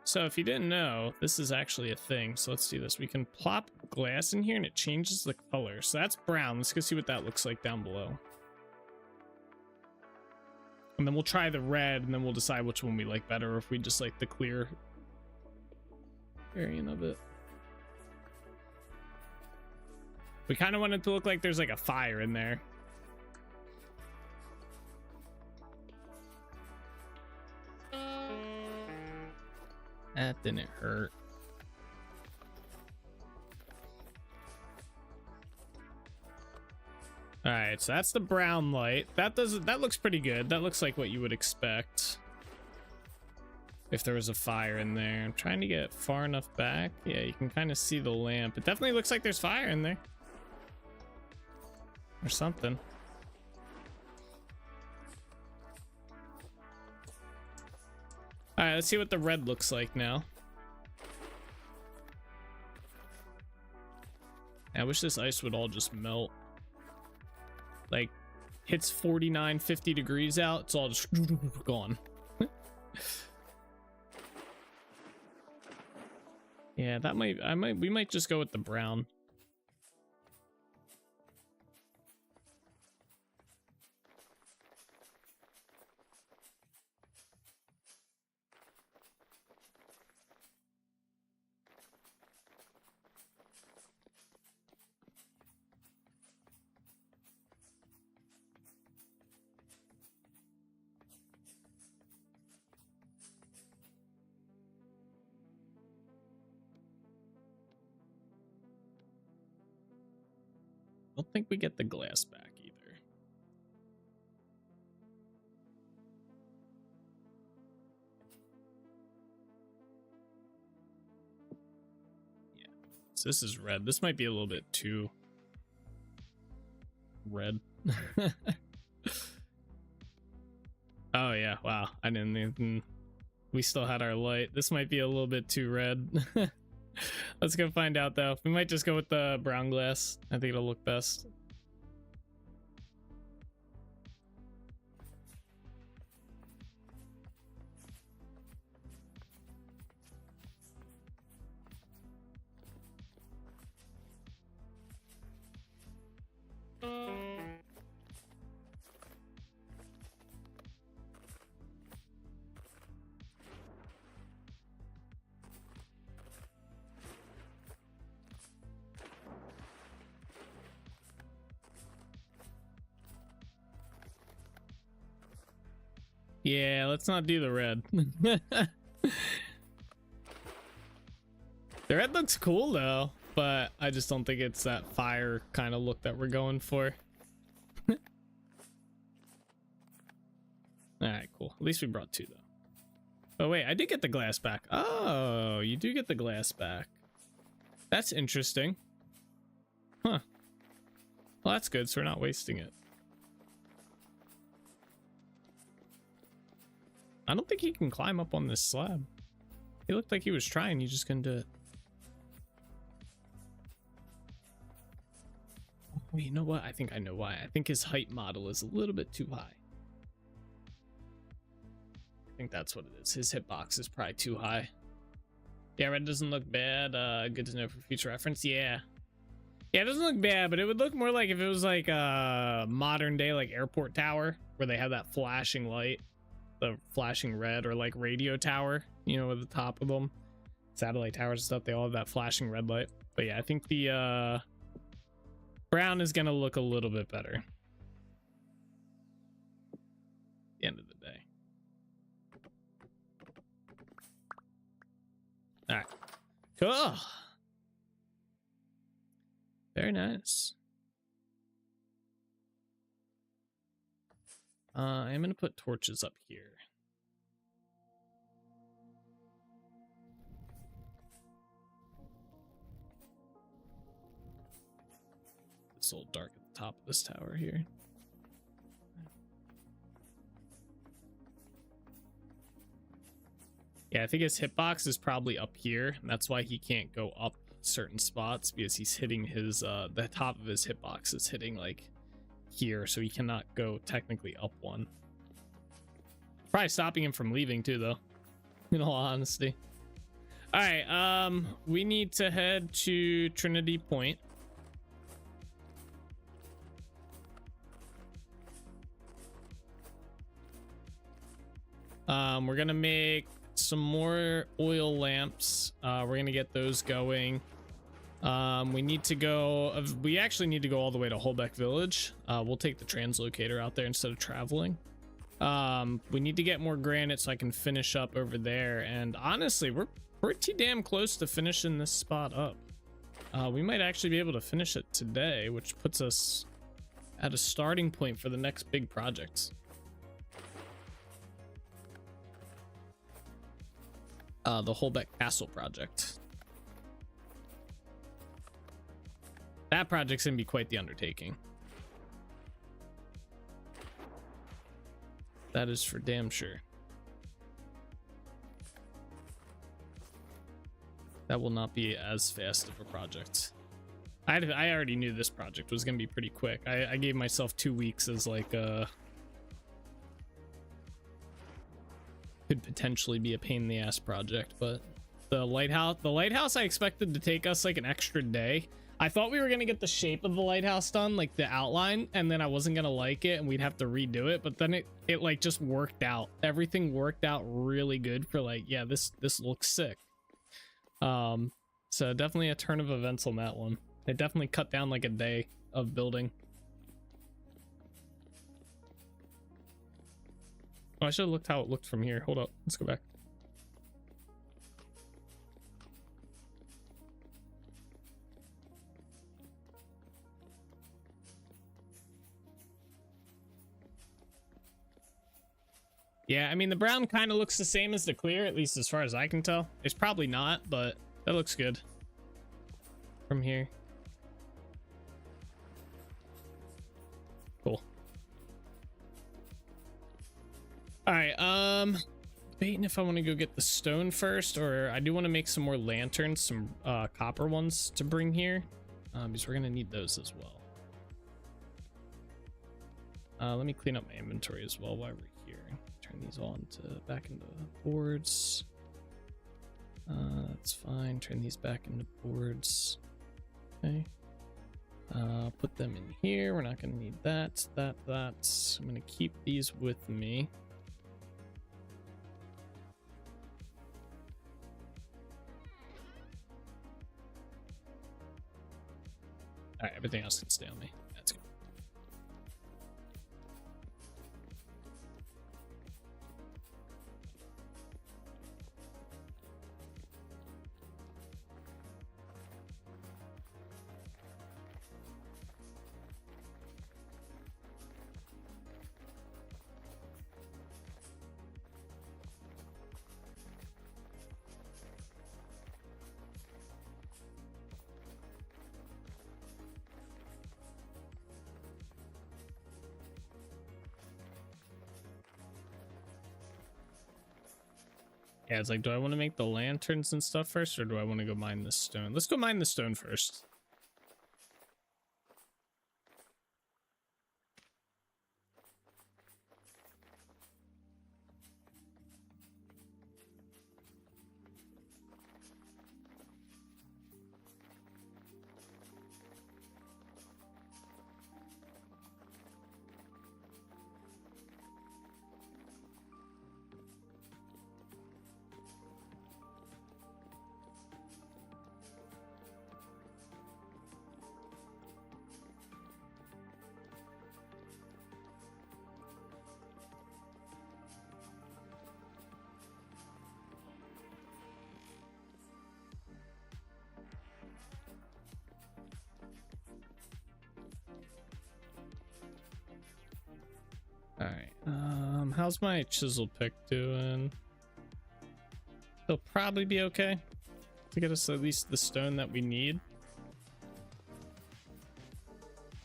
So if you didn't know, this is actually a thing. So let's do this. We can plop glass in here and it changes the color. So that's brown. Let's go see what that looks like down below. And then we'll try the red, and then we'll decide which one we like better, or if we just like the clear variant of it. We kind of want it to look like there's like a fire in there. That didn't hurt. All right, so that's the brown light. That looks pretty good. That looks like what you would expect if there was a fire in there. I'm trying to get far enough back. Yeah, you can kind of see the lamp. It definitely looks like there's fire in there. Or something. All right, let's see what the red looks like now. I wish this ice would all just melt. Like, hits 49, 50 degrees out, it's all just gone. Yeah, that we might just go with the brown. I don't think we get the glass back either. Yeah, so this is red. This might be a little bit too red. Oh yeah, wow. I didn't even... We still had our light. This might be a little bit too red. Let's go find out though. We might just go with the brown glass. I think it'll look best. Yeah, let's not do the red. The red looks cool though, but I just don't think it's that fire kind of look that we're going for. All right, cool. At least we brought two though. Oh wait, I did get the glass back. Oh, you do get the glass back. That's interesting. Huh. Well, that's good, so we're not wasting it. I don't think he can climb up on this slab. He looked like he was trying, he just couldn't do it. Oh, you know what? I think I know why. I think his height model is a little bit too high. I think that's what it is. His hitbox is probably too high. Yeah, red doesn't look bad. Good to know for future reference. Yeah. Yeah, it doesn't look bad, but it would look more like if it was like a modern day like airport tower where they have that flashing light. The flashing red, or like radio tower, you know, at the top of them, satellite towers and stuff, they all have that flashing red light. But yeah, I think the Brown is gonna look a little bit better at the end of the day. All right, cool. Very nice. I'm gonna put torches up here. It's a little dark at the top of this tower here. Yeah, I think his hitbox is probably up here, and that's why he can't go up certain spots, because he's hitting his the top of his hitbox is hitting like here, so he cannot go technically up one. Probably stopping him from leaving too, though, in all honesty. All right, we need to head to Trinity Point. We're gonna make some more oil lamps. We're gonna get those going. We need to go, we actually need to go all the way to Holbeck Village. We'll take the translocator out there instead of traveling. We need to get more granite so I can finish up over there, and honestly we're pretty damn close to finishing this spot up. We might actually be able to finish it today, which puts us at a starting point for the next big project. The Holbeck Castle project. That project's gonna be quite the undertaking. That is for damn sure. That will not be as fast of a project. I already knew this project was gonna be pretty quick. I gave myself 2 weeks as like could potentially be a pain in the ass project, but the lighthouse I expected to take us like an extra day. I thought we were gonna get the shape of the lighthouse done, like the outline, and then I wasn't gonna like it and we'd have to redo it, but then it like just worked out. Everything worked out really good for like, yeah, this looks sick. So definitely a turn of events on that one. They definitely cut down like a day of building. Oh, I should have looked how it looked from here. Hold up, let's go back. Yeah, I mean, the brown kind of looks the same as the clear, at least as far as I can tell. It's probably not, but that looks good from here. Cool. All right, debating if I want to go get the stone first, or I do want to make some more lanterns, some copper ones to bring here, because we're gonna need those as well. Let me clean up my inventory as well while we're here. Turn these all back into boards. That's fine. Turn these back into boards. Okay. Put them in here. We're not gonna need that. I'm gonna keep these with me. All right, everything else can stay on me. That's good. Yeah, it's like, do I want to make the lanterns and stuff first, or do I want to go mine the stone? Let's go mine the stone first. All right. How's my chisel pick doing? They'll probably be okay to get us at least the stone that we need.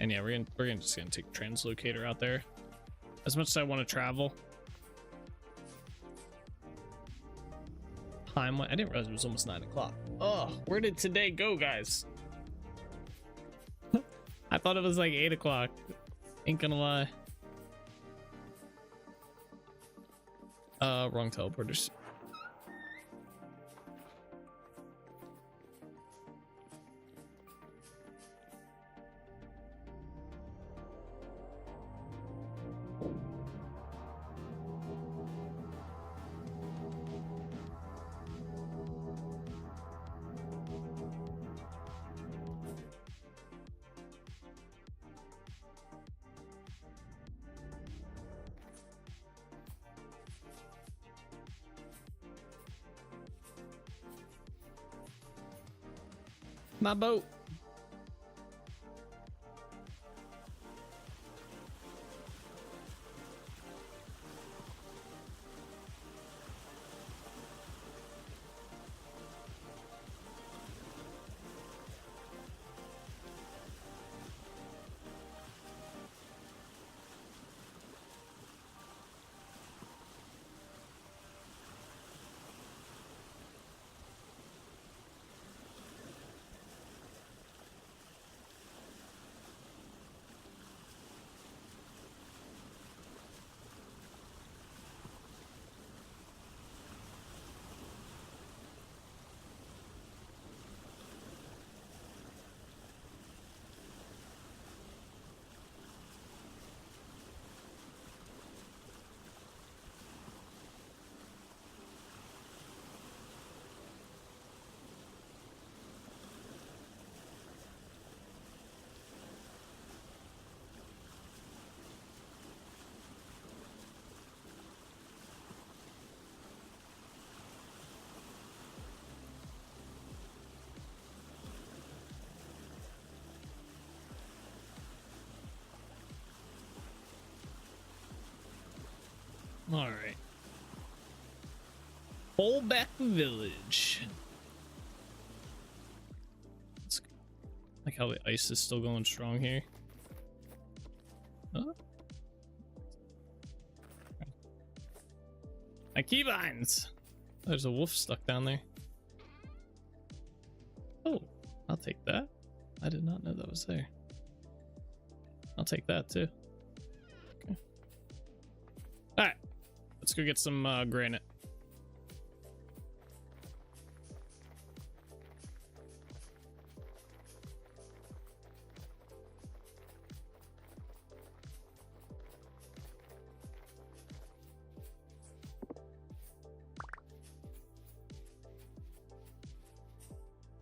And yeah, we're just gonna take translocator out there. As much as I want to travel. Time went. I didn't realize it was almost 9 o'clock. Oh, where did today go, guys? I thought it was like 8 o'clock. Ain't gonna lie. Wrong teleporters. My boat. All right. Pullback Village. Let's go. Like how the ice is still going strong here. Huh? My keybinds. There's a wolf stuck down there. Oh, I'll take that. I did not know that was there. I'll take that too. Okay. All right. Let's go get some granite.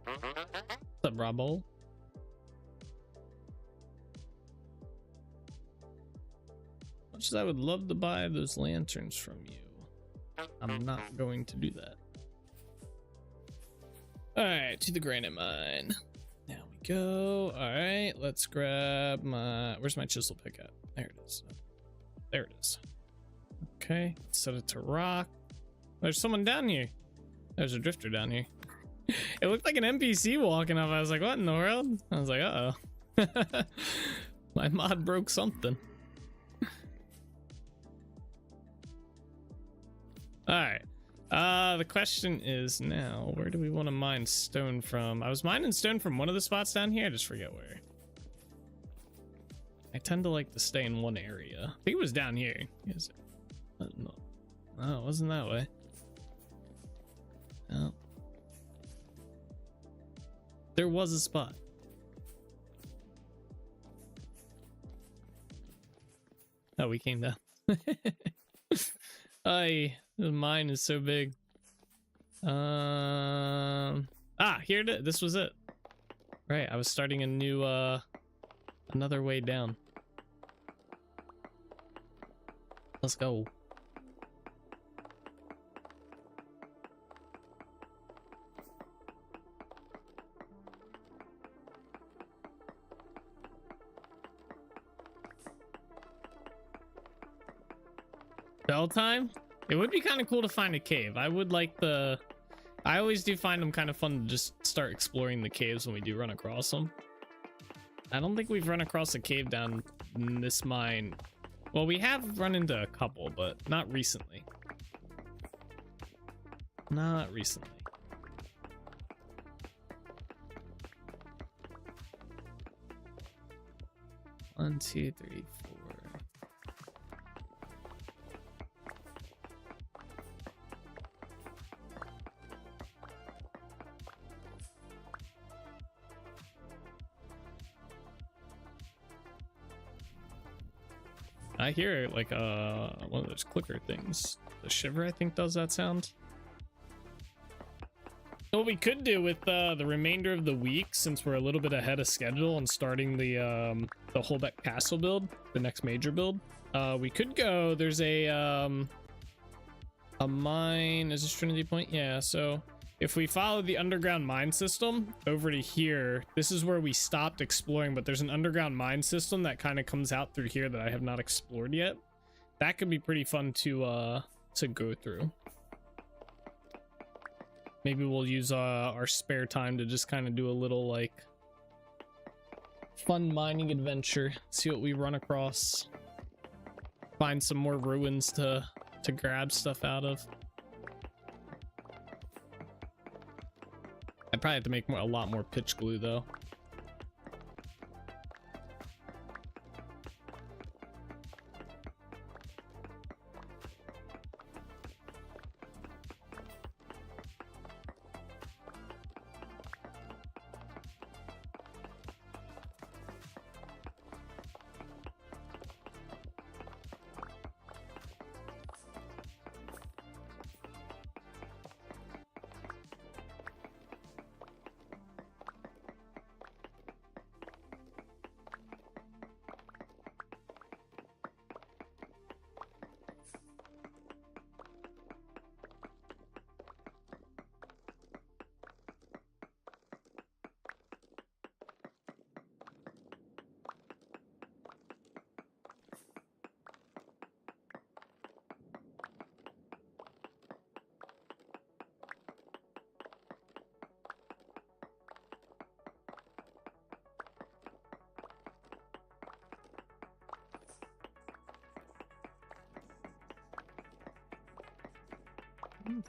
What's up, Robo? Much as I would love to buy those lanterns from you, I'm not going to do that. Alright, to the granite mine. There we go. Alright, let's grab my... Where's my chisel pick at? There it is. There it is. Okay, set it to rock. There's someone down here. There's a drifter down here. It looked like an NPC walking up. I was like, what in the world? I was like, uh-oh. My mod broke something. Alright. The question is now, where do we want to mine stone from? I was mining stone from one of the spots down here. I just forget where. I tend to like to stay in one area. I think it was down here. Is it? No. Oh, it wasn't that way. Oh. There was a spot. Oh, we came down. The mine is so big. Here it is. This was it. Right, I was starting a new another way down. Let's go. tell time. It would be kind of cool to find a cave. I would like the... I always do find them kind of fun to just start exploring the caves when we do run across them. I don't think we've run across a cave down in this mine. Well, we have run into a couple, but not recently. Not recently. One, two, three, four. I hear like one of those clicker things. The shiver, I think, does that sound. What we could do with the remainder of the week, since we're a little bit ahead of schedule and starting the Holbeck Castle build, the next major build, we could go. There's a mine. Is this Trinity Point? Yeah. So if we follow the underground mine system over to here, this is where we stopped exploring, but there's an underground mine system that kind of comes out through here that I have not explored yet. That could be pretty fun to go through. Maybe we'll use our spare time to just kind of do a little like fun mining adventure, see what we run across, find some more ruins to grab stuff out of. I'd probably have to make a lot more pitch glue though.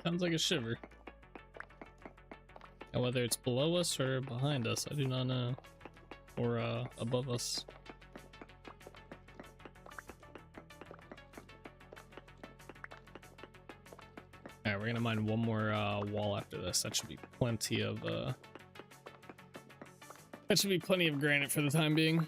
Sounds like a shiver. And whether it's below us or behind us, I do not know. Or above us. Alright, we're gonna mine one more wall after this. That should be plenty of granite for the time being.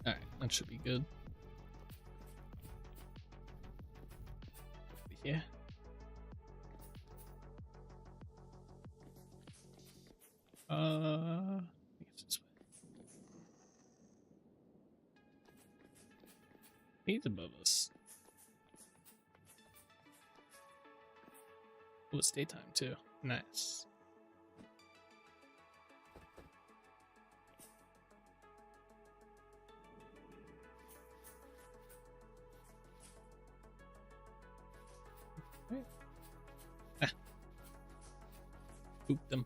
Alright, that should be good. Yeah. I guess this way. He's above us. Oh, it's daytime too. Nice. Ah. Spooked them.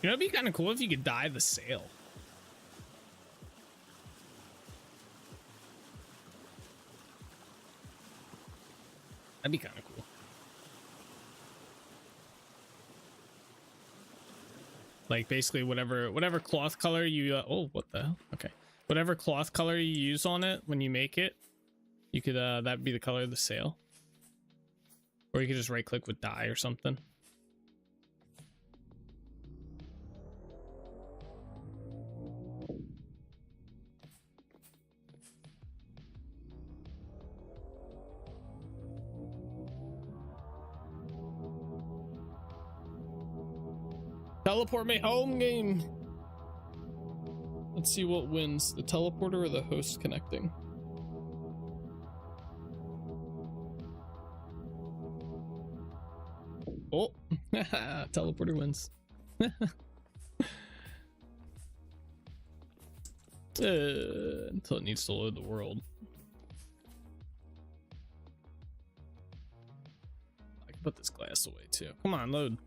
You know, it'd be kind of cool if you could dye the sail. That'd be kind of cool. Like basically whatever cloth color you oh, what the hell? Okay. Whatever cloth color you use on it when you make it, you could that'd be the color of the sail. Or you could just right click with dye or something. Teleport me home game. Let's see what wins, the teleporter or the host connecting. Oh, teleporter wins. Until it needs to load the world. I can put this glass away too. Come on, load.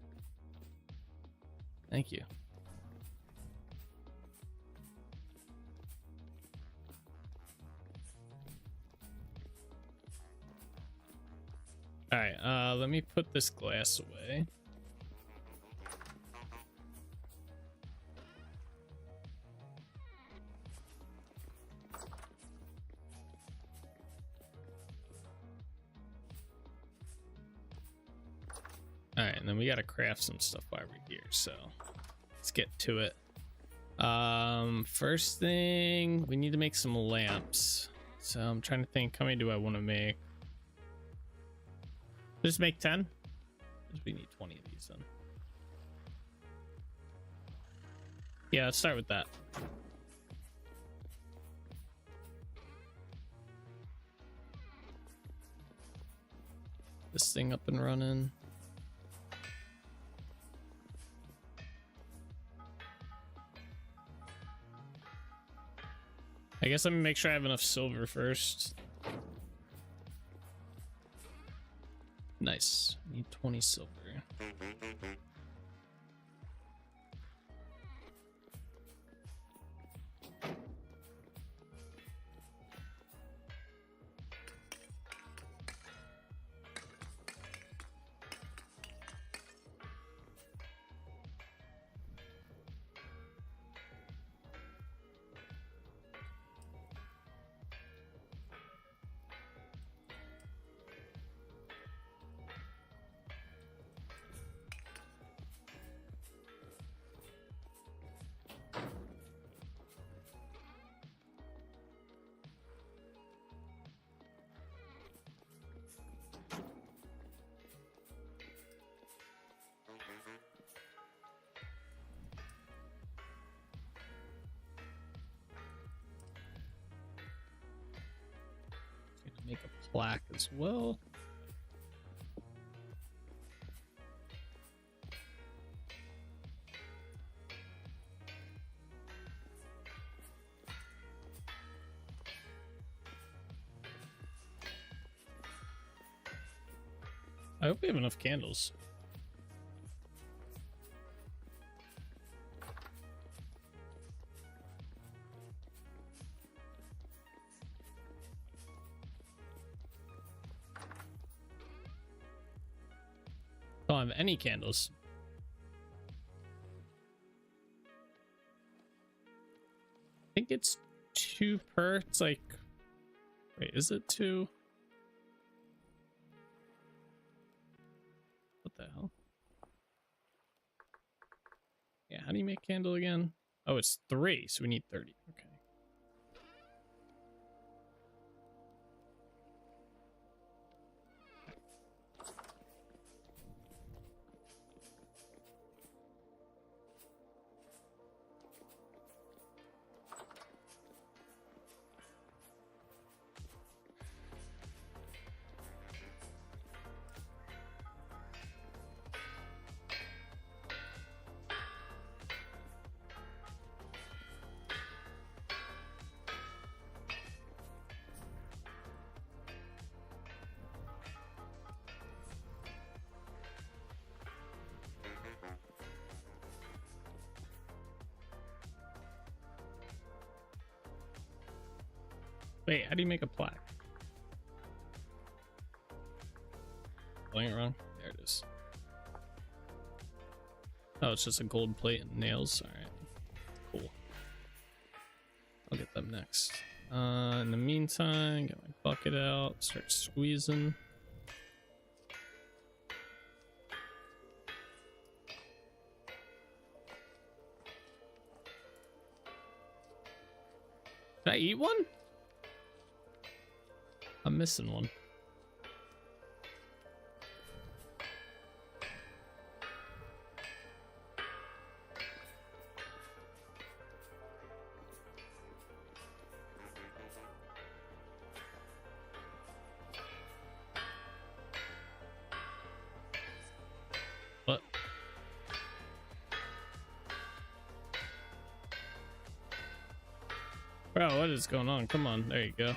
Thank you. All right, let me put this glass away. All right, and then we got to craft some stuff while we're here, so let's get to it. First thing, we need to make some lamps. So I'm trying to think, how many do I want to make? Just make 10? Because we need 20 of these then. Yeah, let's start with that. This thing up and running. I guess let me make sure I have enough silver first. Nice. Need 20 silver. Make a plaque as well. I hope we have enough candles. Don't have any candles. I think it's 2 per. It's like, wait, is it 2? What the hell? Yeah, how do you make candle again? Oh, it's 3, so we need 30. Okay. Wait, how do you make a plaque? Spelling it wrong? There it is. Oh, it's just a gold plate and nails. Alright. Cool. I'll get them next. In the meantime, get my bucket out, start squeezing. Did I eat one? I'm missing one. What? Bro, what is going on? Come on, there you go.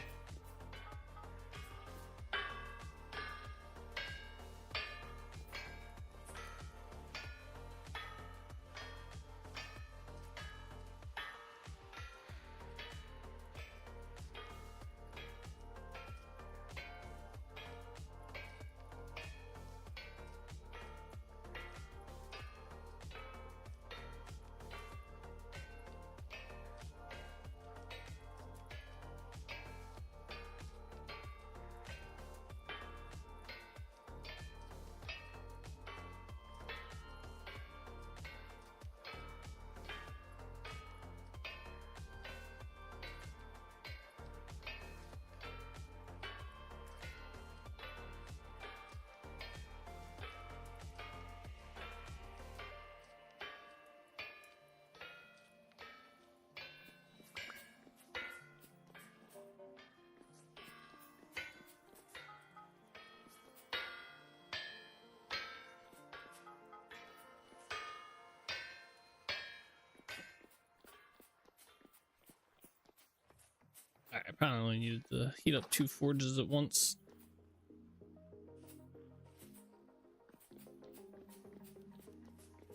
Alright, I probably only needed to heat up 2 forges at once.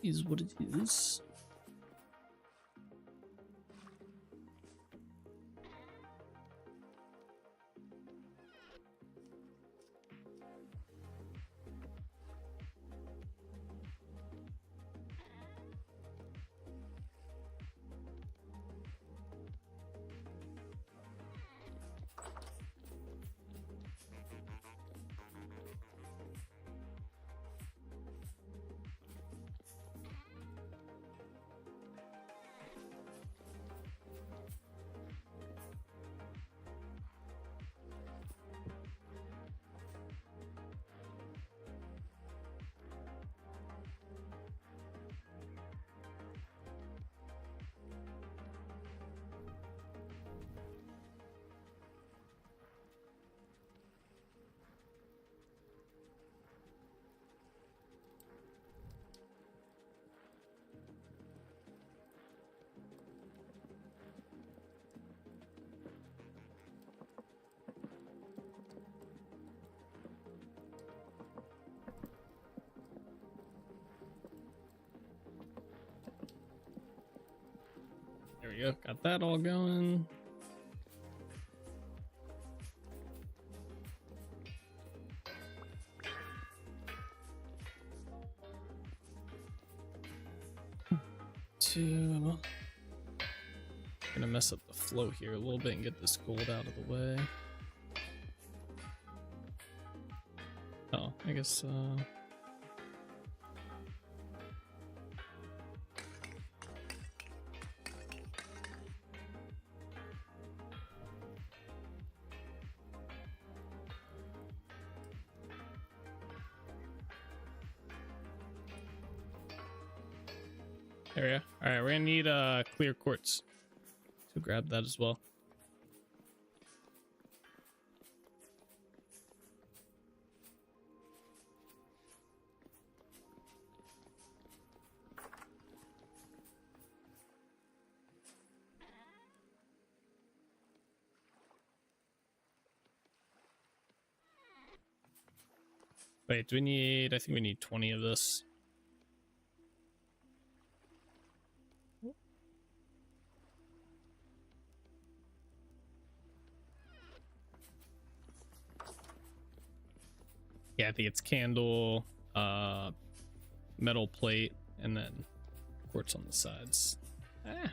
Is what it is. There we go, got that all going. Gonna mess up the flow here a little bit and get this gold out of the way. Oh, I guess there we go. Alright, we're gonna need clear quartz. So grab that as well. Wait, do we need, I think we need 20 of this. Yeah, I think it's candle, metal plate, and then quartz on the sides. Ah,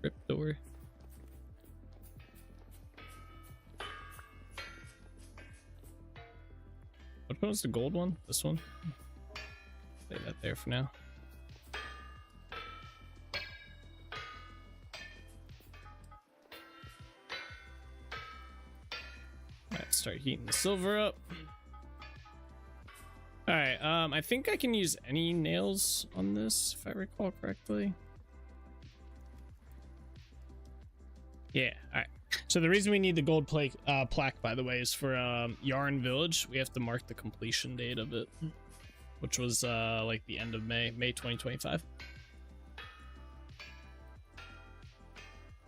rip door. Which one's the gold one? This one? Lay that there for now. Alright, start heating the silver up. Alright, I think I can use any nails on this, if I recall correctly. Yeah, alright. So the reason we need the gold plaque, by the way, is for Yarn Village. We have to mark the completion date of it, which was like the end of May 2025.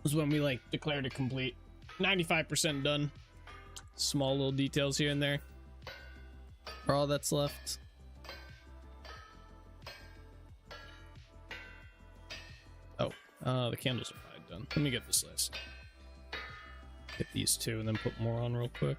Was when we like declared it complete. 95% done. Small little details here and there are all that's left. Oh, the candles are probably done. Let me get this list. Get these two and then put more on real quick.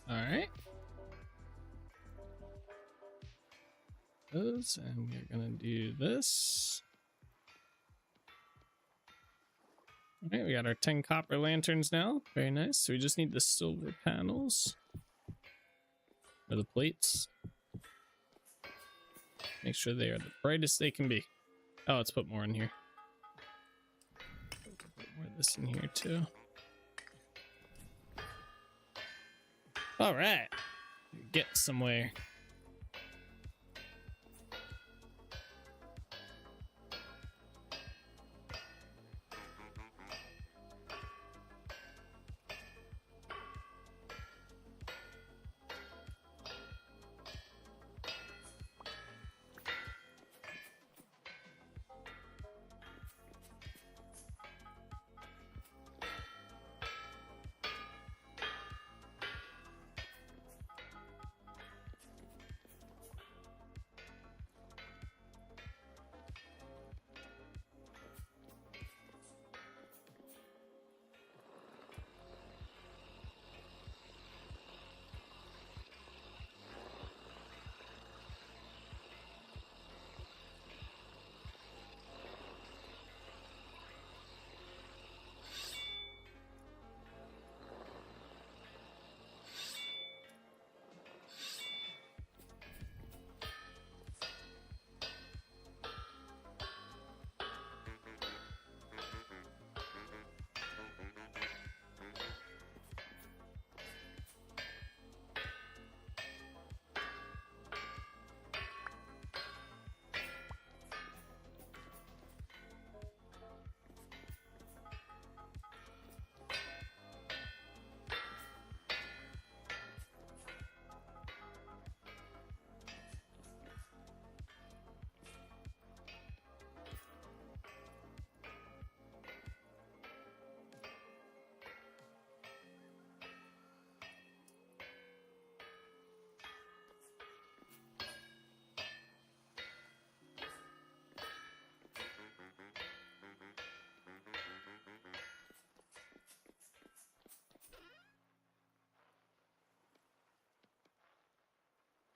All right. Those, and we're gonna do this. All right, we got our 10 copper lanterns now. Very nice. So we just need the silver panels. Or the plates. Make sure they are the brightest they can be. Oh, let's put more in here. Put more of this in here too. All right, get somewhere.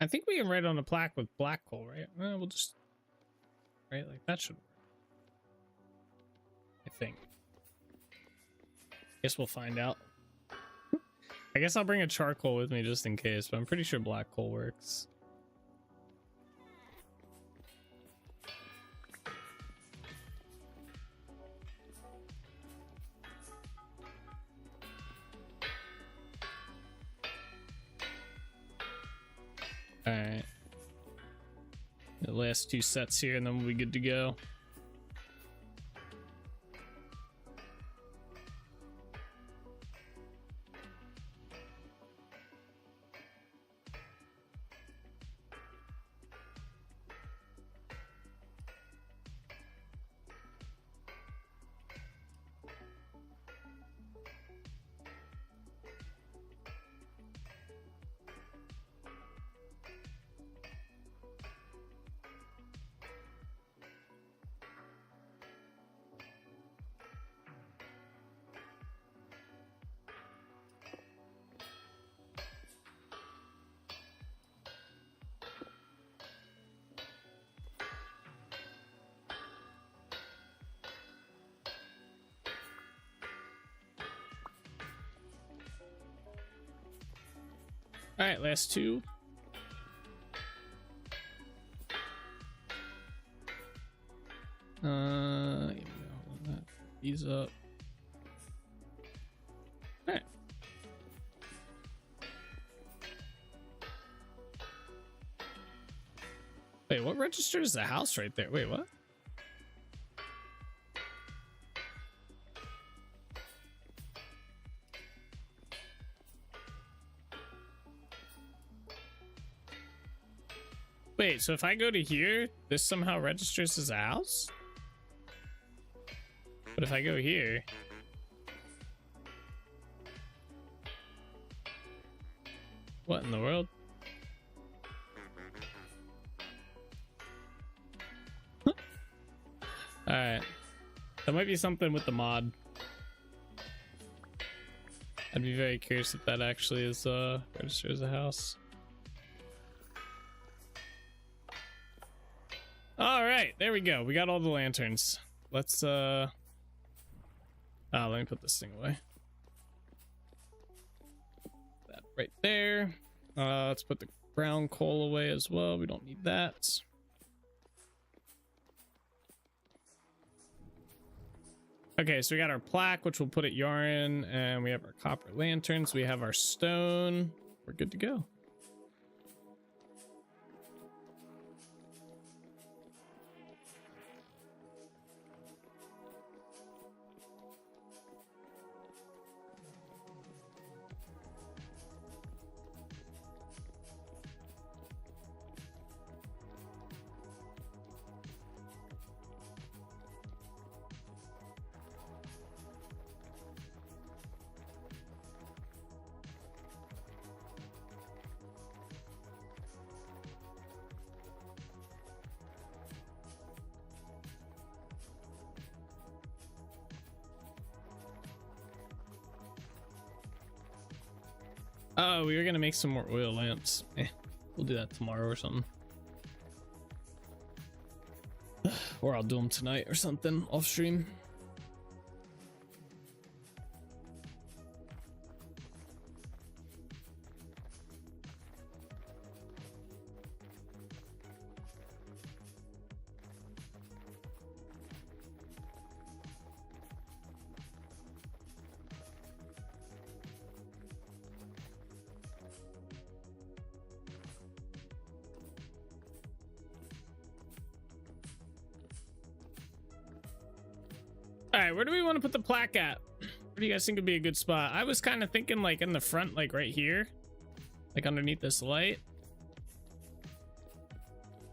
I think we can write on a plaque with black coal, right? Well, we'll just right like that should work. I think. Guess we'll find out. I guess I'll bring a charcoal with me just in case, but I'm pretty sure black coal works. Alright. The last 2 sets here and then we'll be good to go. All right, last 2. These up. All right. Wait, what registers the house right there? Wait, what? Wait, so if I go to here, this somehow registers as a house? But if I go here... What in the world? Alright. That might be something with the mod. I'd be very curious if that actually is registered as a house. All right, there we go. We got all the lanterns. Let's let me put this thing away. That right there. Let's put the brown coal away as well. We don't need that. Okay, so we got our plaque, which we'll put at Yarn, and we have our copper lanterns. We have our stone. We're good to go. Oh, we were gonna make some more oil lamps. We'll do that tomorrow or something. Or I'll do them tonight or something off stream. All right, where do we want to put the plaque at? Where do you guys think would be a good spot? I was kind of thinking like in the front, like right here, like underneath this light.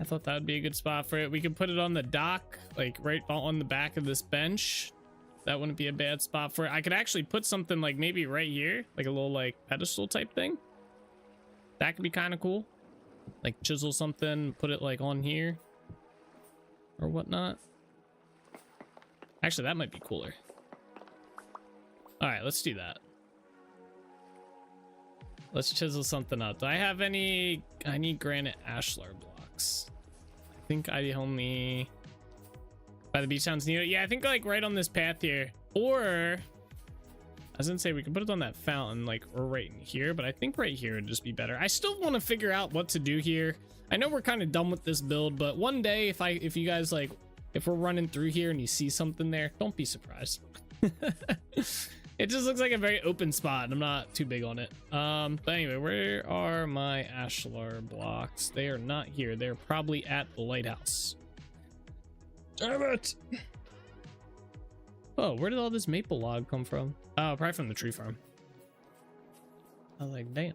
I thought that would be a good spot for it. We could put it on the dock, like right on the back of this bench. That wouldn't be a bad spot for it. I could actually put something like maybe right here, like a little like pedestal type thing. That could be kind of cool. Like chisel something, put it like on here or whatnot. Actually, that might be cooler. All right, let's do that. let's chisel something up. Do I have any? I need granite ashlar blocks. I think I only by the beach sounds near. Yeah, I think like right on this path here. Or I was gonna say we could put it on that fountain, like, or right in here, but I think right here would just be better. I still want to figure out what to do here. I know we're kind of done with this build, but one day if you guys like, if we're running through here and you see something there, don't be surprised. It just looks like a very open spot, and I'm not too big on it. But anyway, where are my ashlar blocks? They are not here. They're probably at the lighthouse. Damn it! Oh, where did all this maple log come from? Oh, probably from the tree farm. I was like, damn.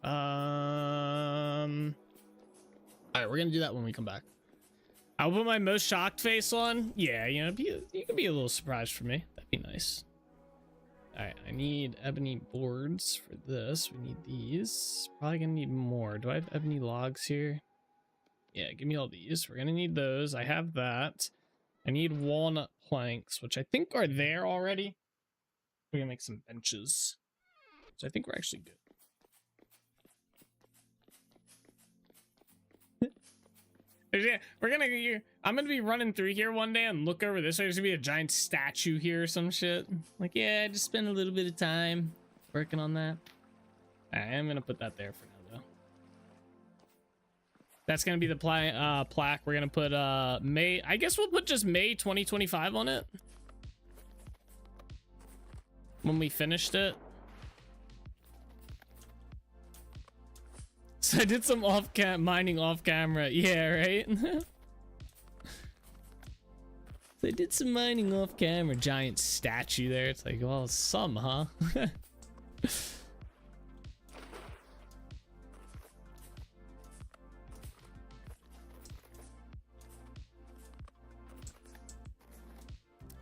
All right, we're gonna do that when we come back. I'll put my most shocked face on. Yeah, you know, you can be a little surprised for me. That'd be nice. All right, I need ebony boards for this. We need these. Probably gonna need more. Do I have ebony logs here? Yeah, give me all these. We're gonna need those. I have that. I need walnut planks, which I think are there already. We're gonna make some benches. So I think we're actually good. Yeah, I'm gonna be running through here one day and look over this way. There's gonna be a giant statue here or some shit. Like, yeah, I just spent a little bit of time working on that. I am gonna put that there for now, though. That's gonna be the plaque. We're gonna put May. I guess we'll put just May 2025 on it when we finished it. So I did some mining off camera. Yeah, right? So I did some mining off camera. Giant statue there. It's like, well, some, huh?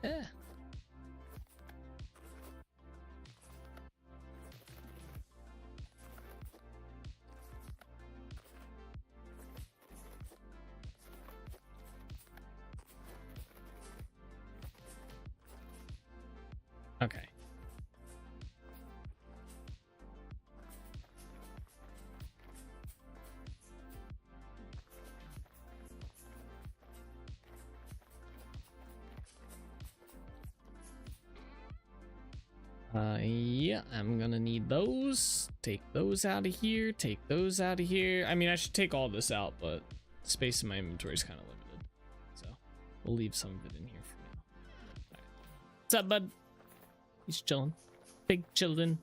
Yeah. Okay. Yeah, I'm gonna need those. Take those out of here. Take those out of here. I mean, I should take all this out, but space in my inventory is kind of limited. So we'll leave some of it in here for now. Right. What's up, bud? He's chilling. Big chillin'.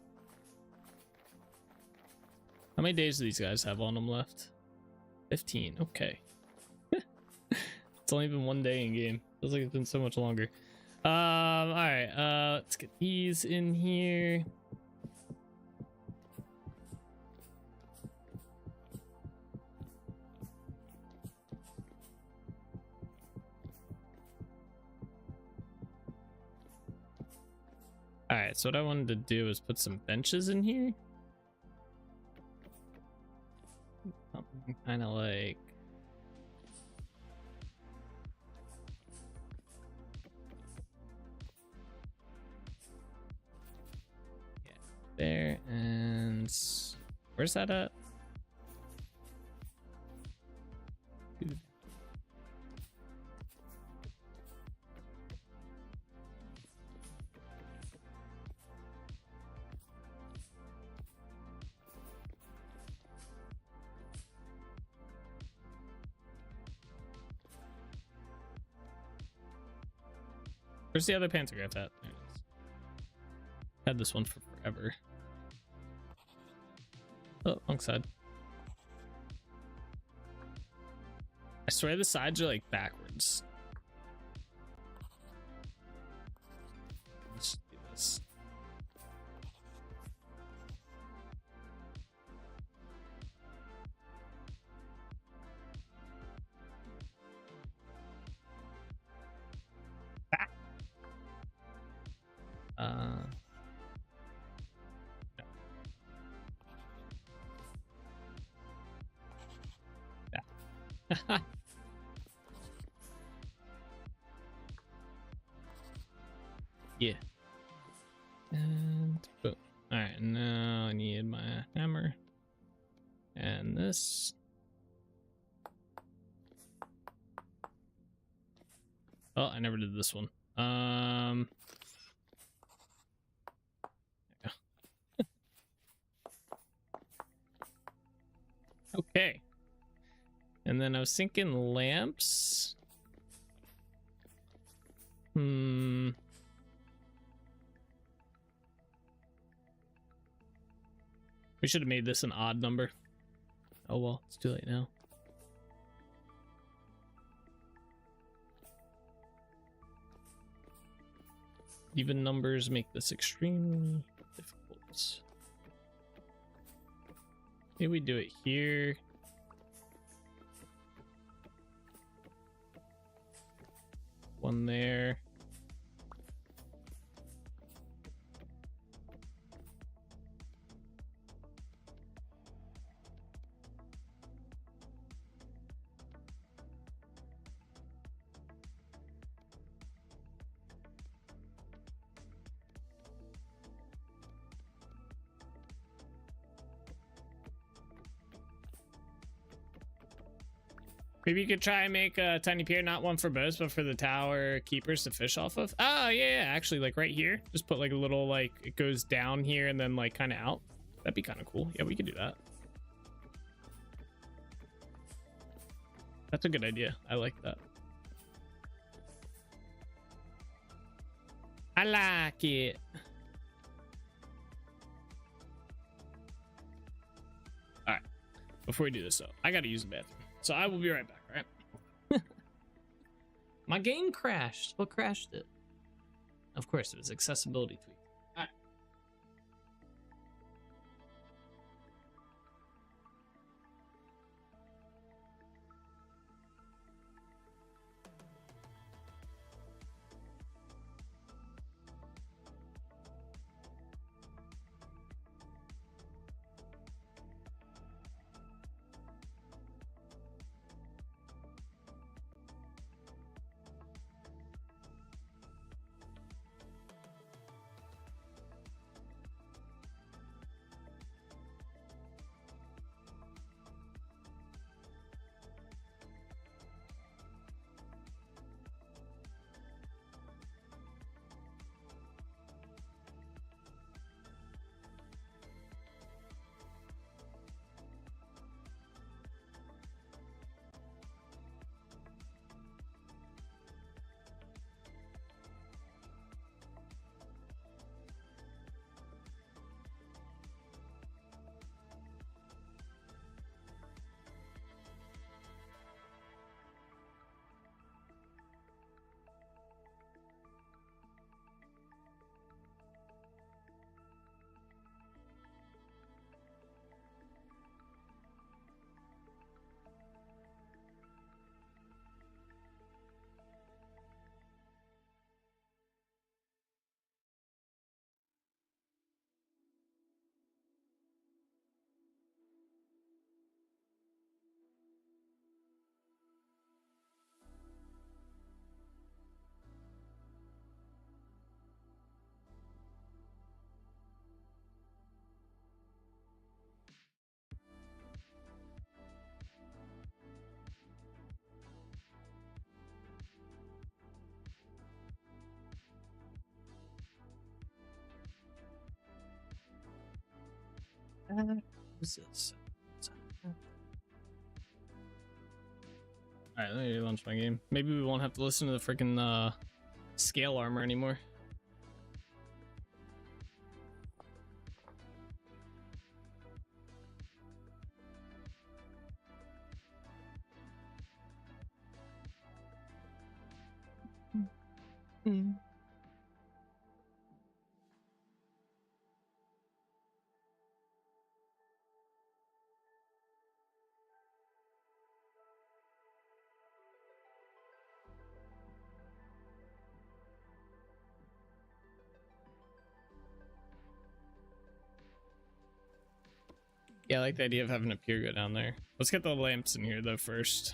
How many days do these guys have on them left? 15. Okay. It's only been one day in game. Feels like it's been so much longer. All right. Let's get these in here. All right, so what I wanted to do is put some benches in here. Kind of like... yeah, there, and... where's that at? Where's the other pantograph at? There it is. Had this one for forever. Oh, wrong side. I swear the sides are like backwards. Let's do this. Yeah. Yeah. And Alright, now I need my hammer. And this. Oh, I never did this one. There you go. Okay. And then I was thinking lamps. We should have made this an odd number. Oh well, it's too late now. Even numbers make this extremely difficult. Maybe we do it here. One there. Maybe you could try and make a tiny pier, not one for boats, but for the tower keepers to fish off of. Oh, yeah, actually, like right here. Just put like a little, like, it goes down here and then like kind of out. That'd be kind of cool. Yeah, we could do that. That's a good idea. I like that. I like it. All right. Before we do this, though, I got to use the bathroom. So I will be right back, all right? My game crashed. What crashed it? Of course, it was accessibility tweak. All right. What's this? Alright, let me launch my game. Maybe we won't have to listen to the freaking scale armor anymore. Yeah, I like the idea of having a pier go down there. Let's get the lamps in here though first.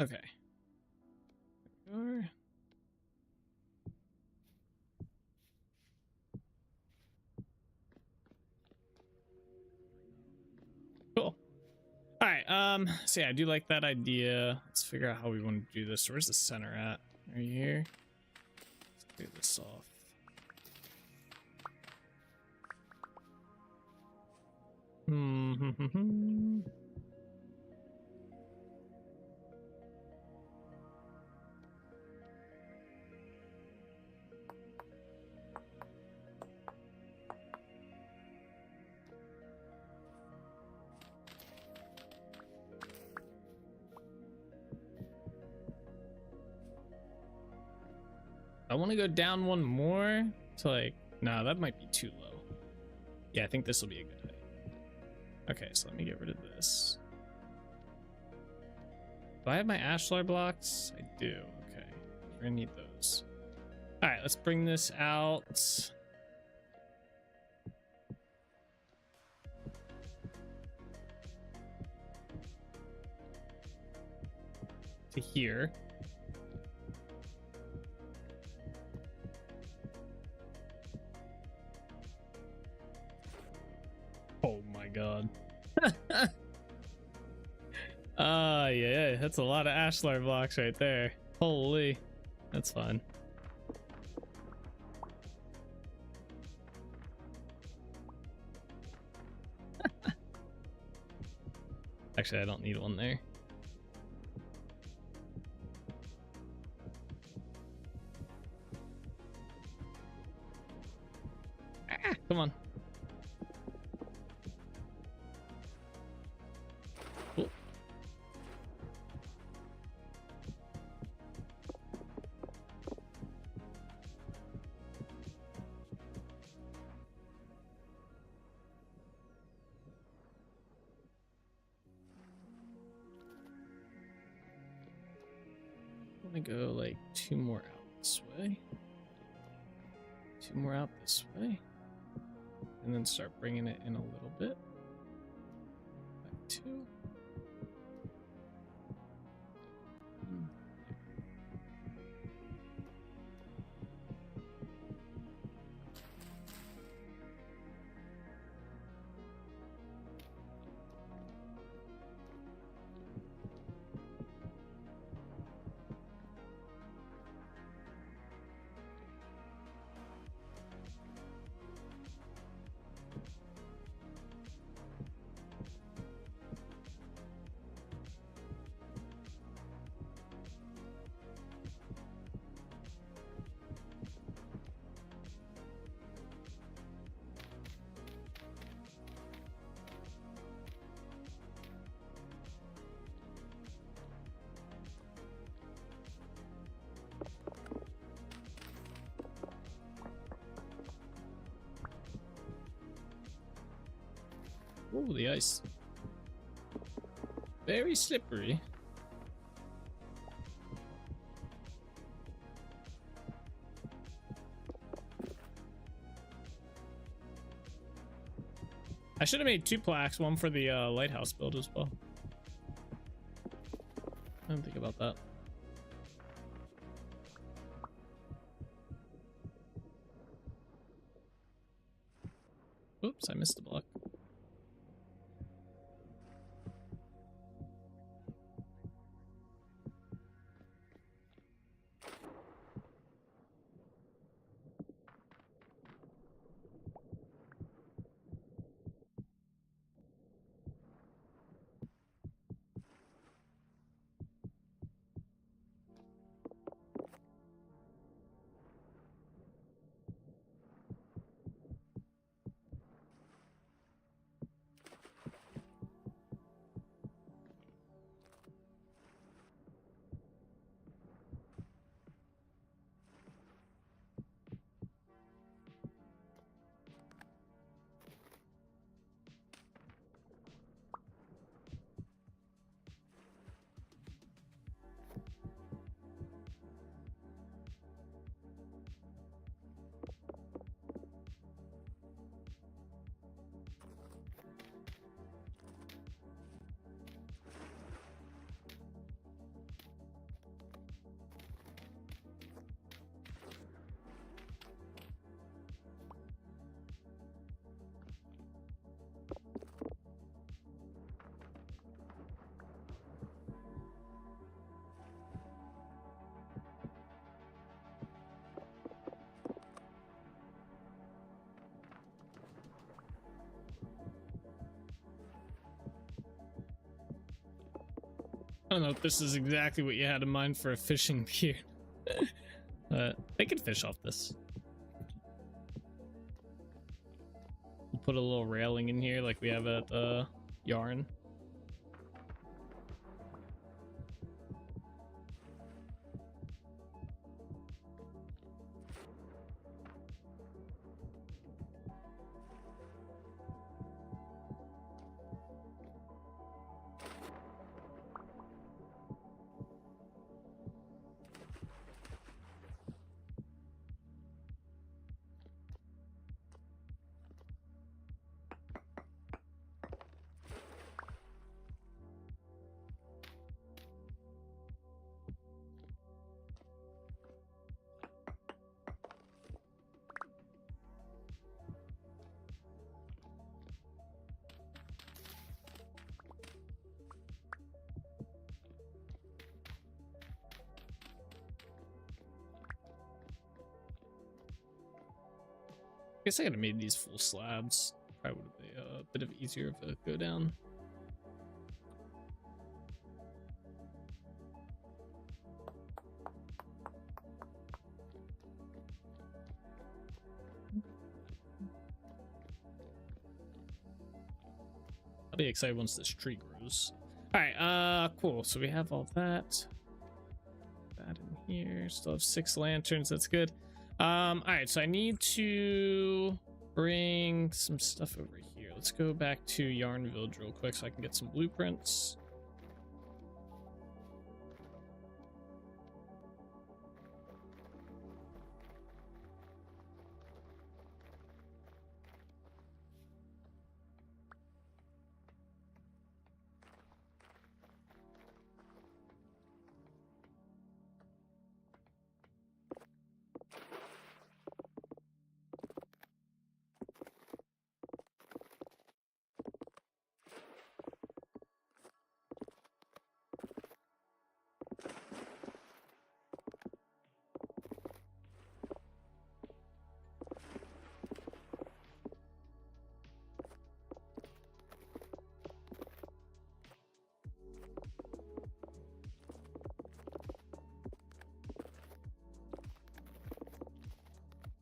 Okay. Sure. Cool. All right. So yeah, I do like that idea. Let's figure out how we want to do this. Where's the center at? Are you here? Let's clear this off. I want to go down one more to like, no, that might be too low. Yeah, I think this will be a good height. Okay, so let me get rid of this. Do I have my ashlar blocks? I do. Okay, we're gonna need those. All right, let's bring this out. To here. Oh my god. Yeah, that's a lot of ashlar blocks right there. Holy, that's fun. Actually, I don't need one there. Ah, come on. Cool. Let me go like 2 more out this way. 2 more out this way. And then start bringing it in a little bit. Back 2. Oh, the ice. Very slippery. I should have made 2 plaques, one for the lighthouse build as well. I didn't think about that. Oops, I missed a block. I don't know if this is exactly what you had in mind for a fishing pier. But they can fish off this. We'll put a little railing in here like we have at Yarn. I guess I could have made these full slabs. Probably would have been a bit of easier of a go down. I'll be excited once this tree grows. All right, cool. So we have all that. That in here. Still have 6 lanterns. That's good. All right, so I need to bring some stuff over here. Let's go back to Yarn Village real quick so I can get some blueprints.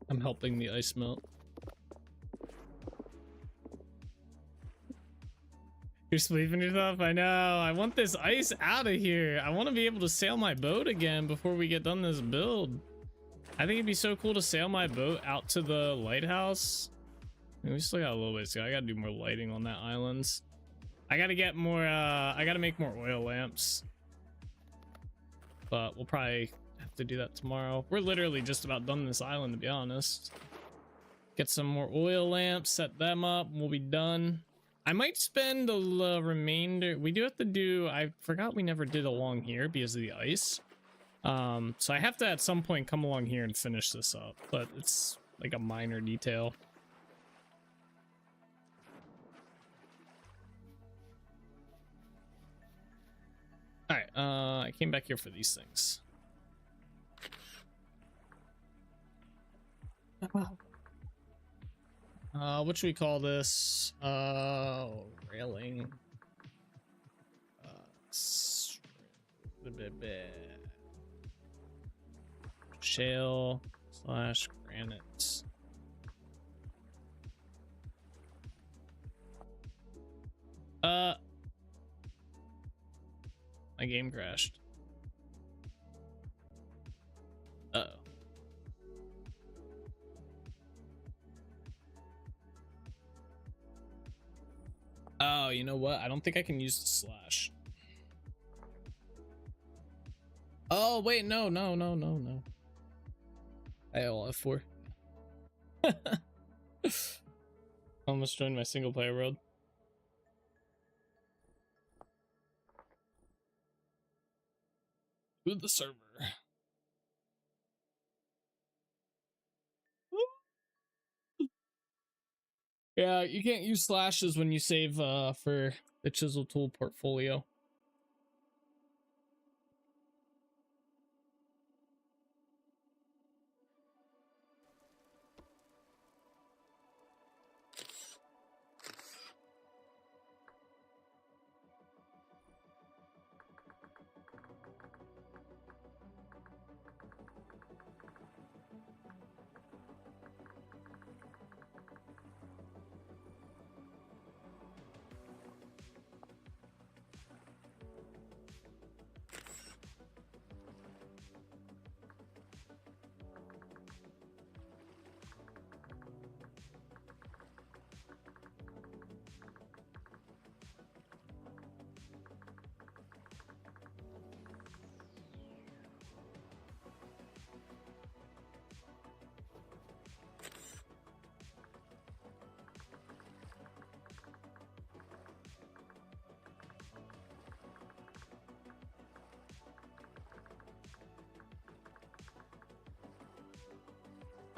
I'm helping the ice melt. You're sleeping yourself? I know. I want this ice out of here. I want to be able to sail my boat again before we get done this build. I think it'd be so cool to sail my boat out to the lighthouse. I mean, we still got a little ways to go. I gotta do more lighting on that island. I gotta get more, I gotta make more oil lamps. But we'll probably have to do that tomorrow. We're literally just about done this island, to be honest. Get some more oil lamps, set them up, and we'll be done. I might spend the remainder. We do have to do, I forgot we never did along here because of the ice. So I have to at some point come along here and finish this up, but it's like a minor detail. All right, I came back here for these things. What should we call this? Railing. Shale / granite. My game crashed. Uh-oh. Oh, you know what? I don't think I can use the slash. Oh, wait, no. I'll F4. Almost joined my single player world. To the server. Yeah, you can't use slashes when you save for the chisel tool portfolio.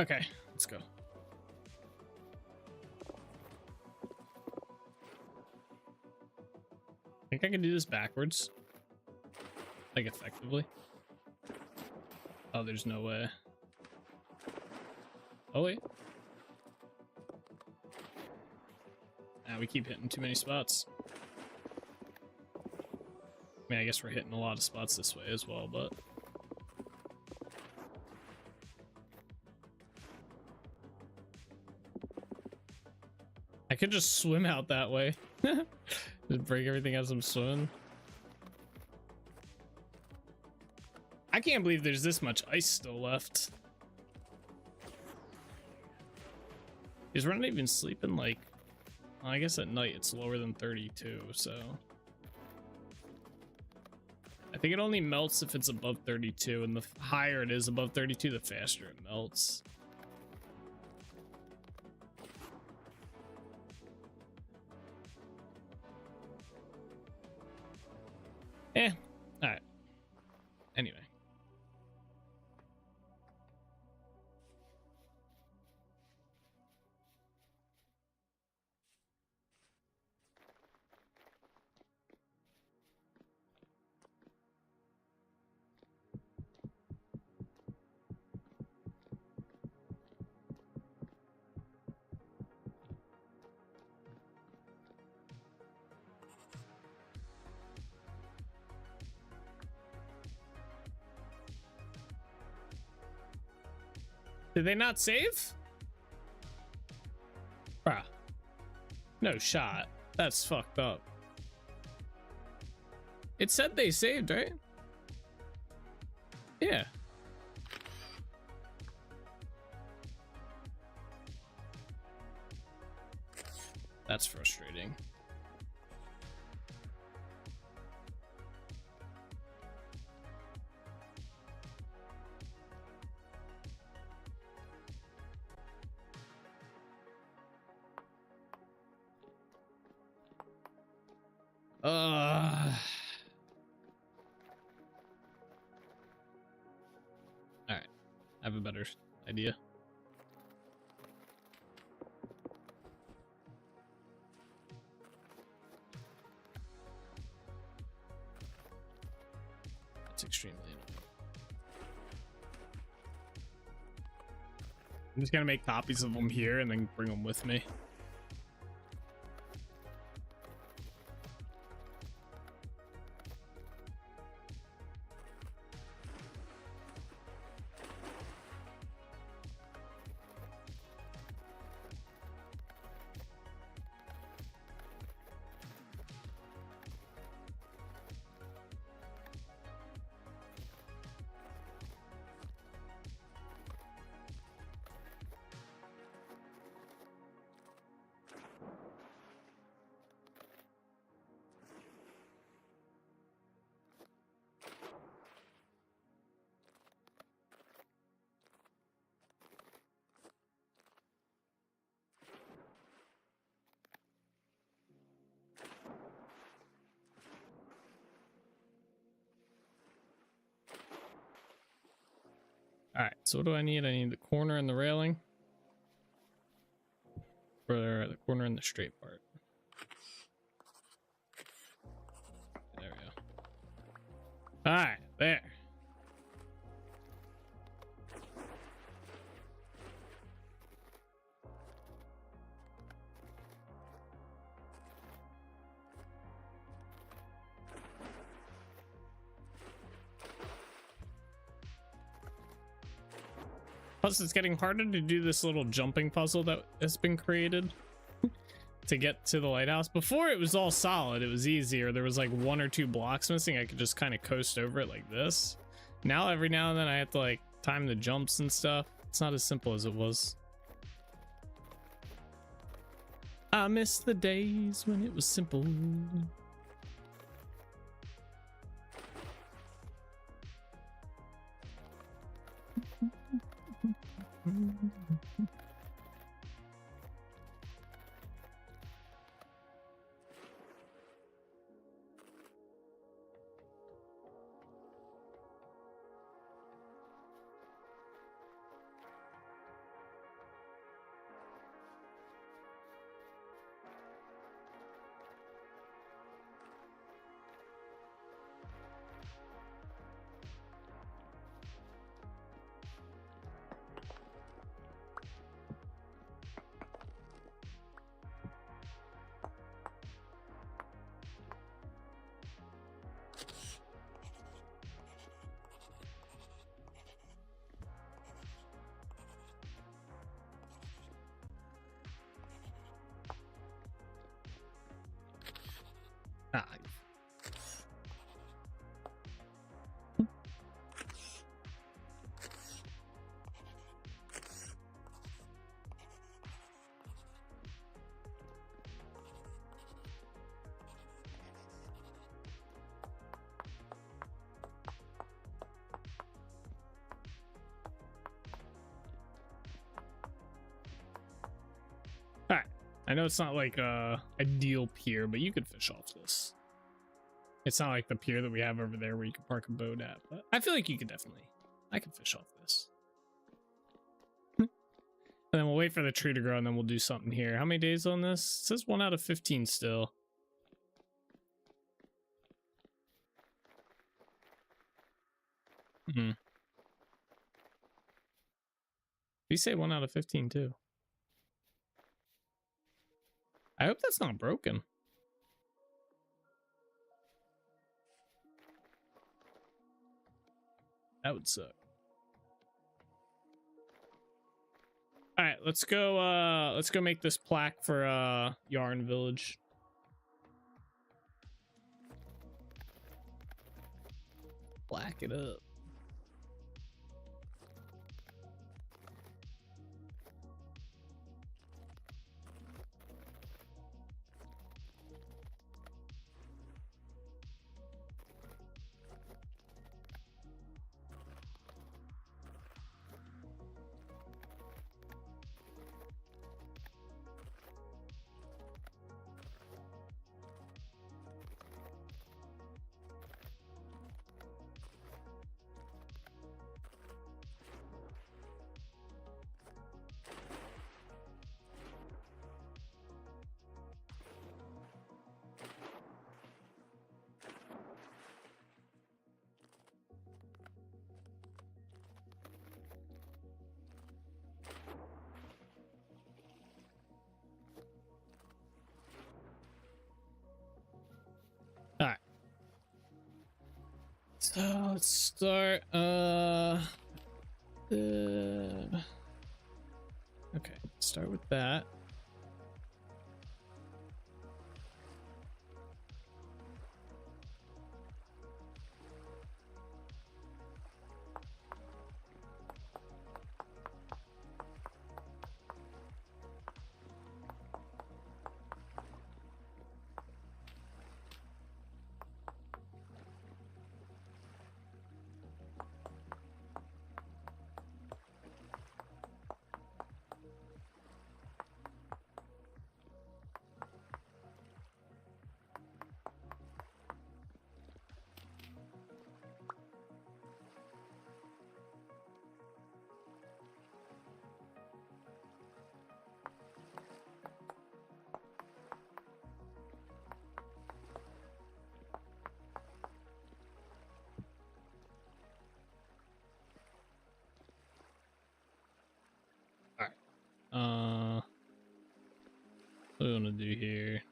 Okay, let's go. I think I can do this backwards. Like, effectively. Oh, there's no way. Oh, wait. We keep hitting too many spots. I mean, I guess we're hitting a lot of spots this way as well, but... I could just swim out that way. Just break everything as I'm swimming. I can't believe there's this much ice still left. Is Ren even sleeping? Like, well, I guess at night it's lower than 32, so... I think it only melts if it's above 32, and the higher it is above 32, the faster it melts. Eh, alright. Anyway. Did they not save? Bruh. No shot. That's fucked up. It said they saved, right? Yeah. That's frustrating. Alright. I have a better idea. It's extremely annoying. I'm just gonna make copies of them here and then bring them with me. All right, so what do I need? I need the corner and the railing. For the corner and the straight part. There we go. All right, there. Plus, it's getting harder to do this little jumping puzzle that has been created to get to the lighthouse. Before, it was all solid. It was easier. There was like 1 or 2 blocks missing. I could just kind of coast over it like this. Now, every now and then, I have to like time the jumps and stuff. It's not as simple as it was. I miss the days when it was simple. I know it's not like a ideal pier, but you could fish off this. It's not like the pier that we have over there where you can park a boat at, but I feel like you could definitely. I can fish off this. And then we'll wait for the tree to grow and then we'll do something here. How many days on this? It says 1 out of 15 still. You say 1 out of 15 too. I hope that's not broken. That would suck. All right, let's go make this plaque for Yarn Village. Black it up. All right. So let's start. Okay, start with that. What do I want to do here?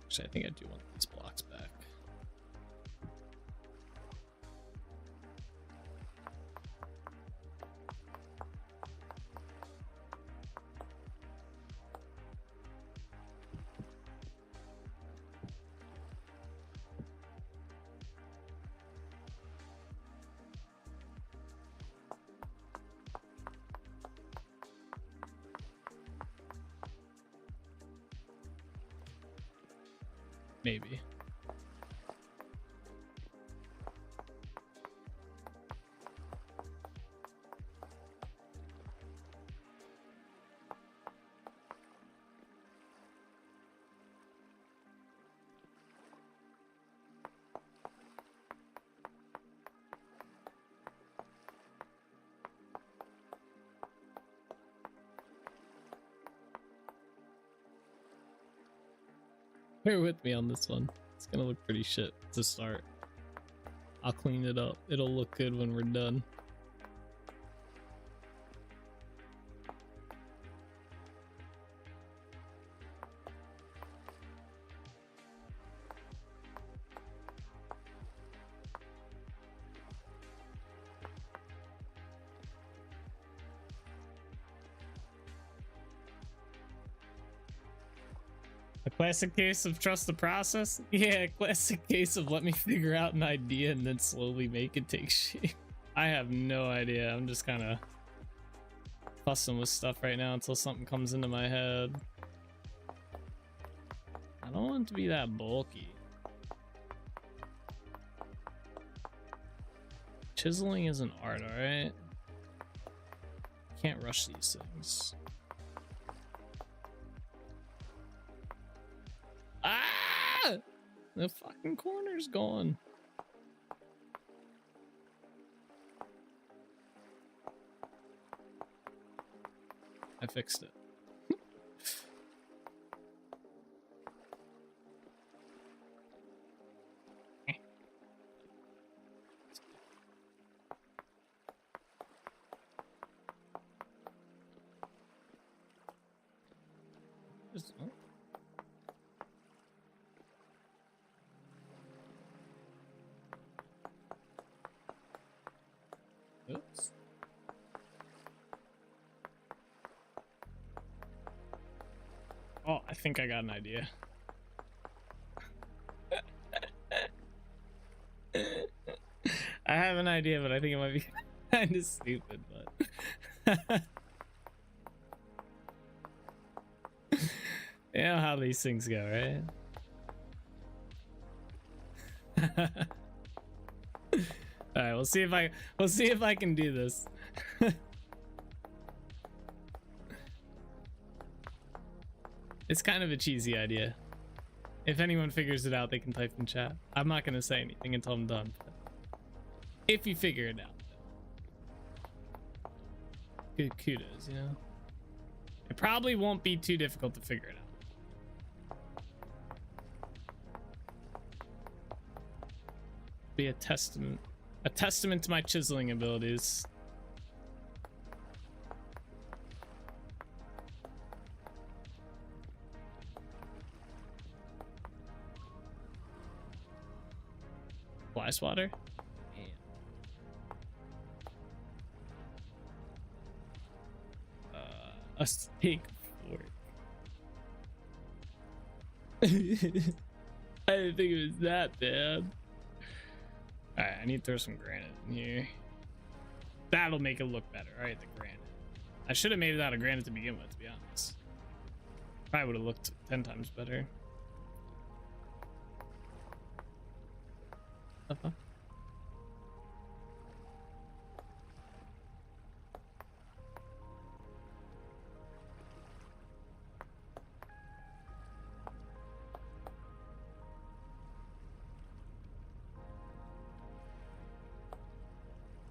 Actually, I think I do want these blocks back. Maybe. Bear with me on this one. It's gonna look pretty shit to start. I'll clean it up. It'll look good when we're done. Classic case of trust the process. Yeah, classic case of let me figure out an idea and then slowly make it take shape. I have no idea. I'm just kind of fussing with stuff right now until something comes into my head. I don't want it to be that bulky. Chiseling is an art, alright? Can't rush these things. Ah! The fucking corner's gone. I fixed it. Oops. Oh, I think I got an idea. I have an idea, but I think it might be kind of stupid, but you know how these things go, right? All right, we'll see if I can do this. It's kind of a cheesy idea. If anyone figures it out, they can type in chat. I'm not gonna say anything until I'm done. If you figure it out, good kudos, you know. It probably won't be too difficult to figure it out. Be a testament to my chiseling abilities. Fly swatter. A steak fork. I didn't think it was that bad. Alright, I need to throw some granite in here. That'll make it look better. Alright, the granite. I should have made it out of granite to begin with, to be honest. Probably would have looked 10 times better. Uh-huh.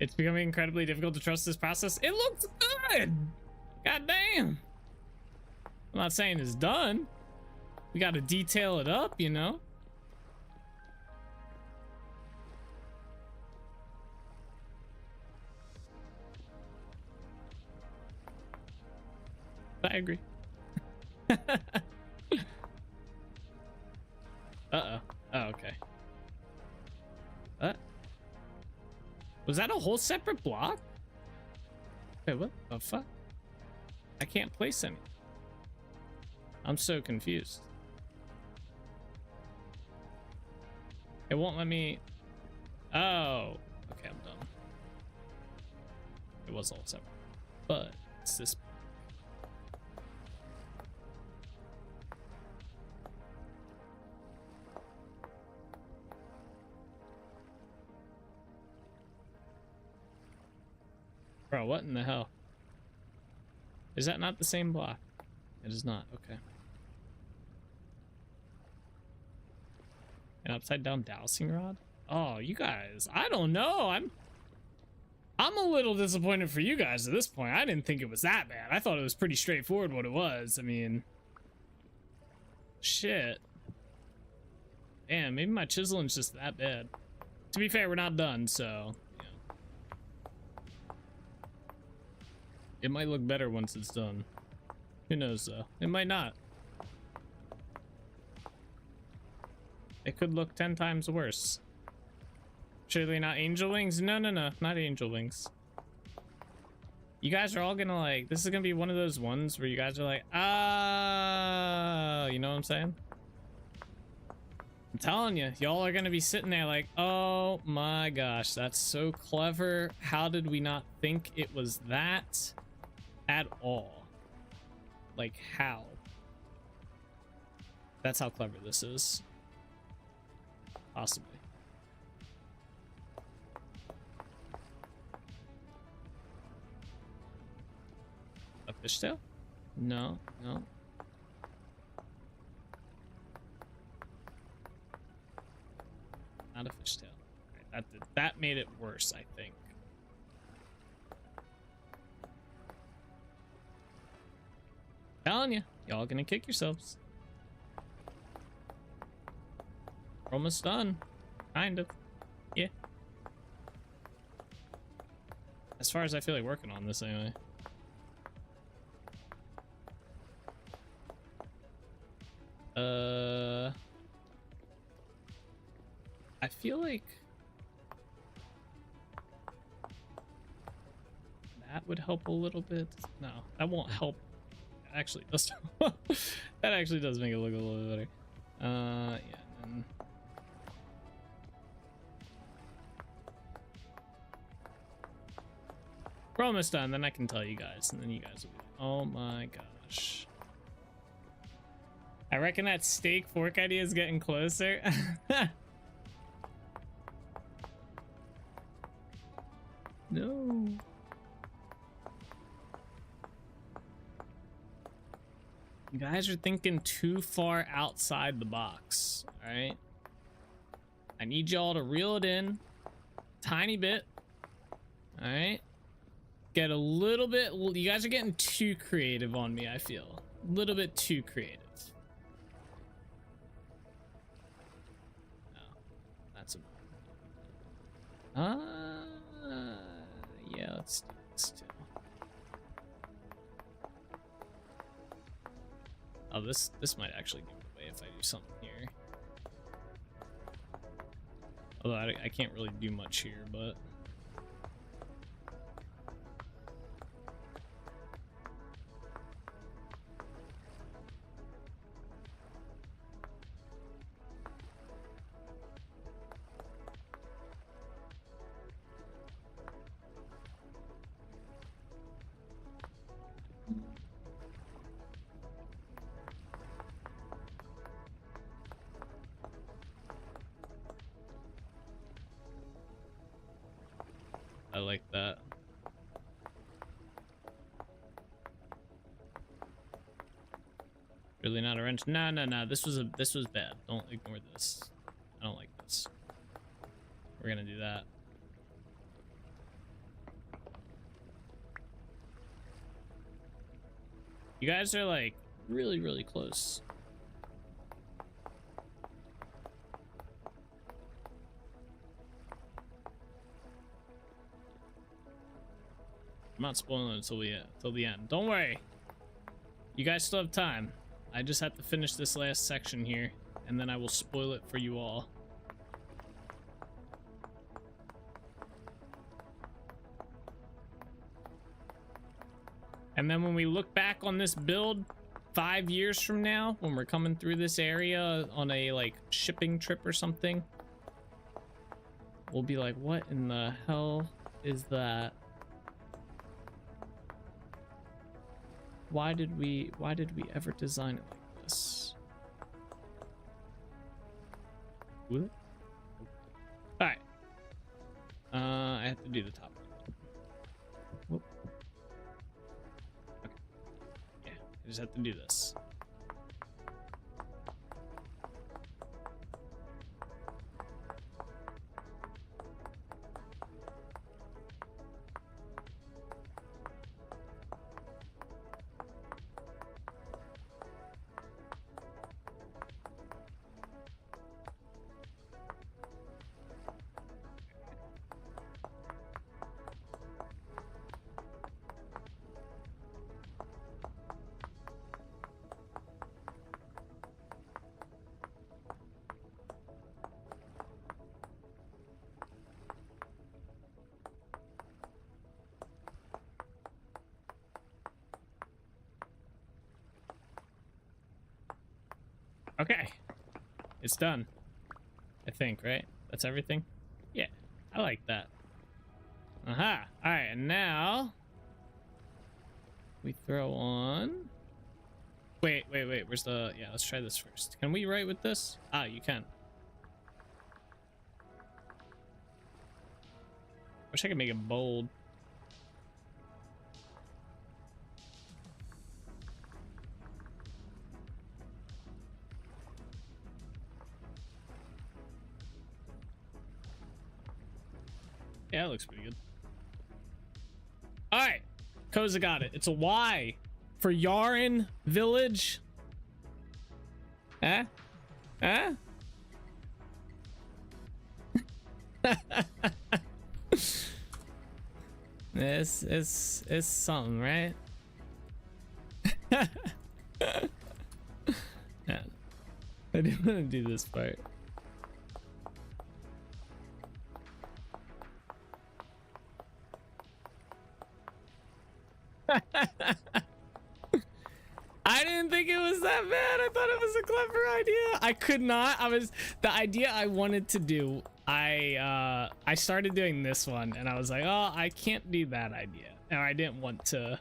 It's becoming incredibly difficult to trust this process. It looks good! God damn! I'm not saying it's done. We gotta detail it up, you know? I agree. Uh-oh. Oh, okay. What? Was that a whole separate block? Wait, what the fuck? I can't place any. I'm so confused. It won't let me... Oh. Okay, I'm done. It was all separate. But it's this... Bro, what in the hell? Is that not the same block? It is not. Okay. An upside down dowsing rod? Oh, you guys, I don't know. I'm a little disappointed for you guys at this point. I didn't think it was that bad. I thought it was pretty straightforward what it was. I mean, shit. Damn, maybe my chiseling's just that bad. To be fair, we're not done, so... It might look better once it's done. Who knows, though? It might not. It could look 10 times worse. Surely not angel wings? No, no, no. Not angel wings. You guys are all gonna like... This is gonna be one of those ones where you guys are like, ah, you know what I'm saying? I'm telling you, y'all are gonna be sitting there like, oh my gosh, that's so clever. How did we not think it was that at all? Like, how? That's how clever this is. Possibly. A fishtail? No, no. Not a fishtail. Right, that made it worse, I think. Telling you, y'all gonna kick yourselves. We're almost done. Kind of. Yeah. As far as I feel like working on this anyway. I feel like that would help a little bit. No, that won't help. Actually, does. That actually does make it look a little bit better. Yeah. And we're almost done. Then I can tell you guys, and then you guys will be like, oh my gosh. I reckon that steak fork idea is getting closer. No. You guys are thinking too far outside the box, all right? I need y'all to reel it in tiny bit, all right? Get a little bit, you guys are getting too creative on me, I feel. A little bit too creative. No, that's a... yeah, let's do this too. Oh, this might actually give it away if I do something here. Although I can't really do much here, but... I like that. Really not a wrench? No, no, no. This was bad. Don't ignore this. I don't like this. We're gonna do that. You guys are like really, really close. I'm not spoiling it until the end. Don't worry. You guys still have time. I just have to finish this last section here, and then I will spoil it for you all. And then when we look back on this build 5 years from now, when we're coming through this area on a like shipping trip or something, we'll be like, what in the hell is that? Why did we ever design it like this? What? All right. I have to do the top one. Whoop. Okay. Yeah, I just have to do this. Okay, it's done. I think, right? That's everything? Yeah, I like that. Aha! Alright, and now we throw on... Wait, where's the... Yeah, let's try this first. Can we write with this? Ah, you can. Wish I could make it bold. Yeah, it looks pretty good. All right, Koza got it. It's a Y for Yaren Village. Huh? Huh? This is something, right? Yeah. I didn't want to do this part. I didn't think it was that bad. I thought it was a clever idea. I could not. The idea I wanted to do. I started doing this one and I was like, oh, I can't do that idea. And I didn't want to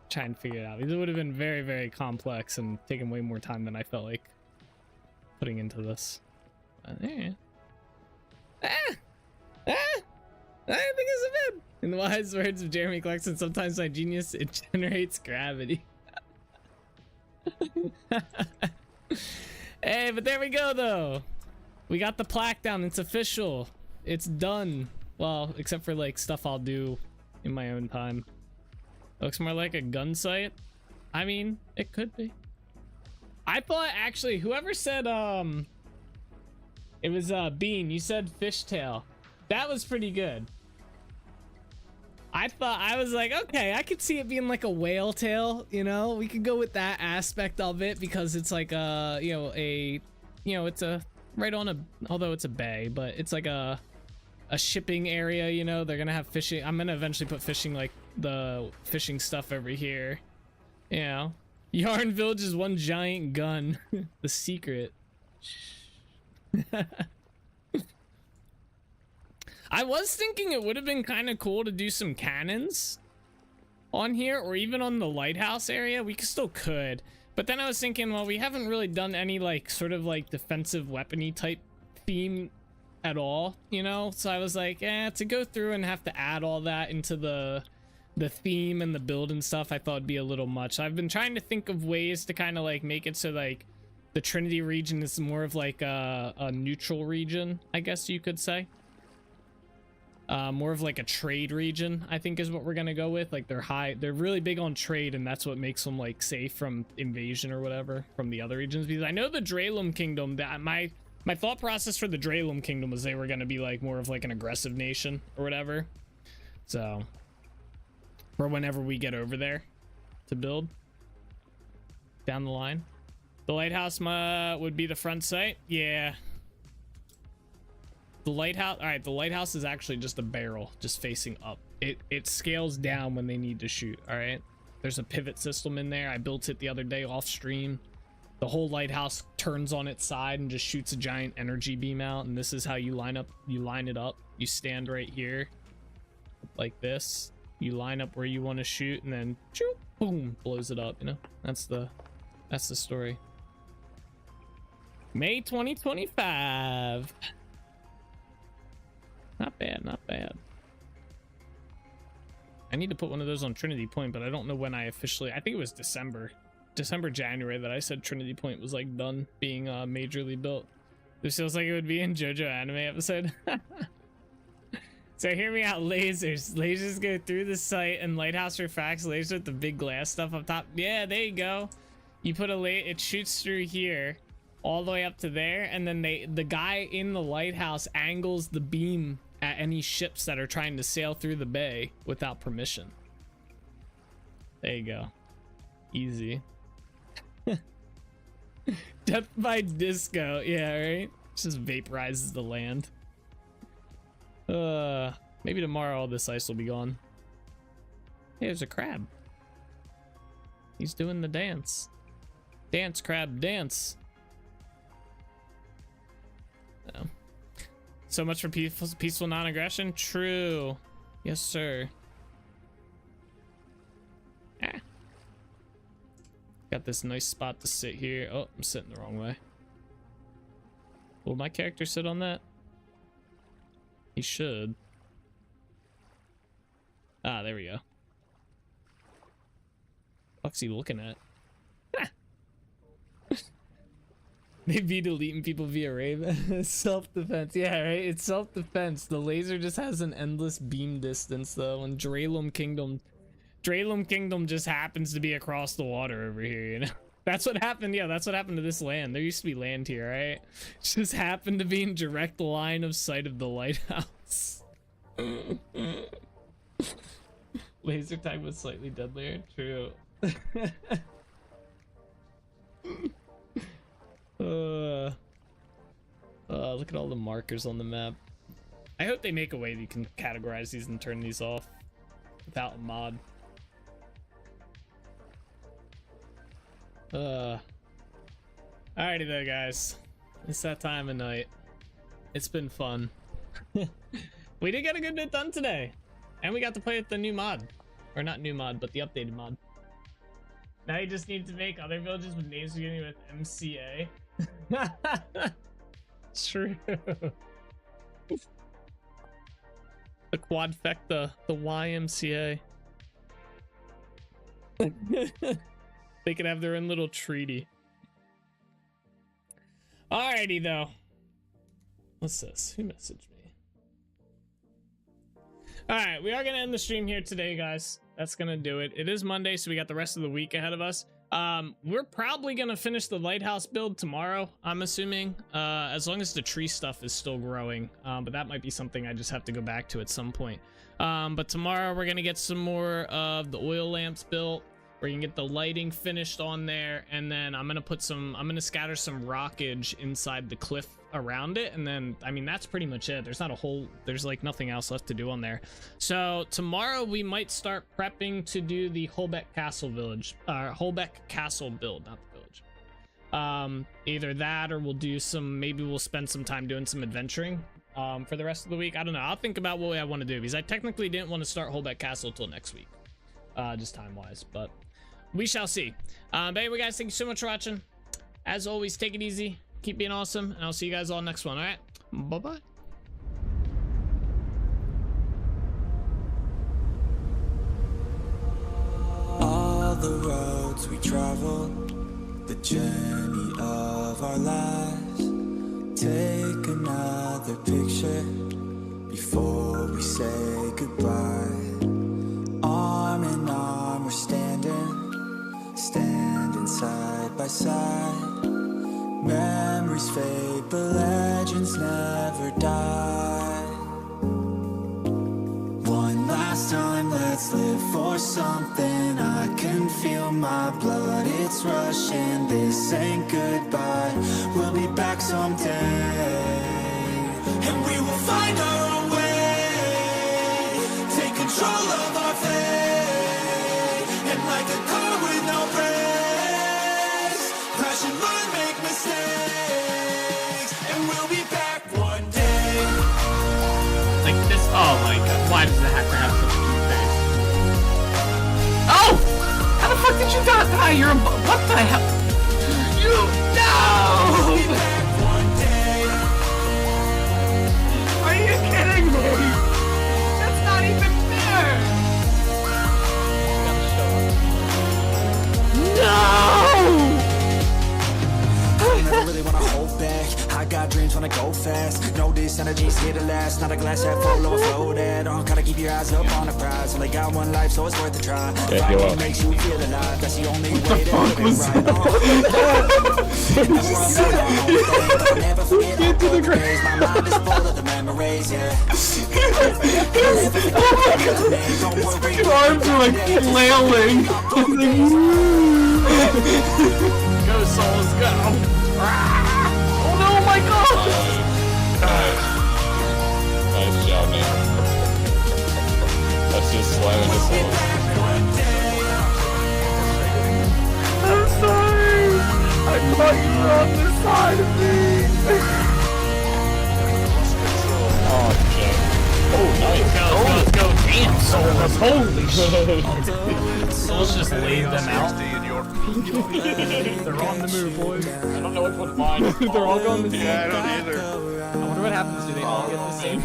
try and figure it out because it would have been very, very complex and taken way more time than I felt like putting into this. Yeah. I think it's a bit. In the wise words of Jeremy Clarkson, sometimes my genius, it generates gravity. Hey, but there we go though. We got the plaque down. It's official. It's done. Well, except for like stuff I'll do in my own time. It looks more like a gun site. I mean, it could be. I thought actually whoever said it was Bean, you said fishtail. That was pretty good. I was like, okay, I could see it being like a whale tail, you know? We could go with that aspect of it because it's like it's a right on a, although it's a bay, but it's like a shipping area, you know? They're gonna have fishing. I'm gonna eventually put fishing, like the fishing stuff over here. You know? Yarn Village is one giant gun. The secret. I was thinking it would have been kind of cool to do some cannons on here, or even on the lighthouse area. We still could, but then I was thinking, well, we haven't really done any like sort of like defensive weapony type theme at all, you know? So I was like, to go through and have to add all that into the theme and the build and stuff, I thought it'd be a little much. I've been trying to think of ways to kind of like make it so like the Trinity region is more of like a neutral region, I guess you could say. More of like a trade region, I think is what we're gonna go with. Like they're really big on trade, and that's what makes them like safe from invasion or whatever from the other regions. Because I know the Dralum Kingdom, that my thought process for the Dralum Kingdom was they were gonna be like more of like an aggressive nation or whatever. So for whenever we get over there to build down the line, the lighthouse would be the front site. Yeah. The lighthouse, all right, the lighthouse is actually just a barrel just facing up. It scales down when they need to shoot. All right, there's a pivot system in there. I built it the other day off stream. The whole lighthouse turns on its side and just shoots a giant energy beam out, and this is how you line it up. You stand right here like this, you line up where you want to shoot, and then choop, boom, blows it up. You know, that's the story. May 2025. Not bad, not bad. I need to put one of those on Trinity Point, but I don't know when I officially... I think it was December, January that I said Trinity Point was like done being majorly built. This feels like it would be in JoJo anime episode. So hear me out, lasers. Lasers go through the site and lighthouse refracts lasers with the big glass stuff up top. Yeah, there you go. You put it shoots through here all the way up to there, and then the guy in the lighthouse angles the beam at any ships that are trying to sail through the bay without permission. There you go. Easy. Death by disco. Yeah, right? Just vaporizes the land. Maybe tomorrow all this ice will be gone. Hey, there's a crab. He's doing the dance. Dance, crab, dance. Oh. So much for peaceful non-aggression. True. Yes, sir. Ah. Got this nice spot to sit here. Oh, I'm sitting the wrong way. Will my character sit on that? He should. Ah, there we go. What's he looking at? They be deleting people via Raven. Self-defense. Yeah, right? It's self-defense. The laser just has an endless beam distance, though. And Dralum Kingdom just happens to be across the water over here, you know? That's what happened. Yeah, that's what happened to this land. There used to be land here, right? Just happened to be in direct line of sight of the lighthouse. Laser tag was slightly deadlier. True. Look at all the markers on the map. I hope they make a way that you can categorize these and turn these off without a mod. Alrighty though, guys. It's that time of night. It's been fun. We did get a good bit done today. And we got to play with the new mod. Or not new mod, but the updated mod. Now you just need to make other villages with names beginning with MCA. True. The quadfecta, the YMCA. They could have their own little treaty. Alrighty though. What's this? Who messaged me? Alright, we are gonna end the stream here today, guys. That's gonna do it. It is Monday, so we got the rest of the week ahead of us. We're probably gonna finish the lighthouse build tomorrow, I'm assuming, as long as the tree stuff is still growing. But that might be something I just have to go back to at some point. But tomorrow we're gonna get some more of the oil lamps built. We're gonna get the lighting finished on there, and then I'm gonna scatter some rockage inside the cliff around it, and then I mean that's pretty much it. There's like nothing else left to do on there. So tomorrow we might start prepping to do the Holbeck Castle build, not the village. Either that or maybe we'll spend some time doing some adventuring for the rest of the week. I don't know. I'll think about what way I want to do, because I technically didn't want to start Holbeck Castle till next week, just time wise, but we shall see. But anyway, guys, thank you so much for watching. As always, take it easy, keep being awesome, and I'll see you guys all next one. All right, bye-bye. All the roads we travel, the journey of our lives. Take another picture before we say goodbye. Arm in arm we're standing side by side. Memories fade, but legends never die. One last time, let's live for something. I can feel my blood, it's rushing. This ain't goodbye, we'll be back someday. And we will find our own way. Take control of our fate. And like a car with no brakes, crash and learn, make mistakes. And we'll be back one day. Like this, oh my god, why does it have to have such a cute face? Oh! How the fuck did you die? You're a, what the hell? You, no! We'll be back one day. Are you kidding me? That's not even fair! No! I never really wanna hold back. I got dreams, wanna go fast. Know this energy's here to last. Not a glass half full, overflow that. Gotta keep your eyes up on the prize. Only got one life, so it's worth a try. Yeah, you are. Makes you feel alive. That's the only way to live it right. Never forget how good the days. My mind is full of the memories, yeah. Your arms are like flailing. Go, souls, go. Oh no, my god! Nice job, man. That's just slamming the soul. I'm sorry! I thought you were on this side of me! Souls just laid them out. They're on the move, boys. I don't know which one's mine. They're all going the same. Yeah, I don't either. I wonder what happens. Do they all get the same?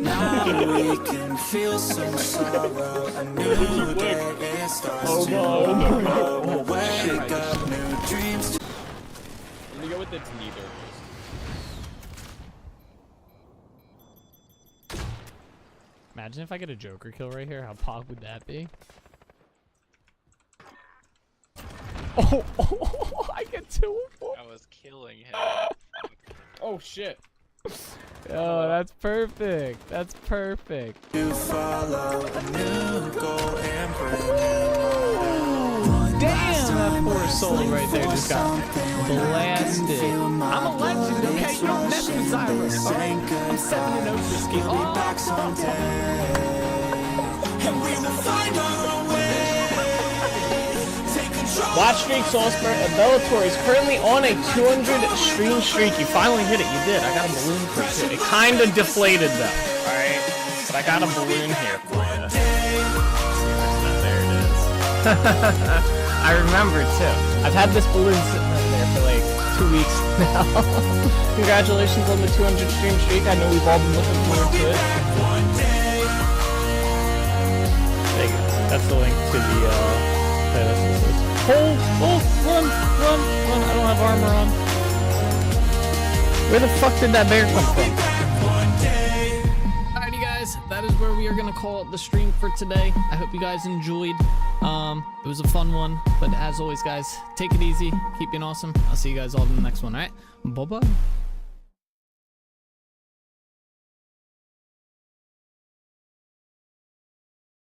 Now we can feel some sorrow. A new day it starts Oh, tomorrow. Wake up, new dreams. Let me go with it's neither. Imagine if I get a Joker kill right here. How pog would that be? Oh, I get 2 of 4. I was killing him. Oh shit. Oh, that's perfect. That's perfect. To follow a new goal and bring Damn, that poor soul right there just got blasted. I'm a legend, okay? You don't mess with Zyra. I'm 7-0 for ski. back someday. And we will find our way. Take control. Watch Streak Soulspur at Bellator is currently on a 200 stream streak. You finally hit it. You did. I got a balloon for it too. It kind of deflated though. Alright? But I got a balloon here for you. There it is. I remember too. I've had this balloon sitting up there for like 2 weeks now. Congratulations on the 200 stream streak. I know we've all been looking forward to it. There you go. That's the link to the playlist. Oh, run! I don't have armor on. Where the fuck did that bear come from? Alrighty guys, that is where we are gonna call it the stream for today. I hope you guys enjoyed. It was a fun one, but as always guys, take it easy, keep being awesome. I'll see you guys all in the next one, alright? Bye-bye.